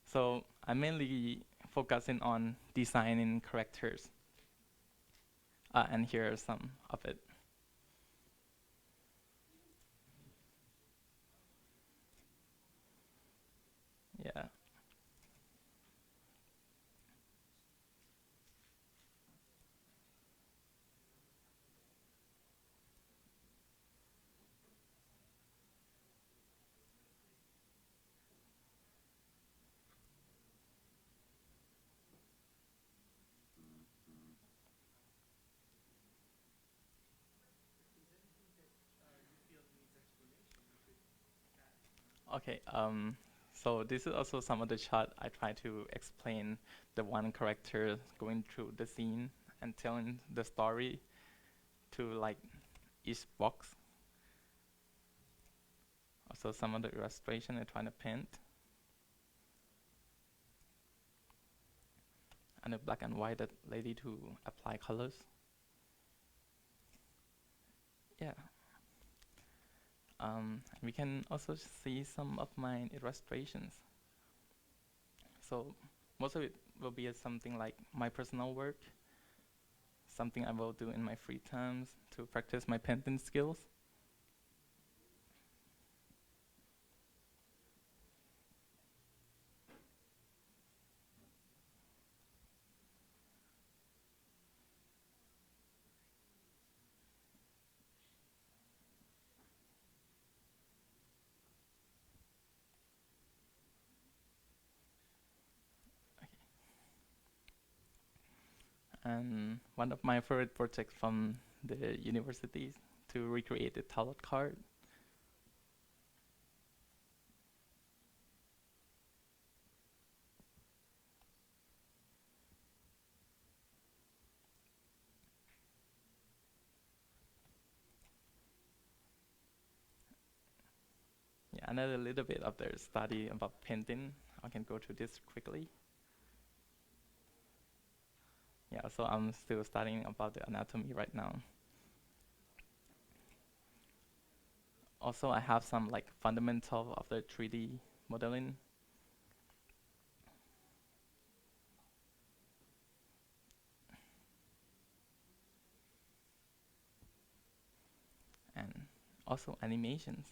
So I'm mainly focusing on designing characters. And here are some of it. Yeah. Okay, so this is also some of the chart I try to explain the one character going through the scene and telling the story to like each box. Also some of the illustration I try to paint. And the black and white that lady to apply colors. Yeah. We can also see some of my illustrations. So most of it will be something like my personal work, something I will do in my free times to practice my painting skills. And one of my favorite projects from the universities to recreate the tarot card. Yeah, another little bit of the study about painting. I can go through this quickly. Yeah, so I'm still studying about the anatomy right now. Also, I have some like fundamental of the 3D modeling. And also animations.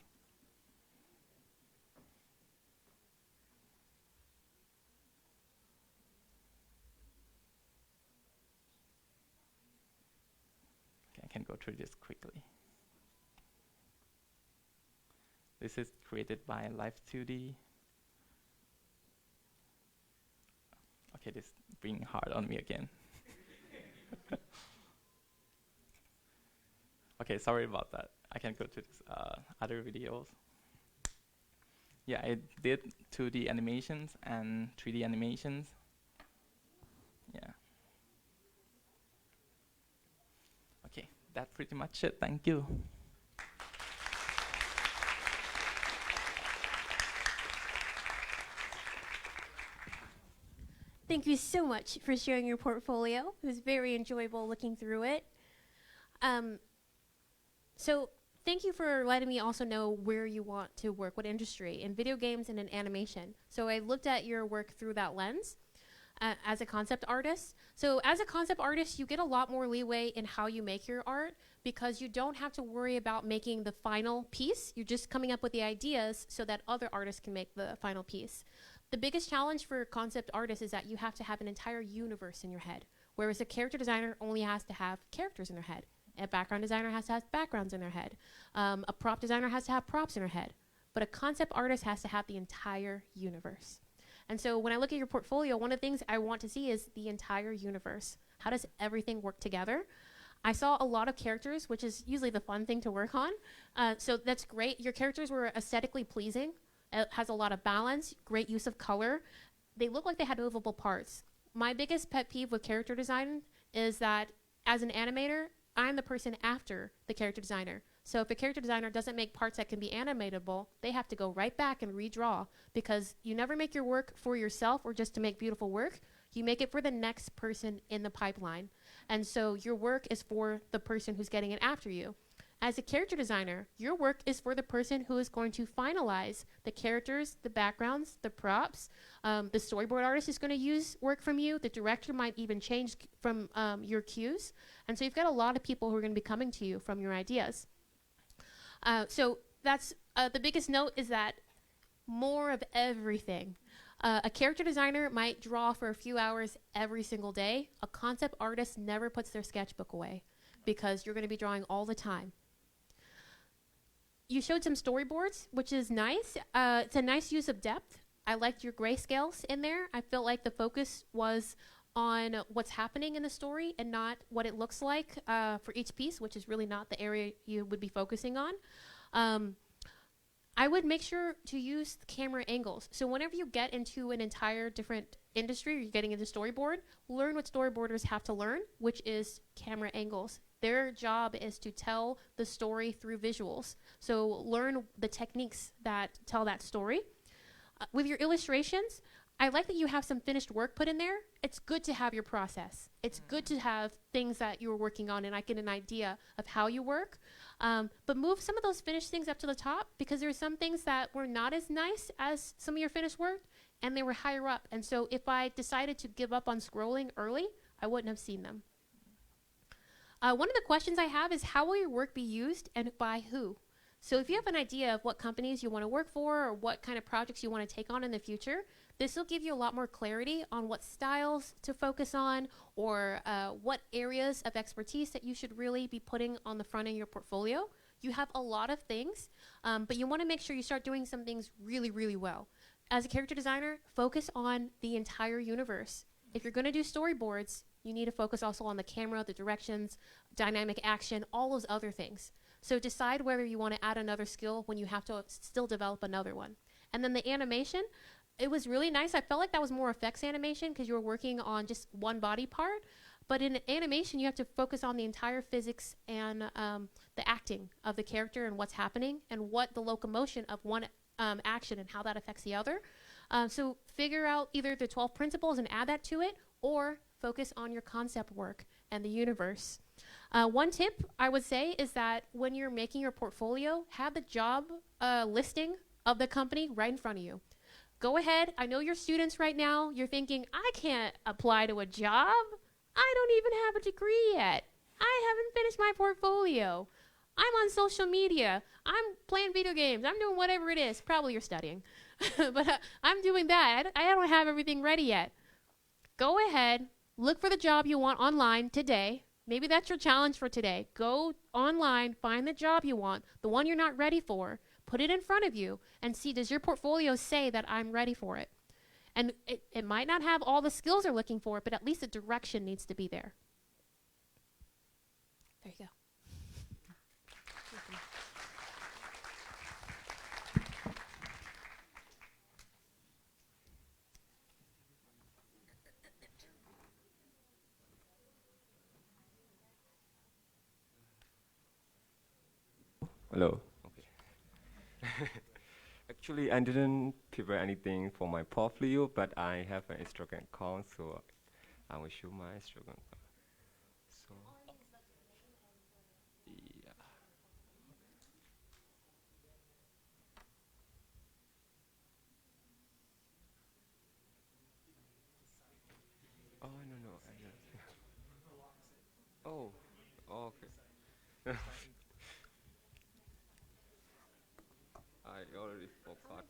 Okay, I can go through this quickly. This is created by Live 2D. Okay, this is being hard on me again. Okay, sorry about that. I can go to this, other videos. Yeah, I did 2D animations and 3D animations. Yeah. Okay, that's pretty much it. Thank you. Thank you so much for sharing your portfolio. It was very enjoyable looking through it. So thank you for letting me also know where you want to work, what industry, in video games and in animation. So I looked at your work through that lens as a concept artist. So as a concept artist, you get a lot more leeway in how you make your art because you don't have to worry about making the final piece. You're just coming up with the ideas so that other artists can make the final piece. The biggest challenge for concept artists is that you have to have an entire universe in your head, whereas a character designer only has to have characters in their head. A background designer has to have backgrounds in their head. A prop designer has to have props in their head. But a concept artist has to have the entire universe. And so when I look at your portfolio, one of the things I want to see is the entire universe. How does everything work together? I saw a lot of characters, which is usually the fun thing to work on. So that's great. Your characters were aesthetically pleasing. It has a lot of balance, great use of color. They look like they had movable parts. My biggest pet peeve with character design is that as an animator, I'm the person after the character designer. So if a character designer doesn't make parts that can be animatable, they have to go right back and redraw, because you never make your work for yourself or just to make beautiful work. You make it for the next person in the pipeline. And so your work is for the person who's getting it after you. As a character designer, your work is for the person who is going to finalize the characters, the backgrounds, the props. The storyboard artist is going to use work from you. The director might even change from your cues. And so you've got a lot of people who are going to be coming to you from your ideas. So that's the biggest note is that more of everything. A character designer might draw for a few hours every single day. A concept artist never puts their sketchbook away, because you're going to be drawing all the time. You showed some storyboards, which is nice. It's a nice use of depth. I liked your grayscales in there. I felt like the focus was on what's happening in the story and not what it looks like for each piece, which is really not the area you would be focusing on. I would make sure to use the camera angles. So whenever you get into an entire different industry, or you're getting into storyboard, learn what storyboarders have to learn, which is camera angles. Their job is to tell the story through visuals. So learn the techniques that tell that story. With your illustrations, I like that you have some finished work put in there. It's good to have your process. It's good to have things that you're working on, and I get an idea of how you work. But move some of those finished things up to the top, because there are some things that were not as nice as some of your finished work, and they were higher up. And so if I decided to give up on scrolling early, I wouldn't have seen them. One of the questions I have is, how will your work be used and by who? So if you have an idea of what companies you want to work for or what kind of projects you want to take on in the future, this will give you a lot more clarity on what styles to focus on, or what areas of expertise that you should really be putting on the front of your portfolio. You have a lot of things, but you want to make sure you start doing some things really, really well. As a character designer, focus on the entire universe. If you're going to do storyboards, you need to focus also on the camera, the directions, dynamic action, all those other things. So decide whether you want to add another skill when you have to still develop another one. And then the animation, it was really nice. I felt like that was more effects animation, because you were working on just one body part. But in animation, you have to focus on the entire physics and the acting of the character and what's happening and what the locomotion of one action and how that affects the other. So figure out either the 12 principles and add that to it, or focus on your concept work and the universe. One tip I would say is that when you're making your portfolio, have the job listing of the company right in front of you. Go ahead. I know you're students right now. You're thinking, I can't apply to a job. I don't even have a degree yet. I haven't finished my portfolio. I'm on social media. I'm playing video games. I'm doing whatever it is. Probably you're studying. But I'm doing that. I don't have everything ready yet. Go ahead. Look for the job you want online today. Maybe that's your challenge for today. Go online, find the job you want, the one you're not ready for, put it in front of you, and see, does your portfolio say that I'm ready for it? And it might not have all the skills they're looking for, but at least the direction needs to be there. There you go. Hello. Okay. Actually, I didn't prepare anything for my portfolio, but I have an Instagram account, so I will show my Instagram account. So, yeah. Oh no, I don't. Oh, okay. I already forgot.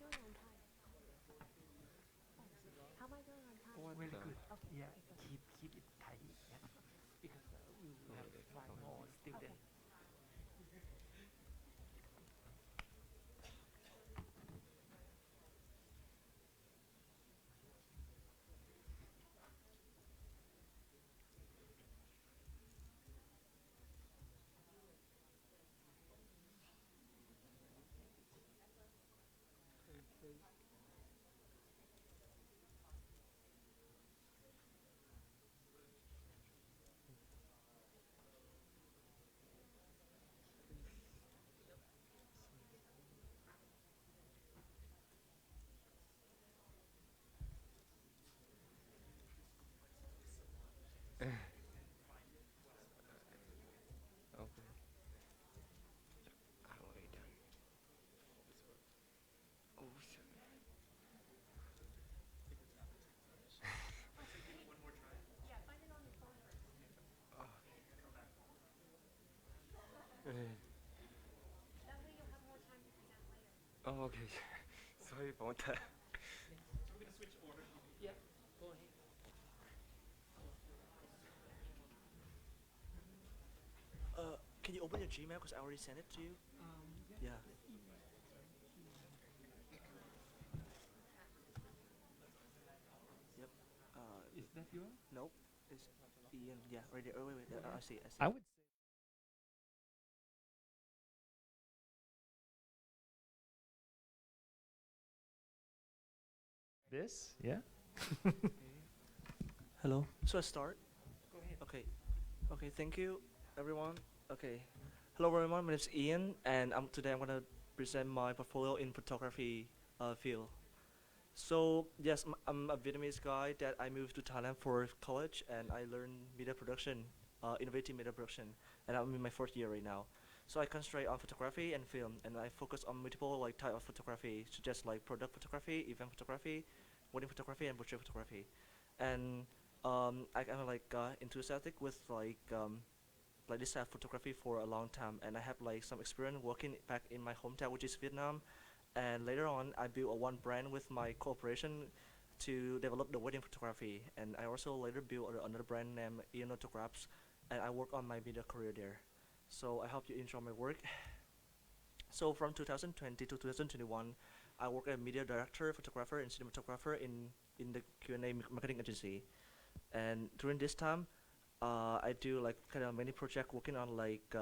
good. Yeah, keep it tight. Yeah. Because we will have 5 more students. Okay. I'm already done. Oh, shit. Okay. Oh, okay. Sorry about that. We're gonna switch order. Yeah, go ahead. Can you open your Gmail? Because I already sent it to you. Yeah. Yep. Is that yours? Nope. It's Ian. Yeah, right there. Oh, wait. I see. I would say this. Yeah. Hello. So I start. Go ahead. Okay. Okay. Thank you, everyone. Okay. Hello, everyone. My name is Ian, and today I'm gonna present my portfolio in photography field. So yes, I'm a Vietnamese guy that I moved to Thailand for college, and I learned media production, innovative media production, and I'm in my fourth year right now. So I concentrate on photography and film, and I focus on multiple like type of photography, such as like product photography, event photography, wedding photography, and portrait photography. And I kind of like enthusiastic with like this type of photography for a long time, and I have like some experience working back in my hometown, which is Vietnam. And later on, I built a one brand with my cooperation to develop the wedding photography. And I also later built another brand named Ian Autographs, and I work on my media career there. So I hope you enjoy my work. So from 2020 to 2021, I work as a media director, photographer, and cinematographer in the Q&A marketing agency. And during this time, I do like kind of many projects working on like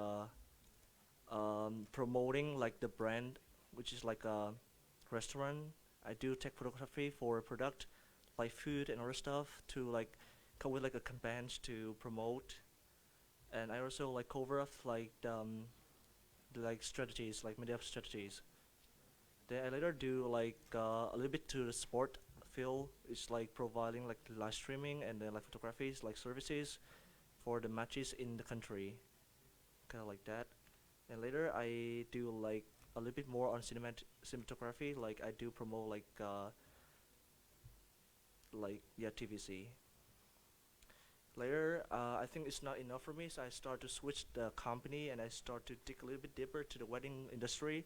promoting like the brand, which is like a restaurant. I do take photography for product, like food and other stuff, to like come with like a campaigns to promote. And I also like cover up like the like strategies, like media strategies. Then I later do like a little bit to the sport field. It's like providing like live streaming and then like photographies, like services for the matches in the country, kind of like that. And later I do like a little bit more on cinematography. Like I do promote like yeah, TVC. Later, I think it's not enough for me, so I start to switch the company and I start to dig a little bit deeper to the wedding industry.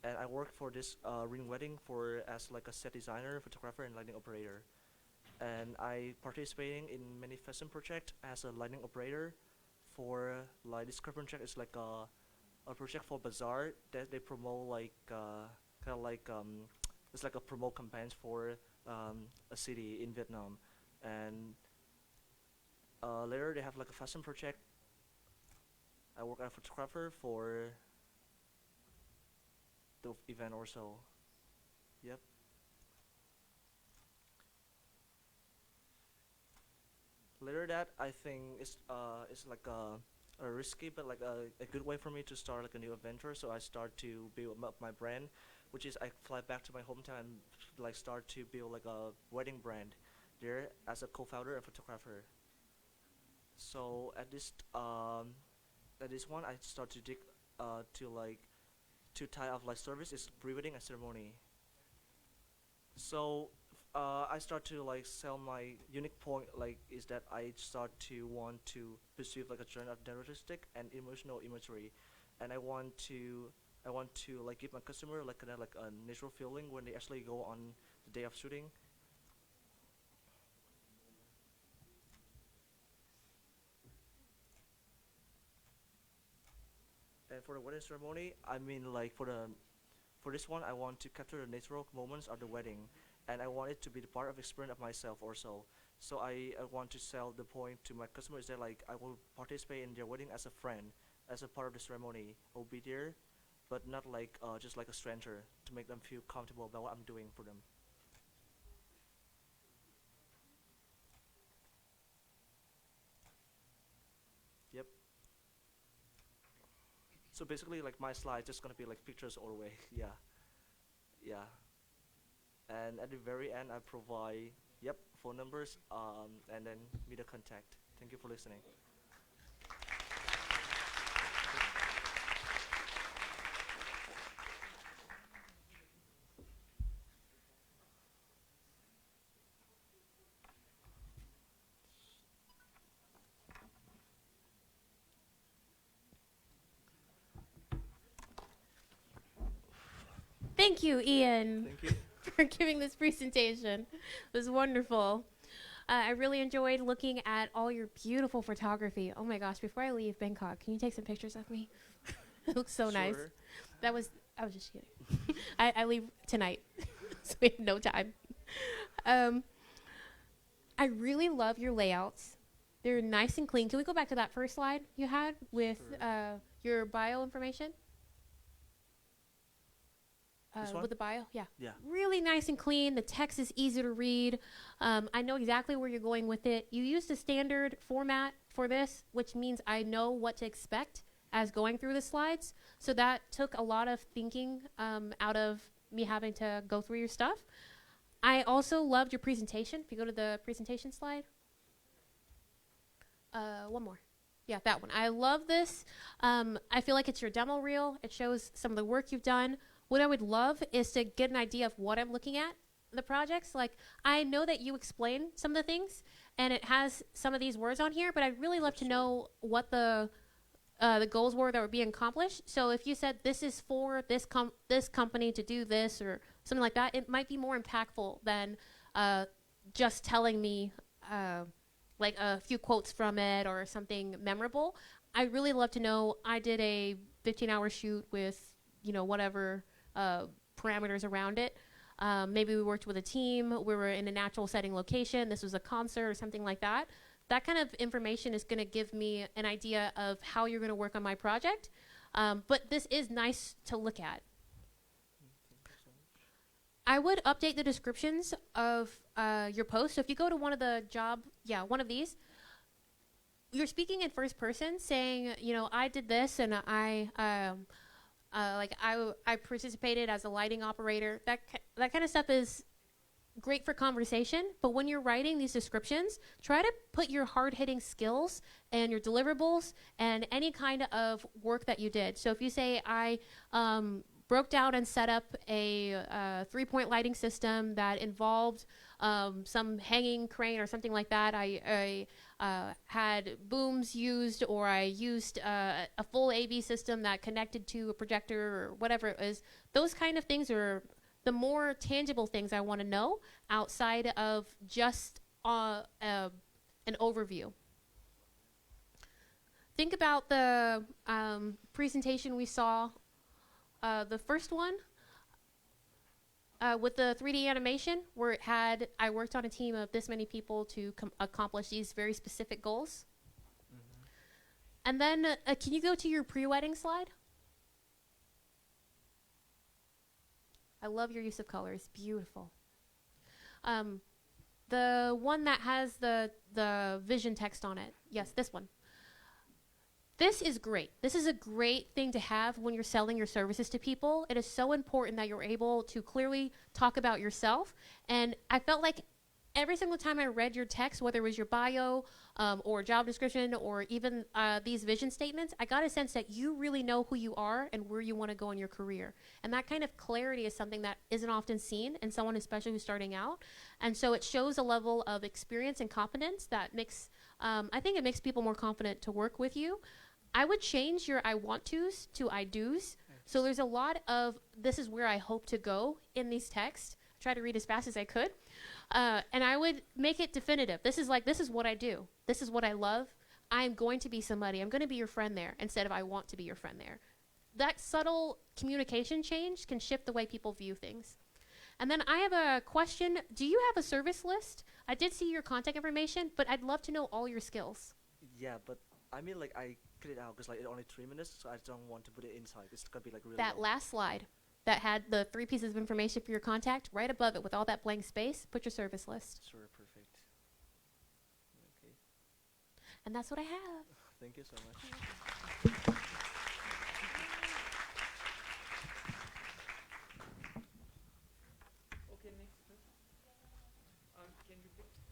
And I work for this ring wedding for as like a set designer, photographer, and lighting operator. And I participating in many fashion projects as a lighting operator. For like this current project is like a project for bazaar that they promote like kind of like it's like a promote campaigns for a city in Vietnam. And later they have like a fashion project. I work as a photographer for the event also. Yep. Later that I think it's like a risky but like a good way for me to start like a new adventure. So I start to build up my brand, which is I fly back to my hometown and like start to build like a wedding brand there as a co-founder and photographer. So at this one I start to dig to like two type of like service is pre-wedding and ceremony. So I start to like sell my unique point like is that I start to want to perceive like a genre of narratistic and emotional imagery, and I want to like give my customer like kind of like a natural feeling when they actually go on the day of shooting. And for the wedding ceremony, I mean, like for this one, I want to capture the natural moments of the wedding, and I want it to be the part of experience of myself also. So I want to sell the point to my customers that like I will participate in their wedding as a friend, as a part of the ceremony. I'll be there, but not like just like a stranger, to make them feel comfortable about what I'm doing for them. Yep. So basically, like my slide just gonna be like pictures all the way. Yeah, yeah. And at the very end, I provide phone numbers and then media contact. Thank you for listening. Thank you, Ian, Thank you. for giving this presentation. It was wonderful. I really enjoyed looking at all your beautiful photography. Oh my gosh, before I leave Bangkok, can you take some pictures of me? It looks so nice. Sure. I was just kidding. I leave tonight, so we have no time. I really love your layouts. They're nice and clean. Can we go back to that first slide you had with your bio information? This one? With the bio, yeah. Yeah. Really nice and clean. The text is easy to read. I know exactly where you're going with it. You used a standard format for this, which means I know what to expect as going through the slides. So that took a lot of thinking out of me having to go through your stuff. I also loved your presentation. If you go to the presentation slide. One more. Yeah, that one. I love this. I feel like it's your demo reel. It shows some of the work you've done. What I would love is to get an idea of what I'm looking at in the projects. Like, I know that you explain some of the things, and it has some of these words on here, but I'd really love to know what the goals were that were being accomplished. So if you said this is for this company to do this or something like that, it might be more impactful than just telling me like a few quotes from it or something memorable. I really love to know I did a 15-hour shoot with, whatever parameters around it. Maybe we worked with a team. We were in a natural setting location. This was a concert or something like that. That kind of information is going to give me an idea of how you're going to work on my project. But this is nice to look at. I would update the descriptions of your posts. So if you go to one of the one of these, you're speaking in first person, saying, I did this and I participated as a lighting operator. That kind of stuff is great for conversation. But when you're writing these descriptions, try to put your hard-hitting skills and your deliverables and any kind of work that you did. So if you say I broke down and set up a three-point lighting system that involved some hanging crane or something like that. I had booms used, or I used a full AV system that connected to a projector or whatever it is. Those kind of things are the more tangible things I want to know outside of just an overview. Think about the presentation we saw. The first one with the 3D animation, where I worked on a team of this many people to accomplish these very specific goals. Mm-hmm. And then, can you go to your pre-wedding slide? I love your use of colors. Beautiful. The one that has the vision text on it. Yes, this one. This is great. This is a great thing to have when you're selling your services to people. It is so important that you're able to clearly talk about yourself. And I felt like every single time I read your text, whether it was your bio or job description or even these vision statements, I got a sense that you really know who you are and where you want to go in your career. And that kind of clarity is something that isn't often seen in someone, especially who's starting out. And so it shows a level of experience and competence that makes, I think it makes people more confident to work with you. I would change your I want to's to I do's. So there's a lot of this is where I hope to go in these texts. Try to read as fast as I could. And I would make it definitive. This is what I do. This is what I love. I'm going to be somebody. I'm going to be your friend there instead of I want to be your friend there. that subtle communication change can shift the way people view things. And then I have a question. Do you have a service list? I did see your contact information, but I'd love to know all your skills. Yeah, but I mean, like, I cut it out because like it's only 3 minutes, so I don't want to put it inside. It's gonna be like really That long. last slide that had the 3 pieces of information for your contact, right above it with all that blank space, put your service list. Sure, perfect. Okay. And that's what I have. Thank you so much.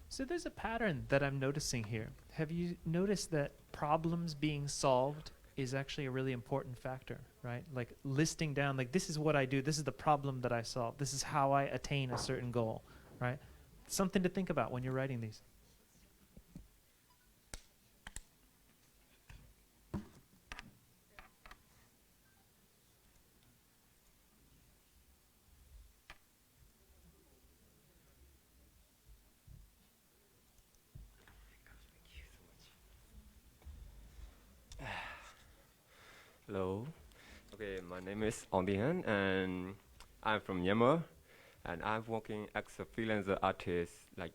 So there's a pattern that I'm noticing here. Have you noticed that problems being solved is actually a really important factor, right? Like listing down, like this is what I do, this is the problem that I solve, this is how I attain a certain goal, right? Something to think about when you're writing these. Hello. Okay, my name is Ondihan, and I'm from Myanmar, and I'm working as a freelancer artist like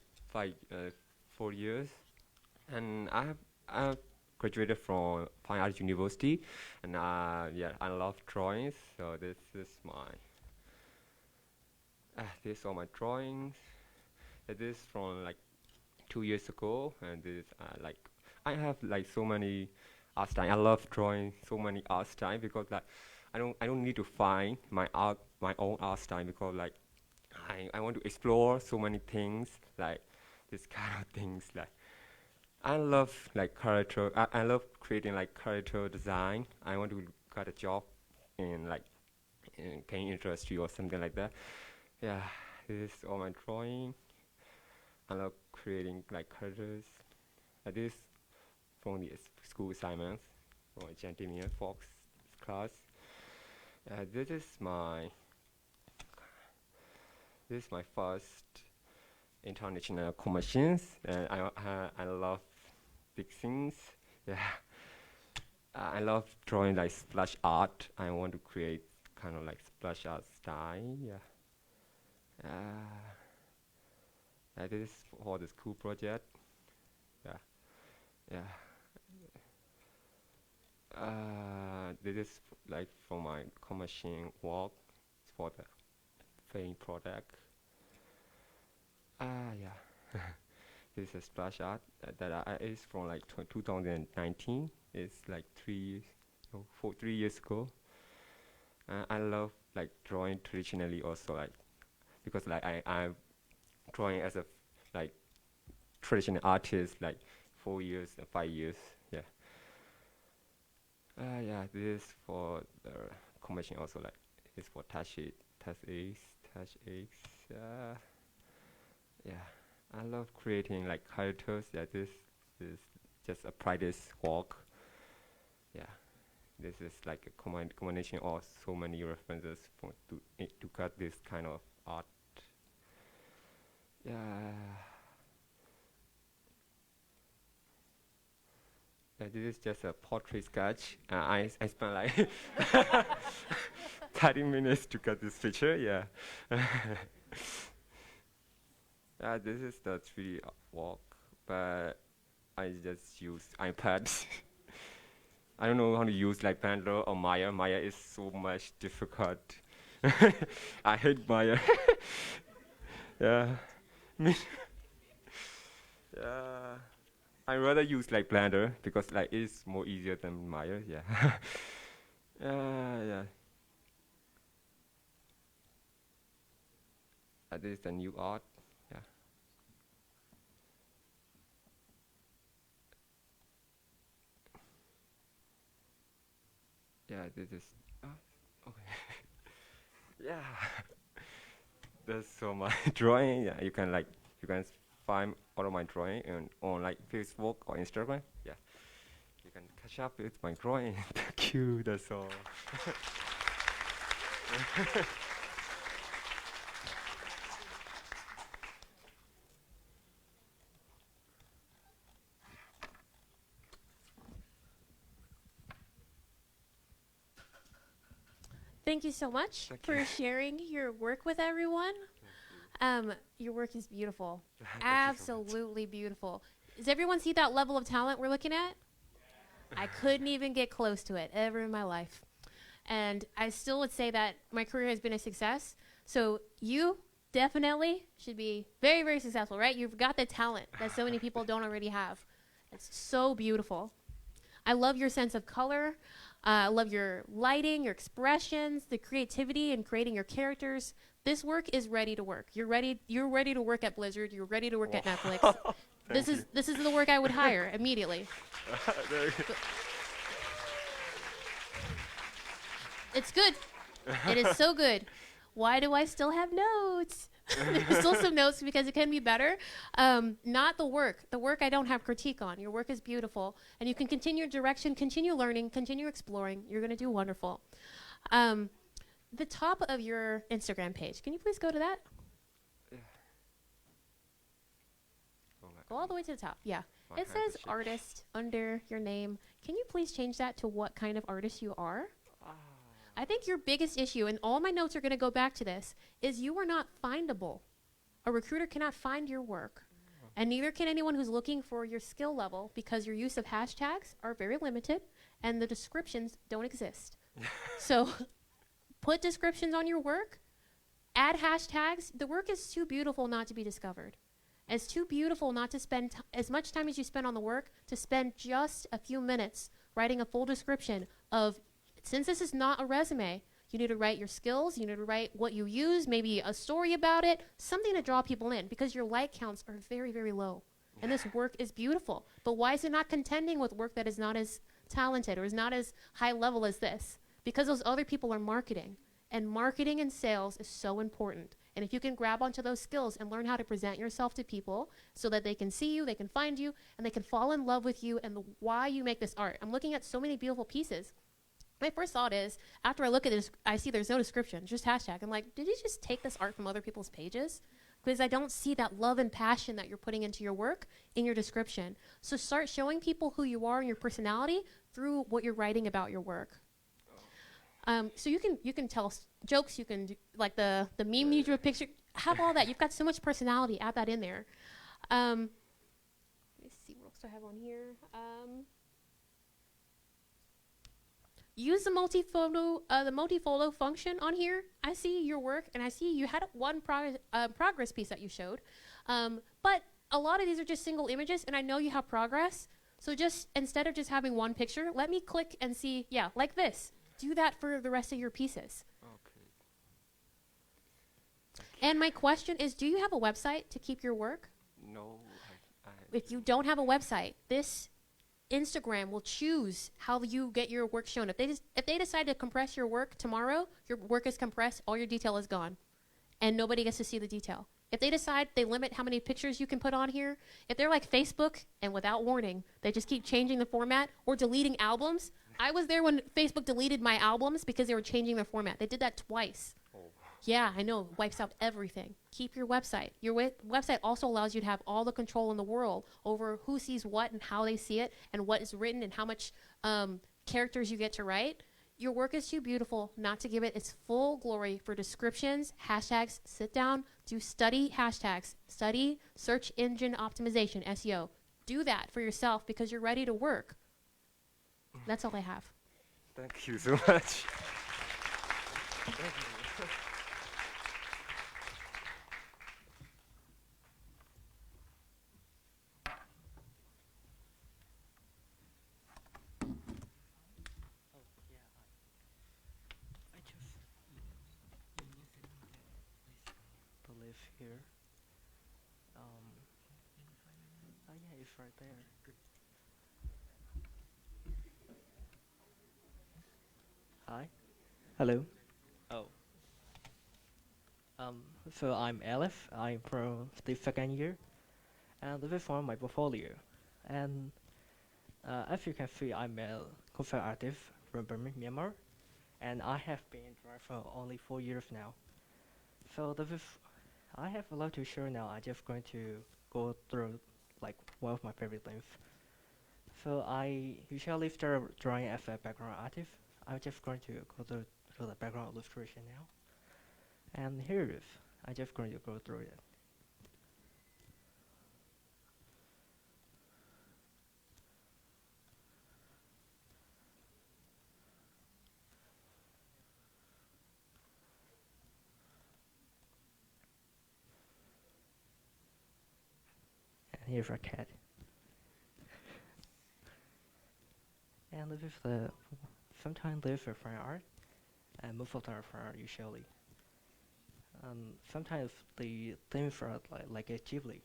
4 years, and I've graduated from Fine Arts University, and yeah, I love drawings. So this is my these are my drawings. This is from like 2 years ago, and this like I have like so many art style. I love drawing so many art style because like I don't need to find my own art style because like I want to explore so many things like this kind of things like I love like character. I love creating like character design. I want to get a job in like in game industry or something like that. Yeah, this is all my drawing. I love creating like characters. This from the school assignments for Gentleman Fox class. This is my first international commissions, and I love big things. Yeah, I love drawing like splash art. I want to create kind of like splash art style. Yeah. This is for the school project. Yeah. Yeah. This is like for my commission work for the paint product. Yeah. This is a splash art that is from like 2019. It's like 3 years ago. I love like drawing traditionally also like because like I'm drawing as a like traditional artist like 4 years and 5 years. Yeah. Yeah, this is for the commission also like it's for touch eggs. Yeah, I love creating like characters. Yeah, this is just a practice work. Yeah, this is like a combination of so many references to cut this kind of art. Yeah. This is just a portrait sketch. I spent like 30 minutes to cut this picture. Yeah. This is the 3D work, but I just use iPad. I don't know how to use like Blender or Maya. Maya is so much difficult. I hate Maya. Yeah. Yeah. I rather use like Blender because like it's more easier than Maya. Yeah. Yeah. This is the new art. Yeah. Yeah. This is. Okay. Yeah. That's so my drawing. Yeah. You can find all of my drawing on like Facebook or Instagram. Yeah, you can catch up with my drawing. Thank you. That's all. Thank you so much Thank for you. sharing your work with everyone. Your work is beautiful. Thank you so much. Absolutely beautiful. Does everyone see that level of talent we're looking at? I couldn't even get close to it ever in my life. And I still would say that my career has been a success. So you definitely should be very, very successful, right? You've got the talent that so many people don't already have. It's so beautiful. I love your sense of color. I love your lighting, your expressions, the creativity in creating your characters. This work is ready to work. You're ready to work at Blizzard. You're ready to work at Netflix. This is the work I would hire immediately. It's good. It is so good. Why do I still have notes? There's still some notes because it can be better. Not the work. The work I don't have critique on. Your work is beautiful. And you can continue your direction, continue learning, continue exploring. You're going to do wonderful. The top of your Instagram page. Can you please go to that? Yeah. Go all the way to the top. Yeah. My It hand is says shaking. artist under your name. Can you please change that to what kind of artist you are? I think your biggest issue, and all my notes are going to go back to this, is you are not findable. A recruiter cannot find your work. And neither can anyone who's looking for your skill level because your use of hashtags are very limited and the descriptions don't exist. So put descriptions on your work, add hashtags. The work is too beautiful not to be discovered. It's too beautiful not to spend as much time as you spend on the work to spend just a few minutes writing a full description of, since this is not a resume, you need to write your skills, you need to write what you use, maybe a story about it, something to draw people in because your like counts are very, very low. And this work is beautiful. But why is it not contending with work that is not as talented or is not as high level as this? Because those other people are marketing. And marketing and sales is so important. And if you can grab onto those skills and learn how to present yourself to people so that they can see you, they can find you, and they can fall in love with you and why you make this art. I'm looking at so many beautiful pieces. My first thought is, after I look at this, I see there's no description, just hashtag. I'm like, did you just take this art from other people's pages? Because I don't see that love and passion that you're putting into your work in your description. So start showing people who you are and your personality through what you're writing about your work. So you can tell jokes, you can do, like the meme you drew a picture, have all that. You've got so much personality, add that in there. Let me see, what else do I have on here? Use the multi-photo function on here. I see your work, and I see you had one progress piece that you showed. But a lot of these are just single images, and I know you have progress. So just instead of just having one picture, let me click and see, yeah, like this. Do that for the rest of your pieces. Okay. And my question is, do you have a website to keep your work? No, If you don't have a website, this Instagram will choose how you get your work shown. If they decide to compress your work tomorrow, your work is compressed, all your detail is gone, and nobody gets to see the detail. If they decide they limit how many pictures you can put on here, if they're like Facebook and without warning, they just keep changing the format or deleting albums. I was there when Facebook deleted my albums because they were changing their format. They did that twice. Yeah, I know, wipes out everything. Keep your website. Your website also allows you to have all the control in the world over who sees what and how they see it and what is written and how much characters you get to write. Your work is too beautiful not to give it its full glory for descriptions, hashtags. Sit down, study hashtags, study search engine optimization, SEO. Do that for yourself because you're ready to work. That's all I have. Thank you so much. Believe here. Oh yeah, it's right there. Hi. Hello. Oh. So I'm Aleph. I'm from the second year, and this is my portfolio. And as you can see, I'm a concept artist from Burma, Myanmar, and I have been drawing for only 4 years now. So I have a lot to share now. I'm just going to go through like one of my favorite things. So I usually start drawing as a background artist. I'm just going to go through to the background illustration now. And here it is. I'm just going to go through it. And here's our cat. And this is the sometimes this is fine art, and most of them are fine art usually. Sometimes the themes are like a Ghibli.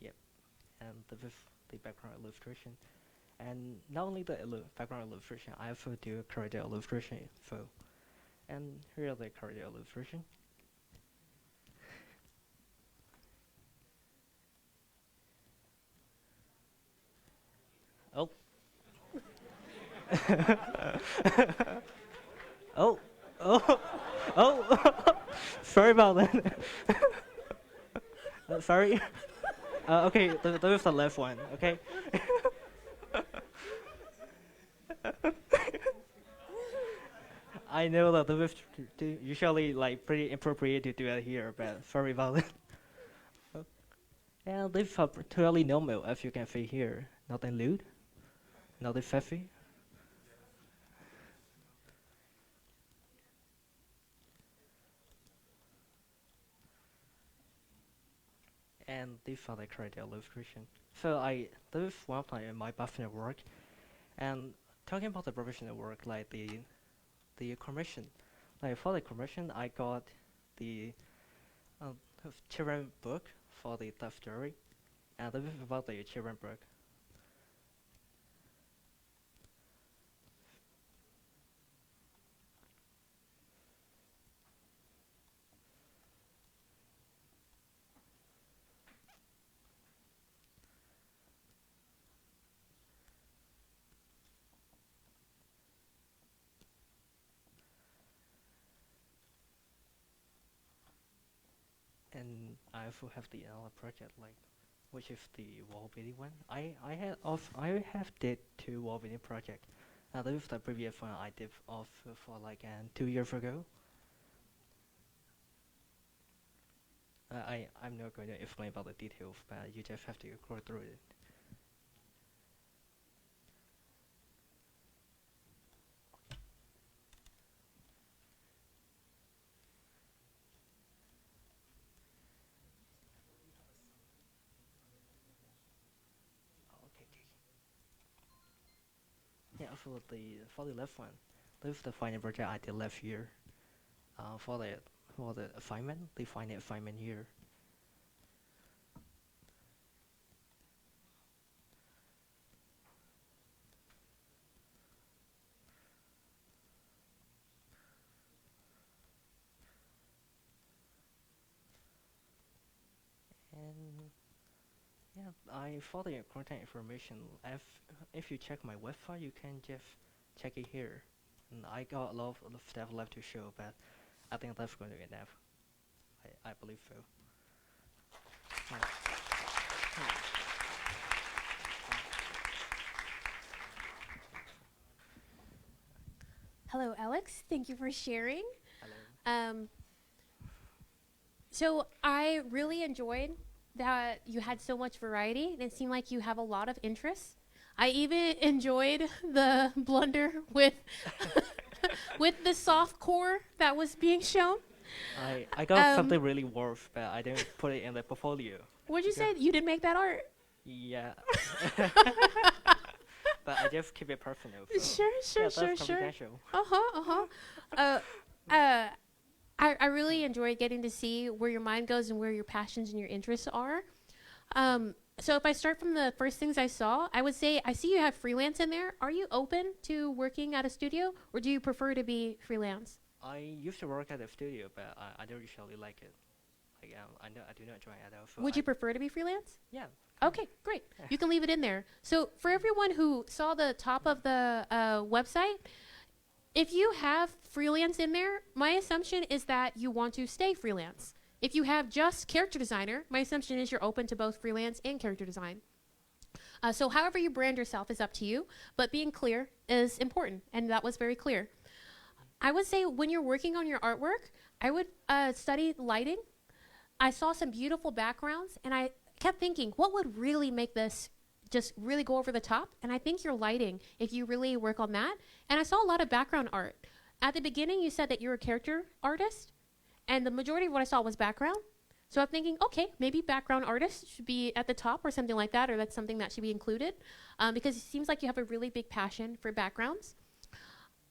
Yep, and this is the background illustration. And not only the background illustration, I also do character illustration. And here are the character illustration. Oh. Oh. Oh. Oh. Sorry about that. Sorry. Okay, that was the left one. Okay. I know that this is usually like pretty inappropriate to do it here, but sorry about it. And this is totally normal, as you can see here. Nothing lewd, nothing sassy. And these are the character illustration. So this is one of my professional work. And talking about the professional work, like the commission, like for the commission, I got the children book for the tough story, and this is about the children book. And I also have the other project, like, which is the wall painting one. I have did 2 wall painting projects. This is the previous one I did for like 2 years ago. I'm not going to explain about the details, but you just have to go through it. Yeah, for the left one, this is the final project I did last year. For the assignment, the final assignment here. And yeah, for the contact information, if you check my website, you can just check it here. And I got a lot of stuff left to show, but I think that's going to be enough. I believe so. Hello, Alex. Thank you for sharing. Hello. So I really enjoyed that you had so much variety, and it seemed like you have a lot of interests. I even enjoyed the blunder with with the soft core that was being shown. I got something really worth, but I didn't put it in the portfolio. What'd you say? You didn't make that art? Yeah. But I just keep it personal. So Sure. Confidential. I really enjoyed getting to see where your mind goes and where your passions and your interests are. So if I start from the first things I saw, I would say I see you have freelance in there. Are you open to working at a studio, or do you prefer to be freelance? I used to work at a studio, but I don't usually like it. Like, I do not enjoy it. So Would you prefer to be freelance? Yeah. Okay, great. You can leave it in there. So for everyone who saw the top of the website, If you have freelance in there, my assumption is that you want to stay freelance. If you have just character designer, my assumption is you're open to both freelance and character design. So however you brand yourself is up to you, but being clear is important, and that was very clear. I would say when you're working on your artwork, I would study lighting. I saw some beautiful backgrounds, and I kept thinking, what would really make this just really go over the top? And I think your lighting, if you really work on that. And I saw a lot of background art. At the beginning, you said that you're a character artist, and the majority of what I saw was background. So I'm thinking, okay, maybe background artist should be at the top or something like that, or that's something that should be included, because it seems like you have a really big passion for backgrounds.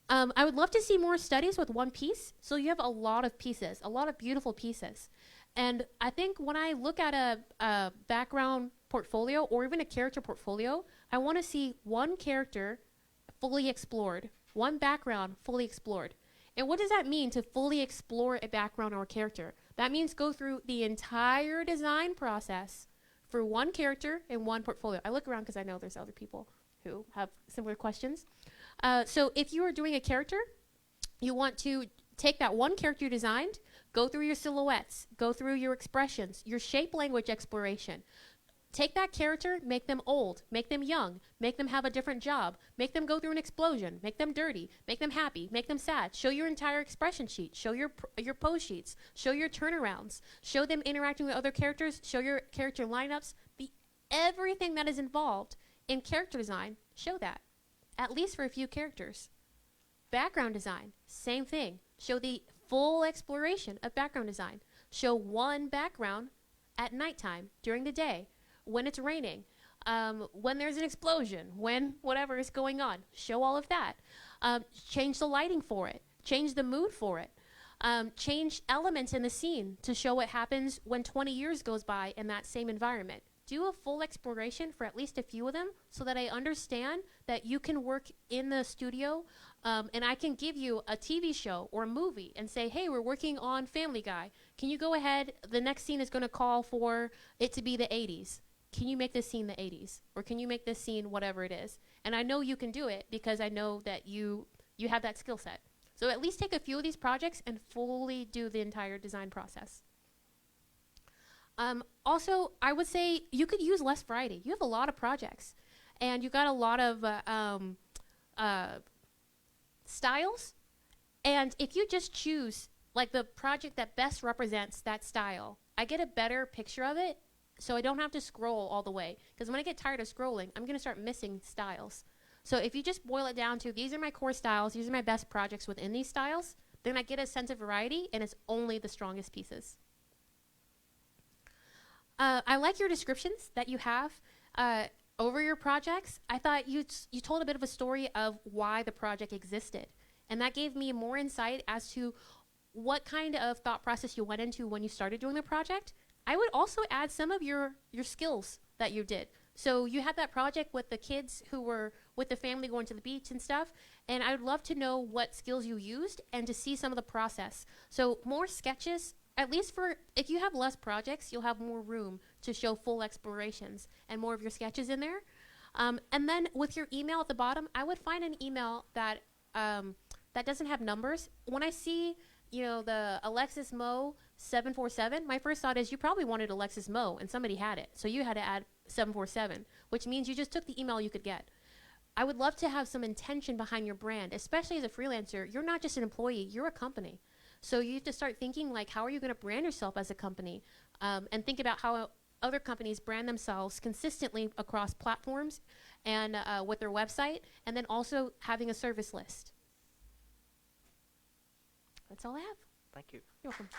I would love to see more studies with one piece. So you have a lot of pieces, a lot of beautiful pieces. And I think when I look at a background portfolio or even a character portfolio, I want to see one character fully explored, one background fully explored. And what does that mean to fully explore a background or a character? That means go through the entire design process for one character and one portfolio. I look around because I know there's other people who have similar questions. So if you are doing a character, you want to take that one character you designed, go through your silhouettes, go through your expressions, your shape language exploration. Take that character, make them old, make them young, make them have a different job, make them go through an explosion, make them dirty, make them happy, make them sad. Show your entire expression sheet, show your pose sheets, show your turnarounds, show them interacting with other characters, show your character lineups. Everything that is involved in character design, show that, at least for a few characters. Background design, same thing. Show the full exploration of background design. Show one background at nighttime, during the day, when it's raining, when there's an explosion, when whatever is going on. Show all of that. Change the lighting for it. Change the mood for it. Change elements in the scene to show what happens when 20 years goes by in that same environment. Do a full exploration for at least a few of them so that I understand that you can work in the studio and I can give you a TV show or a movie and say, hey, we're working on Family Guy. Can you go ahead? The next scene is going to call for it to be the 80s. Can you make this scene the 80s? Or can you make this scene whatever it is? And I know you can do it because I know that you have that skill set. So at least take a few of these projects and fully do the entire design process. Also, I would say you could use less variety. You have a lot of projects, and you got a lot of styles. And if you just choose like the project that best represents that style, I get a better picture of it, so I don't have to scroll all the way. Because when I get tired of scrolling, I'm going to start missing styles. So if you just boil it down to these are my core styles, these are my best projects within these styles, then I get a sense of variety, and it's only the strongest pieces. I like your descriptions that you have over your projects. I thought you told a bit of a story of why the project existed. And that gave me more insight as to what kind of thought process you went into when you started doing the project. I would also add some of your skills that you did. So you had that project with the kids who were with the family going to the beach and stuff. And I would love to know what skills you used and to see some of the process. So more sketches. At least for, if you have less projects, you'll have more room to show full explorations and more of your sketches in there. And then with your email at the bottom, I would find an email that that doesn't have numbers. When I see, the Alexis Mo 747, my first thought is you probably wanted Alexis Mo and somebody had it. So you had to add 747, which means you just took the email you could get. I would love to have some intention behind your brand, especially as a freelancer. You're not just an employee, you're a company. So you have to start thinking like, how are you going to brand yourself as a company? And think about how other companies brand themselves consistently across platforms and with their website, and then also having a service list. That's all I have. Thank you. You're welcome.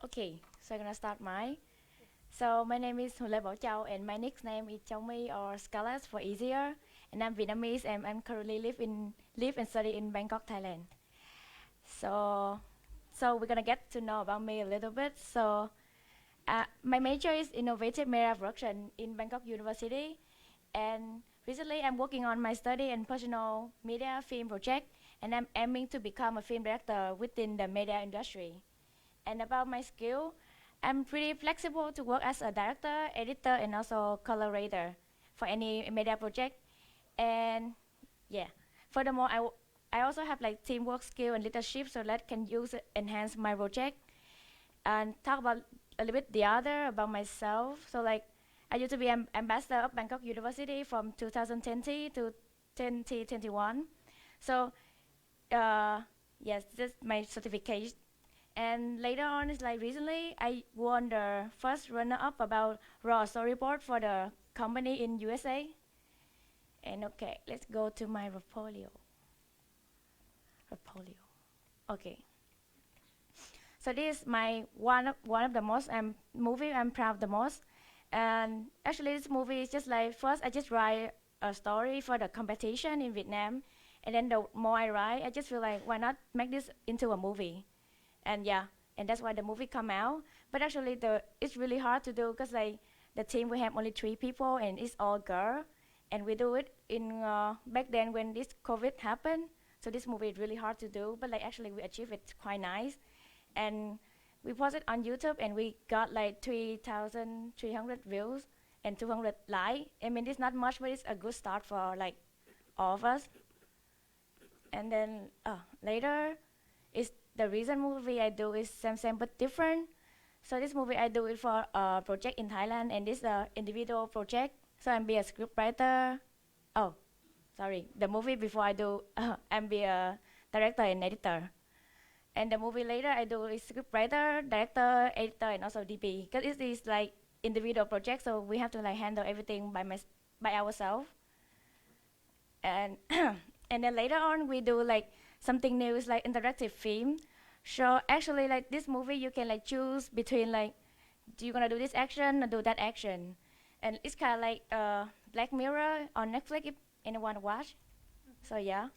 Okay, so I'm gonna start So my name is Hule Bảo Châu and my nickname is Châu Mi or Scarlett for easier. And I'm Vietnamese and I'm currently live and study in Bangkok, Thailand. So we're gonna get to know about me a little bit. So My major is innovative media production in Bangkok University, and recently I'm working on my study and personal media film project, and I'm aiming to become a film director within the media industry. And about my skill, I'm pretty flexible to work as a director, editor, and also colorator for any media project. And yeah, furthermore, I also have like teamwork skill and leadership, so that can use it enhance my project. And talk about a little bit the other about myself. So like I used to be ambassador of Bangkok University from 2020 to 2021. So yes, this is my certification. And later on, it's like recently I won the first runner-up about raw storyboard for the company in USA. And okay, let's go to my portfolio. Okay. So this is my one of the most movie I'm proud the most. And actually, this movie is just like first I just write a story for the competition in Vietnam, and then the more I write, I just feel like why not make this into a movie, and yeah, and that's why the movie come out. But actually, it's really hard to do because like the team we have only 3 people and it's all girl, and we do it in back then when this COVID happened. So this movie is really hard to do, but like actually we achieved it quite nice. And we posted on YouTube and we got like 3,300 views and 200 likes. I mean, it's not much, but it's a good start for like all of us. And then later, is the recent movie I do is same but different. So this movie I do it for a project in Thailand, and this is an individual project. So I'm be a script writer. Oh, sorry, the movie before I do, I'm be a director and editor. And the movie later I do is script writer, director, editor, and also DP. Because it is like individual project, so we have to like handle everything by ourselves. And and then later on we do like something new, is like interactive film. So actually like this movie you can like choose between like, do you gonna do this action or do that action? And it's kind of like Black Mirror on Netflix if anyone watch. So yeah.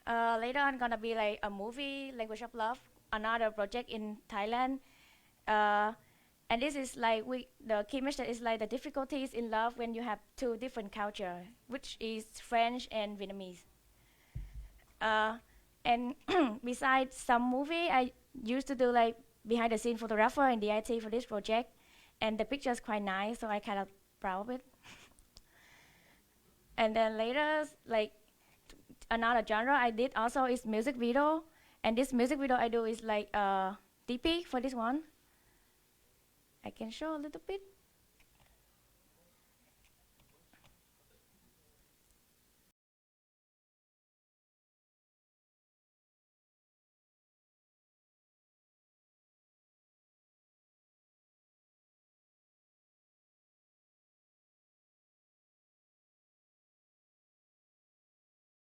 Later on gonna be like a movie, Language of Love, another project in Thailand. And this is like the key message is like the difficulties in love when you have 2 different culture, which is French and Vietnamese. And besides some movie, I used to do like behind the scene photographer and DIT for this project, and the picture is quite nice, so I kind of proud of it. And then later, like another genre I did also is music video, and this music video I do is like DP for this one. I can show a little bit.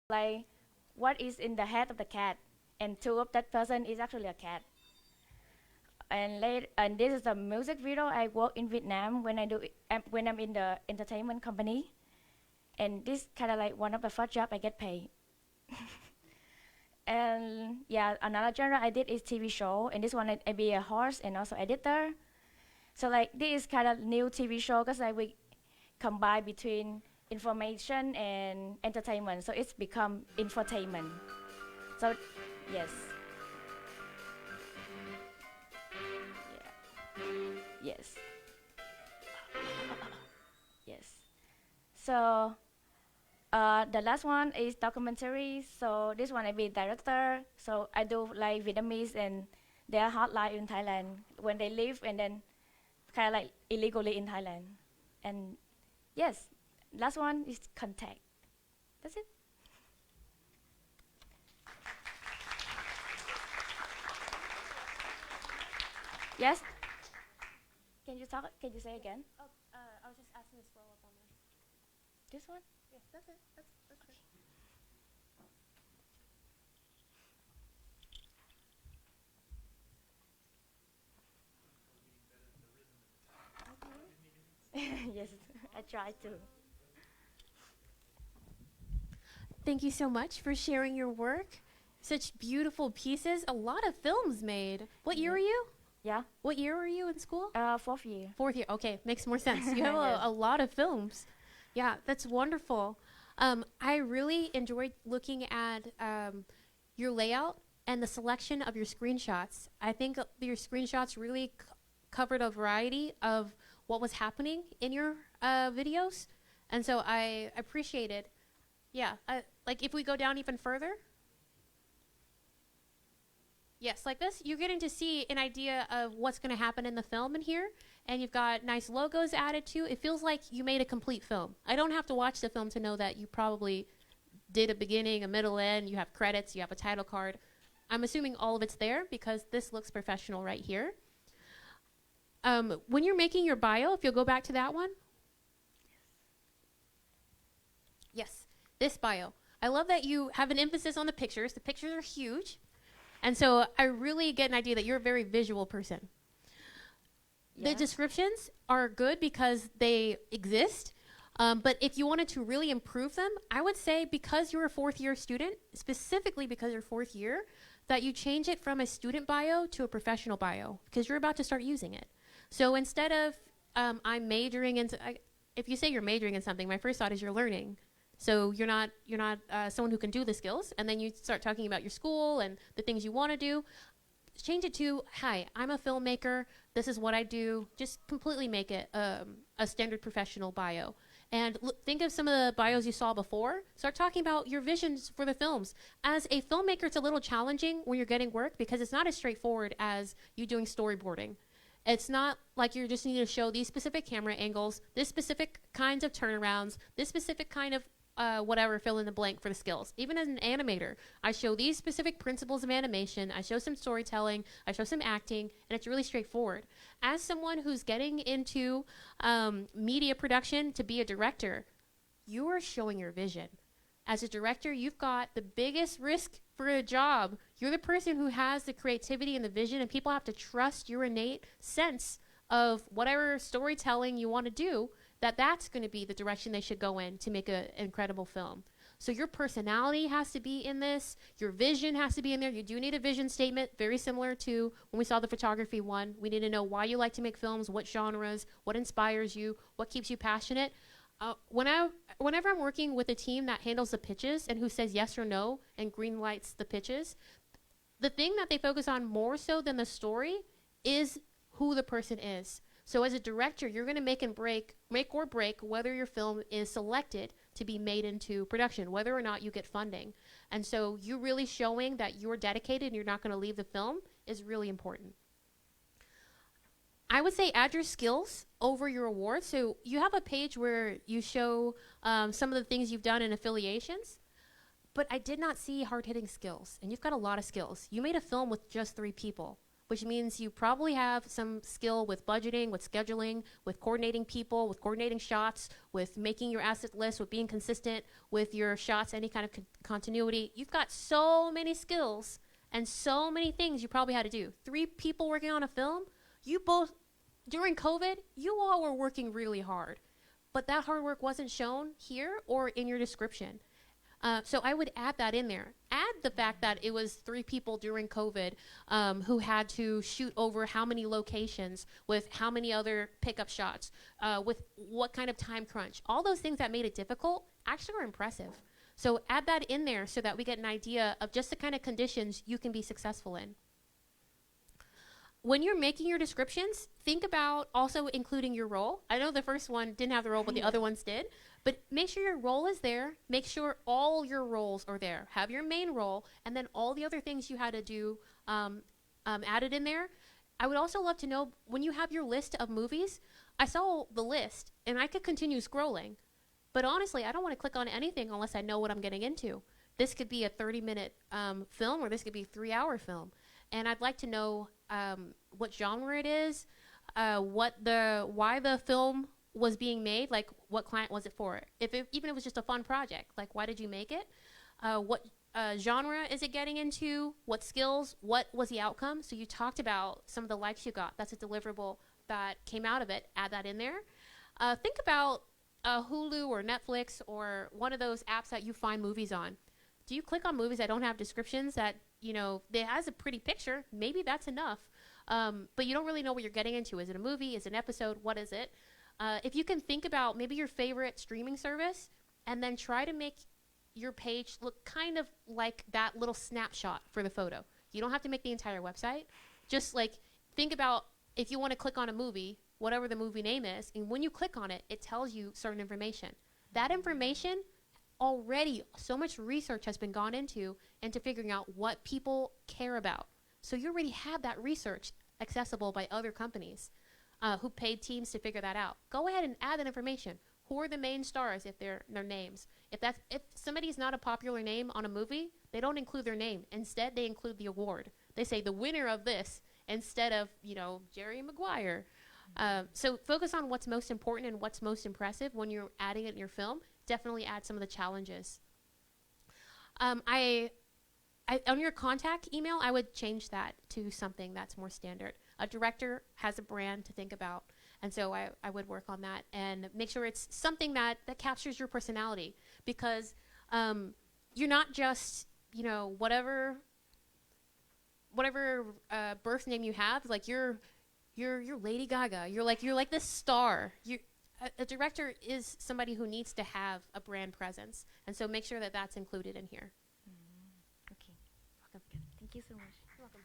Like what is in the head of the cat, and 2 of that person is actually a cat. And this is the music video I work in Vietnam when when I'm in the entertainment company, and this kind of like one of the first job I get paid. And yeah, another genre I did is TV show, and this one I be a host and also editor. So like this is kind of new TV show because like we combine between information and entertainment, so it's become infotainment. So yes. Yes. Yes. So the last one is documentary. So this one I be director. So I do like Vietnamese and their hard life in Thailand when they live and then kind of like illegally in Thailand. And yes, last one is contact. That's it. Yes. Can you talk? Can you say again? Oh, I was just asking to scroll up on there. This one? Yes, that's it. That's good. Yes, I try to. Thank you so much for sharing your work. Such beautiful pieces. A lot of films made. What year were you? Yeah. What year were you in school? 4th year. 4th year. Okay, makes more sense. You have Yes. a lot of films. Yeah, that's wonderful. I really enjoyed looking at your layout and the selection of your screenshots. I think your screenshots really covered a variety of what was happening in your videos, and so I appreciated. Yeah, like if we go down even further. Yes, like this, you're getting to see an idea of what's going to happen in the film in here, and you've got nice logos added too. It feels like you made a complete film. I don't have to watch the film to know that you probably did a beginning, a middle, end, you have credits, you have a title card. I'm assuming all of it's there because this looks professional right here. When you're making your bio, if you'll go back to that one. Yes, this bio. I love that you have an emphasis on the pictures. The pictures are huge. And so I really get an idea that you're a very visual person. Yeah. The descriptions are good because they exist. But if you wanted to really improve them, I would say because you're a 4th year student, specifically because you're 4th year, that you change it from a student bio to a professional bio because you're about to start using it. So instead of I'm majoring in, if you say you're majoring in something, my first thought is you're learning. So you're not someone who can do the skills, and then you start talking about your school and the things you want to do. Change it to, hi, I'm a filmmaker. This is what I do. Just completely make it a standard professional bio. And think of some of the bios you saw before. Start talking about your visions for the films. As a filmmaker, it's a little challenging when you're getting work because it's not as straightforward as you doing storyboarding. It's not like you just need to show these specific camera angles, this specific kinds of turnarounds, this specific kind of whatever, fill in the blank for the skills. Even as an animator, I show these specific principles of animation, I show some storytelling, I show some acting, and it's really straightforward. As someone who's getting into media production to be a director, you are showing your vision. As a director, you've got the biggest risk for a job. You're the person who has the creativity and the vision, and people have to trust your innate sense of whatever storytelling you want to do, that's going to be the direction they should go in to make an incredible film. So your personality has to be in this. Your vision has to be in there. You do need a vision statement, very similar to when we saw the photography one. We need to know why you like to make films, what genres, what inspires you, what keeps you passionate. Whenever I'm working with a team that handles the pitches and who says yes or no and green lights the pitches, the thing that they focus on more so than the story is who the person is. So as a director, you're going to make or break whether your film is selected to be made into production, whether or not you get funding. And so you really showing that you're dedicated and you're not going to leave the film is really important. I would say add your skills over your awards. So you have a page where you show some of the things you've done in affiliations, but I did not see hard-hitting skills. And you've got a lot of skills. You made a film with just 3 people, which means you probably have some skill with budgeting, with scheduling, with coordinating people, with coordinating shots, with making your asset list, with being consistent with your shots, any kind of continuity. You've got so many skills and so many things you probably had to do. 3 people working on a film, you both, during COVID, you all were working really hard, but that hard work wasn't shown here or in your description. So I would add that in there. Add the fact that it was 3 people during COVID who had to shoot over how many locations with how many other pickup shots, with what kind of time crunch. All those things that made it difficult actually were impressive. So add that in there so that we get an idea of just the kind of conditions you can be successful in. When you're making your descriptions, think about also including your role. I know the first one didn't have the role, but the other ones did. But make sure your role is there. Make sure all your roles are there. Have your main role, and then all the other things you had to do added in there. I would also love to know, when you have your list of movies, I saw the list, and I could continue scrolling. But honestly, I don't want to click on anything unless I know what I'm getting into. This could be a 30-minute film, or this could be a 3-hour film. And I'd like to know what genre it is, why the film was being made, like what client was it for? Even if it was just a fun project, like why did you make it? What genre is it getting into? What skills? What was the outcome? So you talked about some of the likes you got. That's a deliverable that came out of it. Add that in there. Think about Hulu or Netflix or one of those apps that you find movies on. Do you click on movies that don't have descriptions that, it has a pretty picture? Maybe that's enough. but you don't really know what you're getting into. Is it a movie? Is it an episode? What is it? If you can think about maybe your favorite streaming service and then try to make your page look kind of like that little snapshot for the photo. You don't have to make the entire website. Just like think about if you want to click on a movie, whatever the movie name is, and when you click on it, it tells you certain information. That information already, so much research has been gone into figuring out what people care about. So you already have that research accessible by other companies who paid teams to figure that out. Go ahead and add that information. Who are the main stars if they're their names? If somebody's not a popular name on a movie, they don't include their name. Instead, they include the award. They say the winner of this instead of, Jerry Maguire. So focus on what's most important and what's most impressive when you're adding it in your film. Definitely add some of the challenges. On your contact email, I would change that to something that's more standard. A director has a brand to think about, and so I would work on that and make sure it's something that captures your personality, because you're not just whatever birth name you have. Like you're Lady Gaga. You're like this star. A director is somebody who needs to have a brand presence, and so make sure that that's included in here. Okay. Welcome. Thank you so much. You're welcome.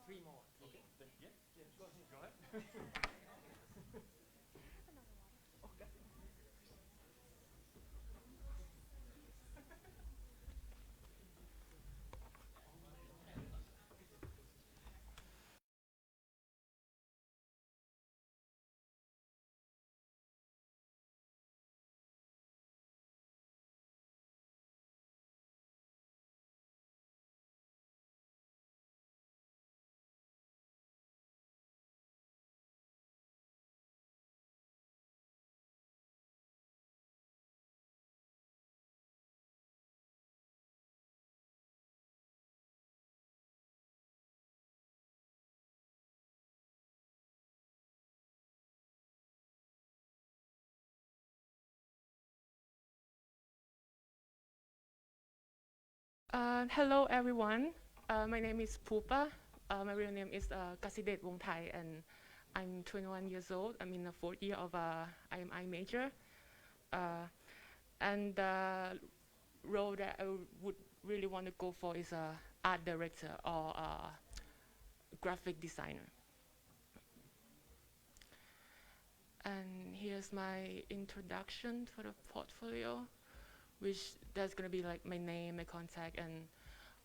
Three more. Okay. Then, yeah. Go ahead. Hello everyone. My name is Pupa. My real name is Kasidet Wongthai, and I'm 21 years old. I'm in the fourth year of IMI major. And the role that I would really want to go for is a art director or a graphic designer. And here's my introduction for the portfolio, which there's gonna be like my name, my contact, and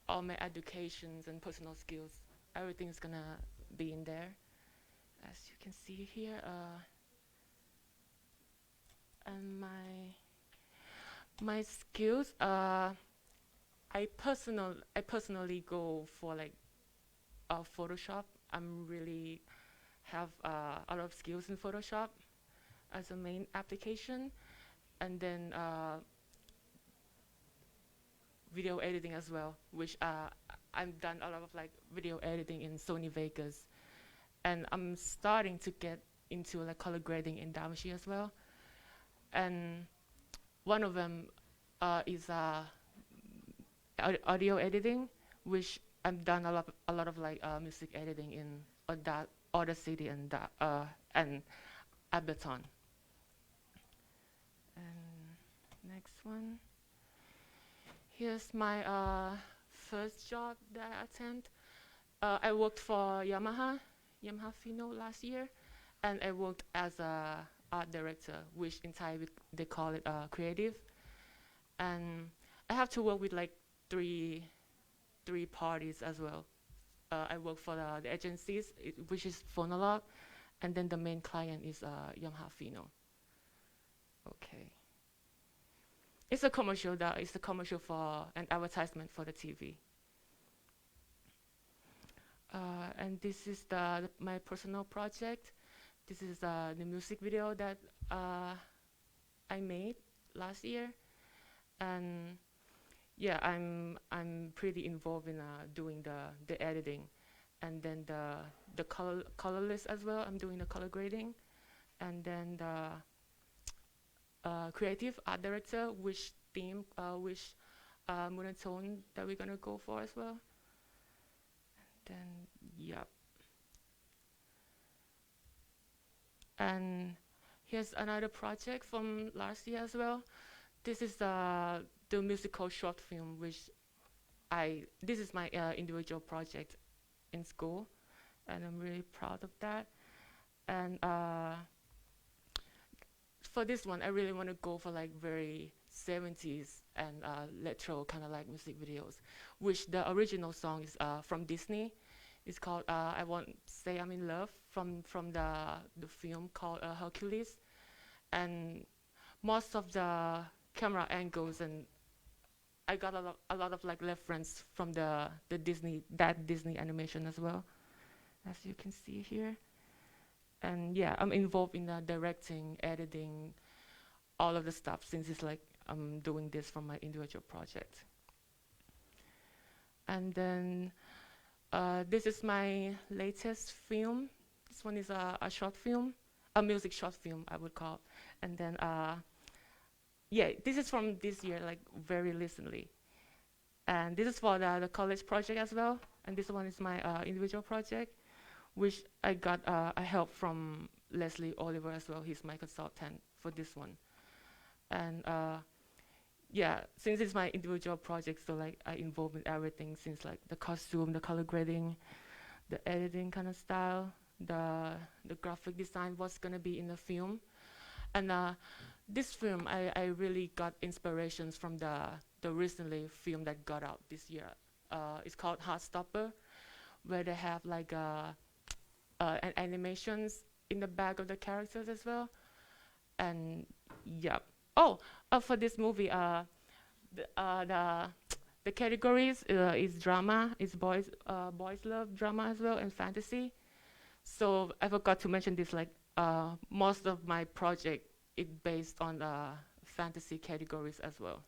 all my educations and personal skills. Everything's gonna be in there, as you can see here. And my skills. I personally go for like Photoshop. I'm really have a lot of skills in Photoshop as a main application, and then video editing as well, which I've done a lot of like video editing in Sony Vegas, and I'm starting to get into like color grading in DaVinci as well. And one of them is audio editing, which I've done a lot of like music editing in Audacity and Ableton. And next one. Here's my first job that I attempted. I worked for Yamaha Fino last year, and I worked as a art director, which in Thai they call it creative. And I have to work with like three parties as well. I work for the agencies, which is Phonolog, and then the main client is Yamaha Fino. Okay. It's a commercial it's a commercial for an advertisement for the TV. And this is my personal project. This is the music video that I made last year. And yeah, I'm pretty involved in doing the editing, and then the color list as well. I'm doing the color grading, and then the creative art director, which theme, which monotone that we're gonna go for as well. Then yep. And here's another project from last year as well. This is the musical short film, which this is my individual project in school, and I'm really proud of that. And for this one, I really want to go for like very 70s and retro kind of like music videos, which the original song is from Disney. It's called I Won't Say I'm in Love from the film called Hercules. And most of the camera angles, and I got a lot of like reference from the Disney animation as well, as you can see here. And yeah, I'm involved in the directing, editing, all of the stuff, since it's like I'm doing this from my individual project. And then this is my latest film. This one is a short film, a music short film, I would call. And then, yeah, this is from this year, like very recently. And this is for the college project as well. And this one is my individual project, which I got a help from Leslie Oliver as well. He's my consultant for this one. And yeah, since it's my individual project, so like I involve in everything, since like the costume, the color grading, the editing kind of style, the graphic design, what's gonna be in the film. And this film, I really got inspirations from the recently film that got out this year. It's called Heartstopper, where they have like an animations in the back of the characters as well. And yeah. Oh, for this movie, the categories is drama, is boys love drama as well, and fantasy. So I forgot to mention this. Like most of my project is based on fantasy categories as well.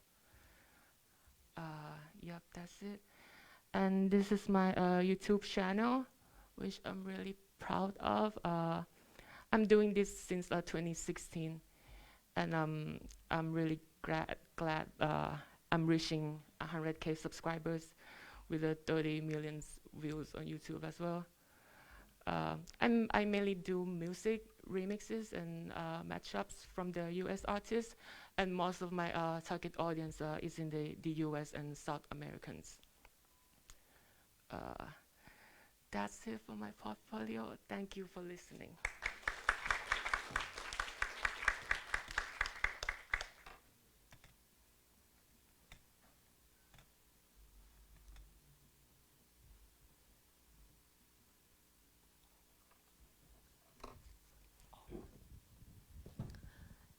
Yep, that's it. And this is my YouTube channel, which I'm really proud of. I'm doing this since 2016. And I'm really glad I'm reaching 100K subscribers with 30 million views on YouTube as well. I mainly do music remixes and mashups from the US artists, and most of my target audience is in the US and South Americans. That's it for my portfolio. Thank you for listening.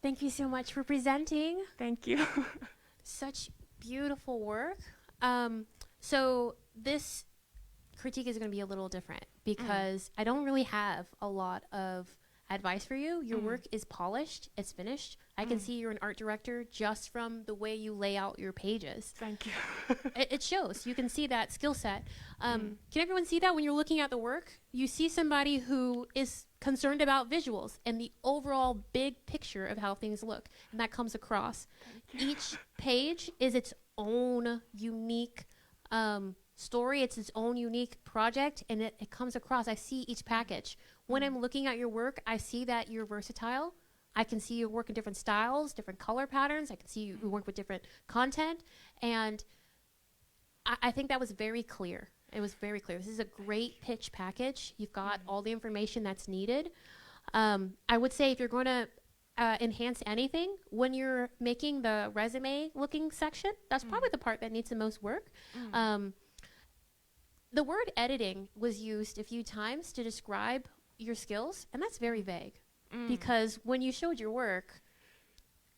Thank you so much for presenting. Thank you. Such beautiful work. So this critique is going to be a little different because I don't really have a lot of advice for you. Your work is polished. It's finished. I can see you're an art director just from the way you lay out your pages. Thank you. It shows. You can see that skill set. Can everyone see that when you're looking at the work? You see somebody who is concerned about visuals and the overall big picture of how things look, and that comes across. Each page is its own unique story. It's its own unique project, and it comes across. I see each package. When I'm looking at your work, I see that you're versatile. I can see you work in different styles, different color patterns. I can see you work with different content, and I think that was very clear. It was very clear. This is a great pitch package. You've got all the information that's needed. I would say if you're going to enhance anything, when you're making the resume looking section, that's probably the part that needs the most work. The word editing was used a few times to describe your skills, and that's very vague because when you showed your work,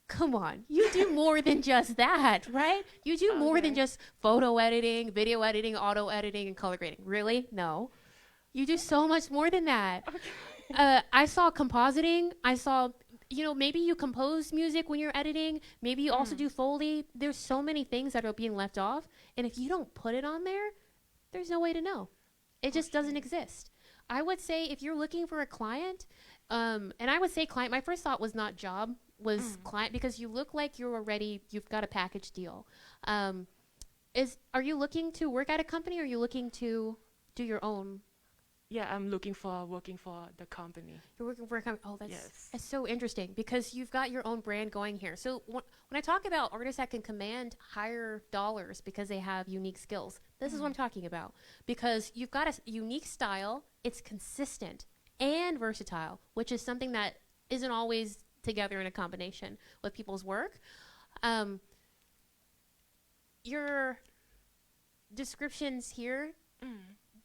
come on, you do more than just that, right? You do more than just photo editing, video editing, auto editing, and color grading. Really? No. You do so much more than that. I saw compositing. I saw maybe you compose music when you're editing. Maybe you also do Foley. There's so many things that are being left off. And if you don't put it on there, there's no way to know. It just doesn't exist. I would say if you're looking for a client, and I would say client, my first thought was not job, was client, because you look like you've got a package deal. Are you looking to work at a company, or are you looking to do your own? Yeah, I'm working for the company. You're working for a company. Oh, Yes. that's so interesting, because you've got your own brand going here. So when I talk about artists that can command higher dollars because they have unique skills, this is what I'm talking about. Because you've got a unique style, it's consistent and versatile, which is something that isn't always together in a combination with people's work. Your descriptions here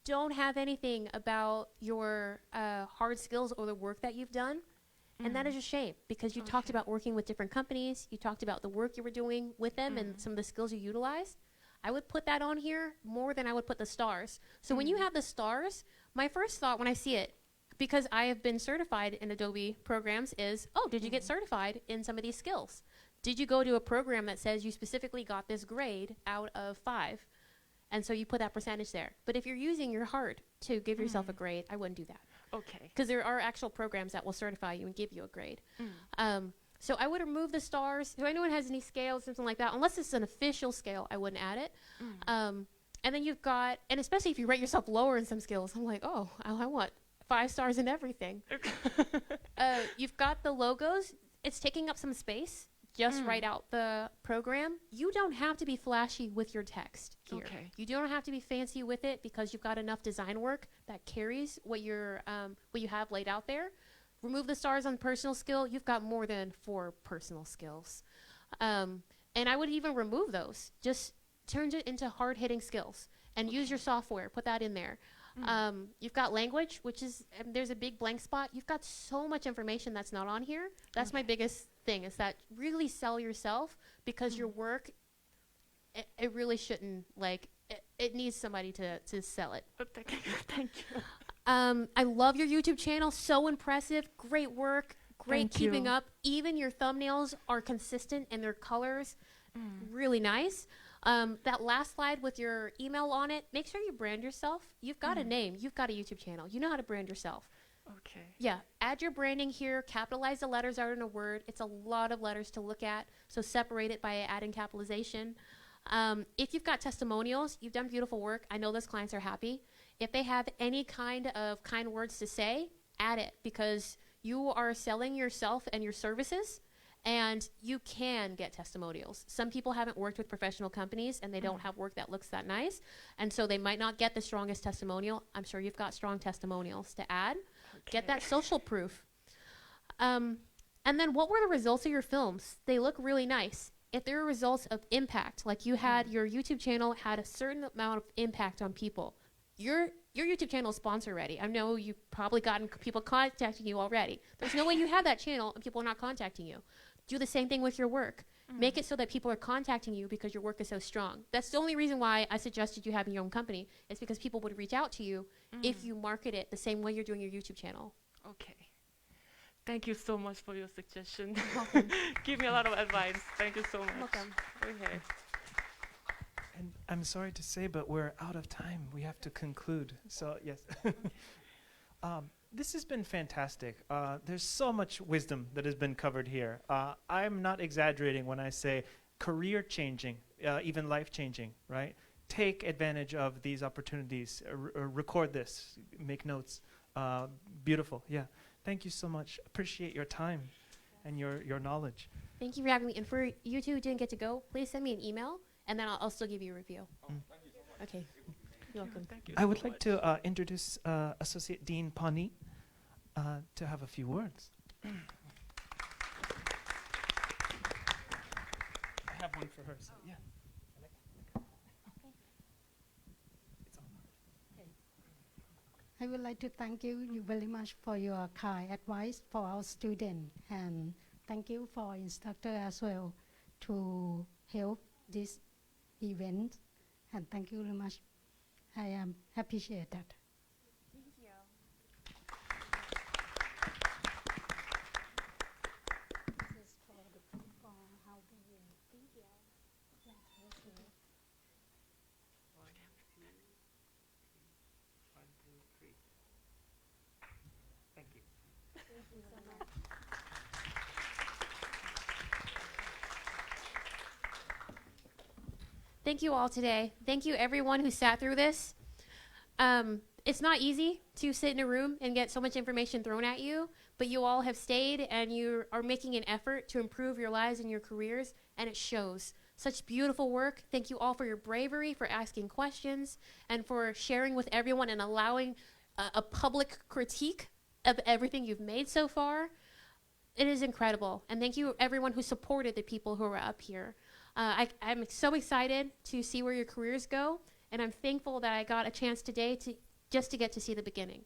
don't have anything about your hard skills or the work that you've done. And that is a shame, because you talked about working with different companies. You talked about the work you were doing with them and some of the skills you utilized. I would put that on here more than I would put the stars. So when you have the stars, my first thought when I see it, because I have been certified in Adobe programs, is, oh, did you get certified in some of these skills? Did you go to a program that says you specifically got this grade out of 5? And so you put that percentage there. But if you're using your heart to give yourself a grade, I wouldn't do that. Okay. Because there are actual programs that will certify you and give you a grade. So I would remove the stars. If anyone has any scales, something like that, unless it's an official scale, I wouldn't add it. And then you've got, and especially if you rate yourself lower in some skills, I'm like, oh, I want 5 stars in everything. You've got the logos. It's taking up some space. Just write out the program. You don't have to be flashy with your text here. Okay. You don't have to be fancy with it, because you've got enough design work that carries what you have laid out there. Remove the stars on personal skill. You've got more than 4 personal skills. And I would even remove those. Just turn it into hard-hitting skills and use your software. Put that in there. You've got language, which is, there's a big blank spot. You've got so much information that's not on here. That's my biggest thing, is that really sell yourself, because your work, it really shouldn't, it needs somebody to sell it. Thank you. Thank you. I love your YouTube channel. So impressive. Great work. Great Thank keeping you. up. Even your thumbnails are consistent and their colors really nice. That last slide with your email on it, make sure you brand yourself. You've got a name. You've got a YouTube channel. You know how to brand yourself. Okay. Yeah, add your branding here. Capitalize the letters out in a word. It's a lot of letters to look at, so separate it by adding capitalization. If you've got testimonials, you've done beautiful work. I know those clients are happy. If they have any kind of kind words to say, add it, because you are selling yourself and your services, and you can get testimonials. Some people haven't worked with professional companies, and they don't have work that looks that nice, and so they might not get the strongest testimonial. I'm sure you've got strong testimonials to add. Get that social proof. And then what were the results of your films? They look really nice. If there are results of impact, like you had, your YouTube channel had a certain amount of impact on people. Your YouTube channel is sponsor ready. I know you've probably gotten people contacting you already. There's no way you have that channel and people are not contacting you. Do the same thing with your work. Make it so that people are contacting you because your work is so strong. That's the only reason why I suggested you having your own company, is because people would reach out to you if you market it the same way you're doing your YouTube channel. Okay. Thank you so much for your suggestion. Give me a lot of advice. Thank you so much. Welcome. Okay. And I'm sorry to say, but we're out of time. We have to conclude. So, yes. This has been fantastic. There's so much wisdom that has been covered here. I'm not exaggerating when I say career-changing, even life-changing, right? Take advantage of these opportunities. Record this. Make notes. Beautiful. Yeah. Thank you so much. Appreciate your time and your knowledge. Thank you for having me. And for you two who didn't get to go, please send me an email, and then I'll still give you a review. Thank you so much. Okay. You're welcome. Thank you I so would like much. to introduce Associate Dean Pani to have a few words. I have one for her, so yeah. I would like to thank you very much for your kind advice for our student, and thank you for instructor as well to help this event, and thank you very much. I appreciate that. Thank you all today. Thank you everyone who sat through this. It's not easy to sit in a room and get so much information thrown at you, but you all have stayed and you are making an effort to improve your lives and your careers, and it shows. Such beautiful work. Thank you all for your bravery, for asking questions, and for sharing with everyone and allowing a public critique of everything you've made so far. It is incredible. And thank you everyone who supported the people who are up here. I'm so excited to see where your careers go, and I'm thankful that I got a chance today to get to see the beginning.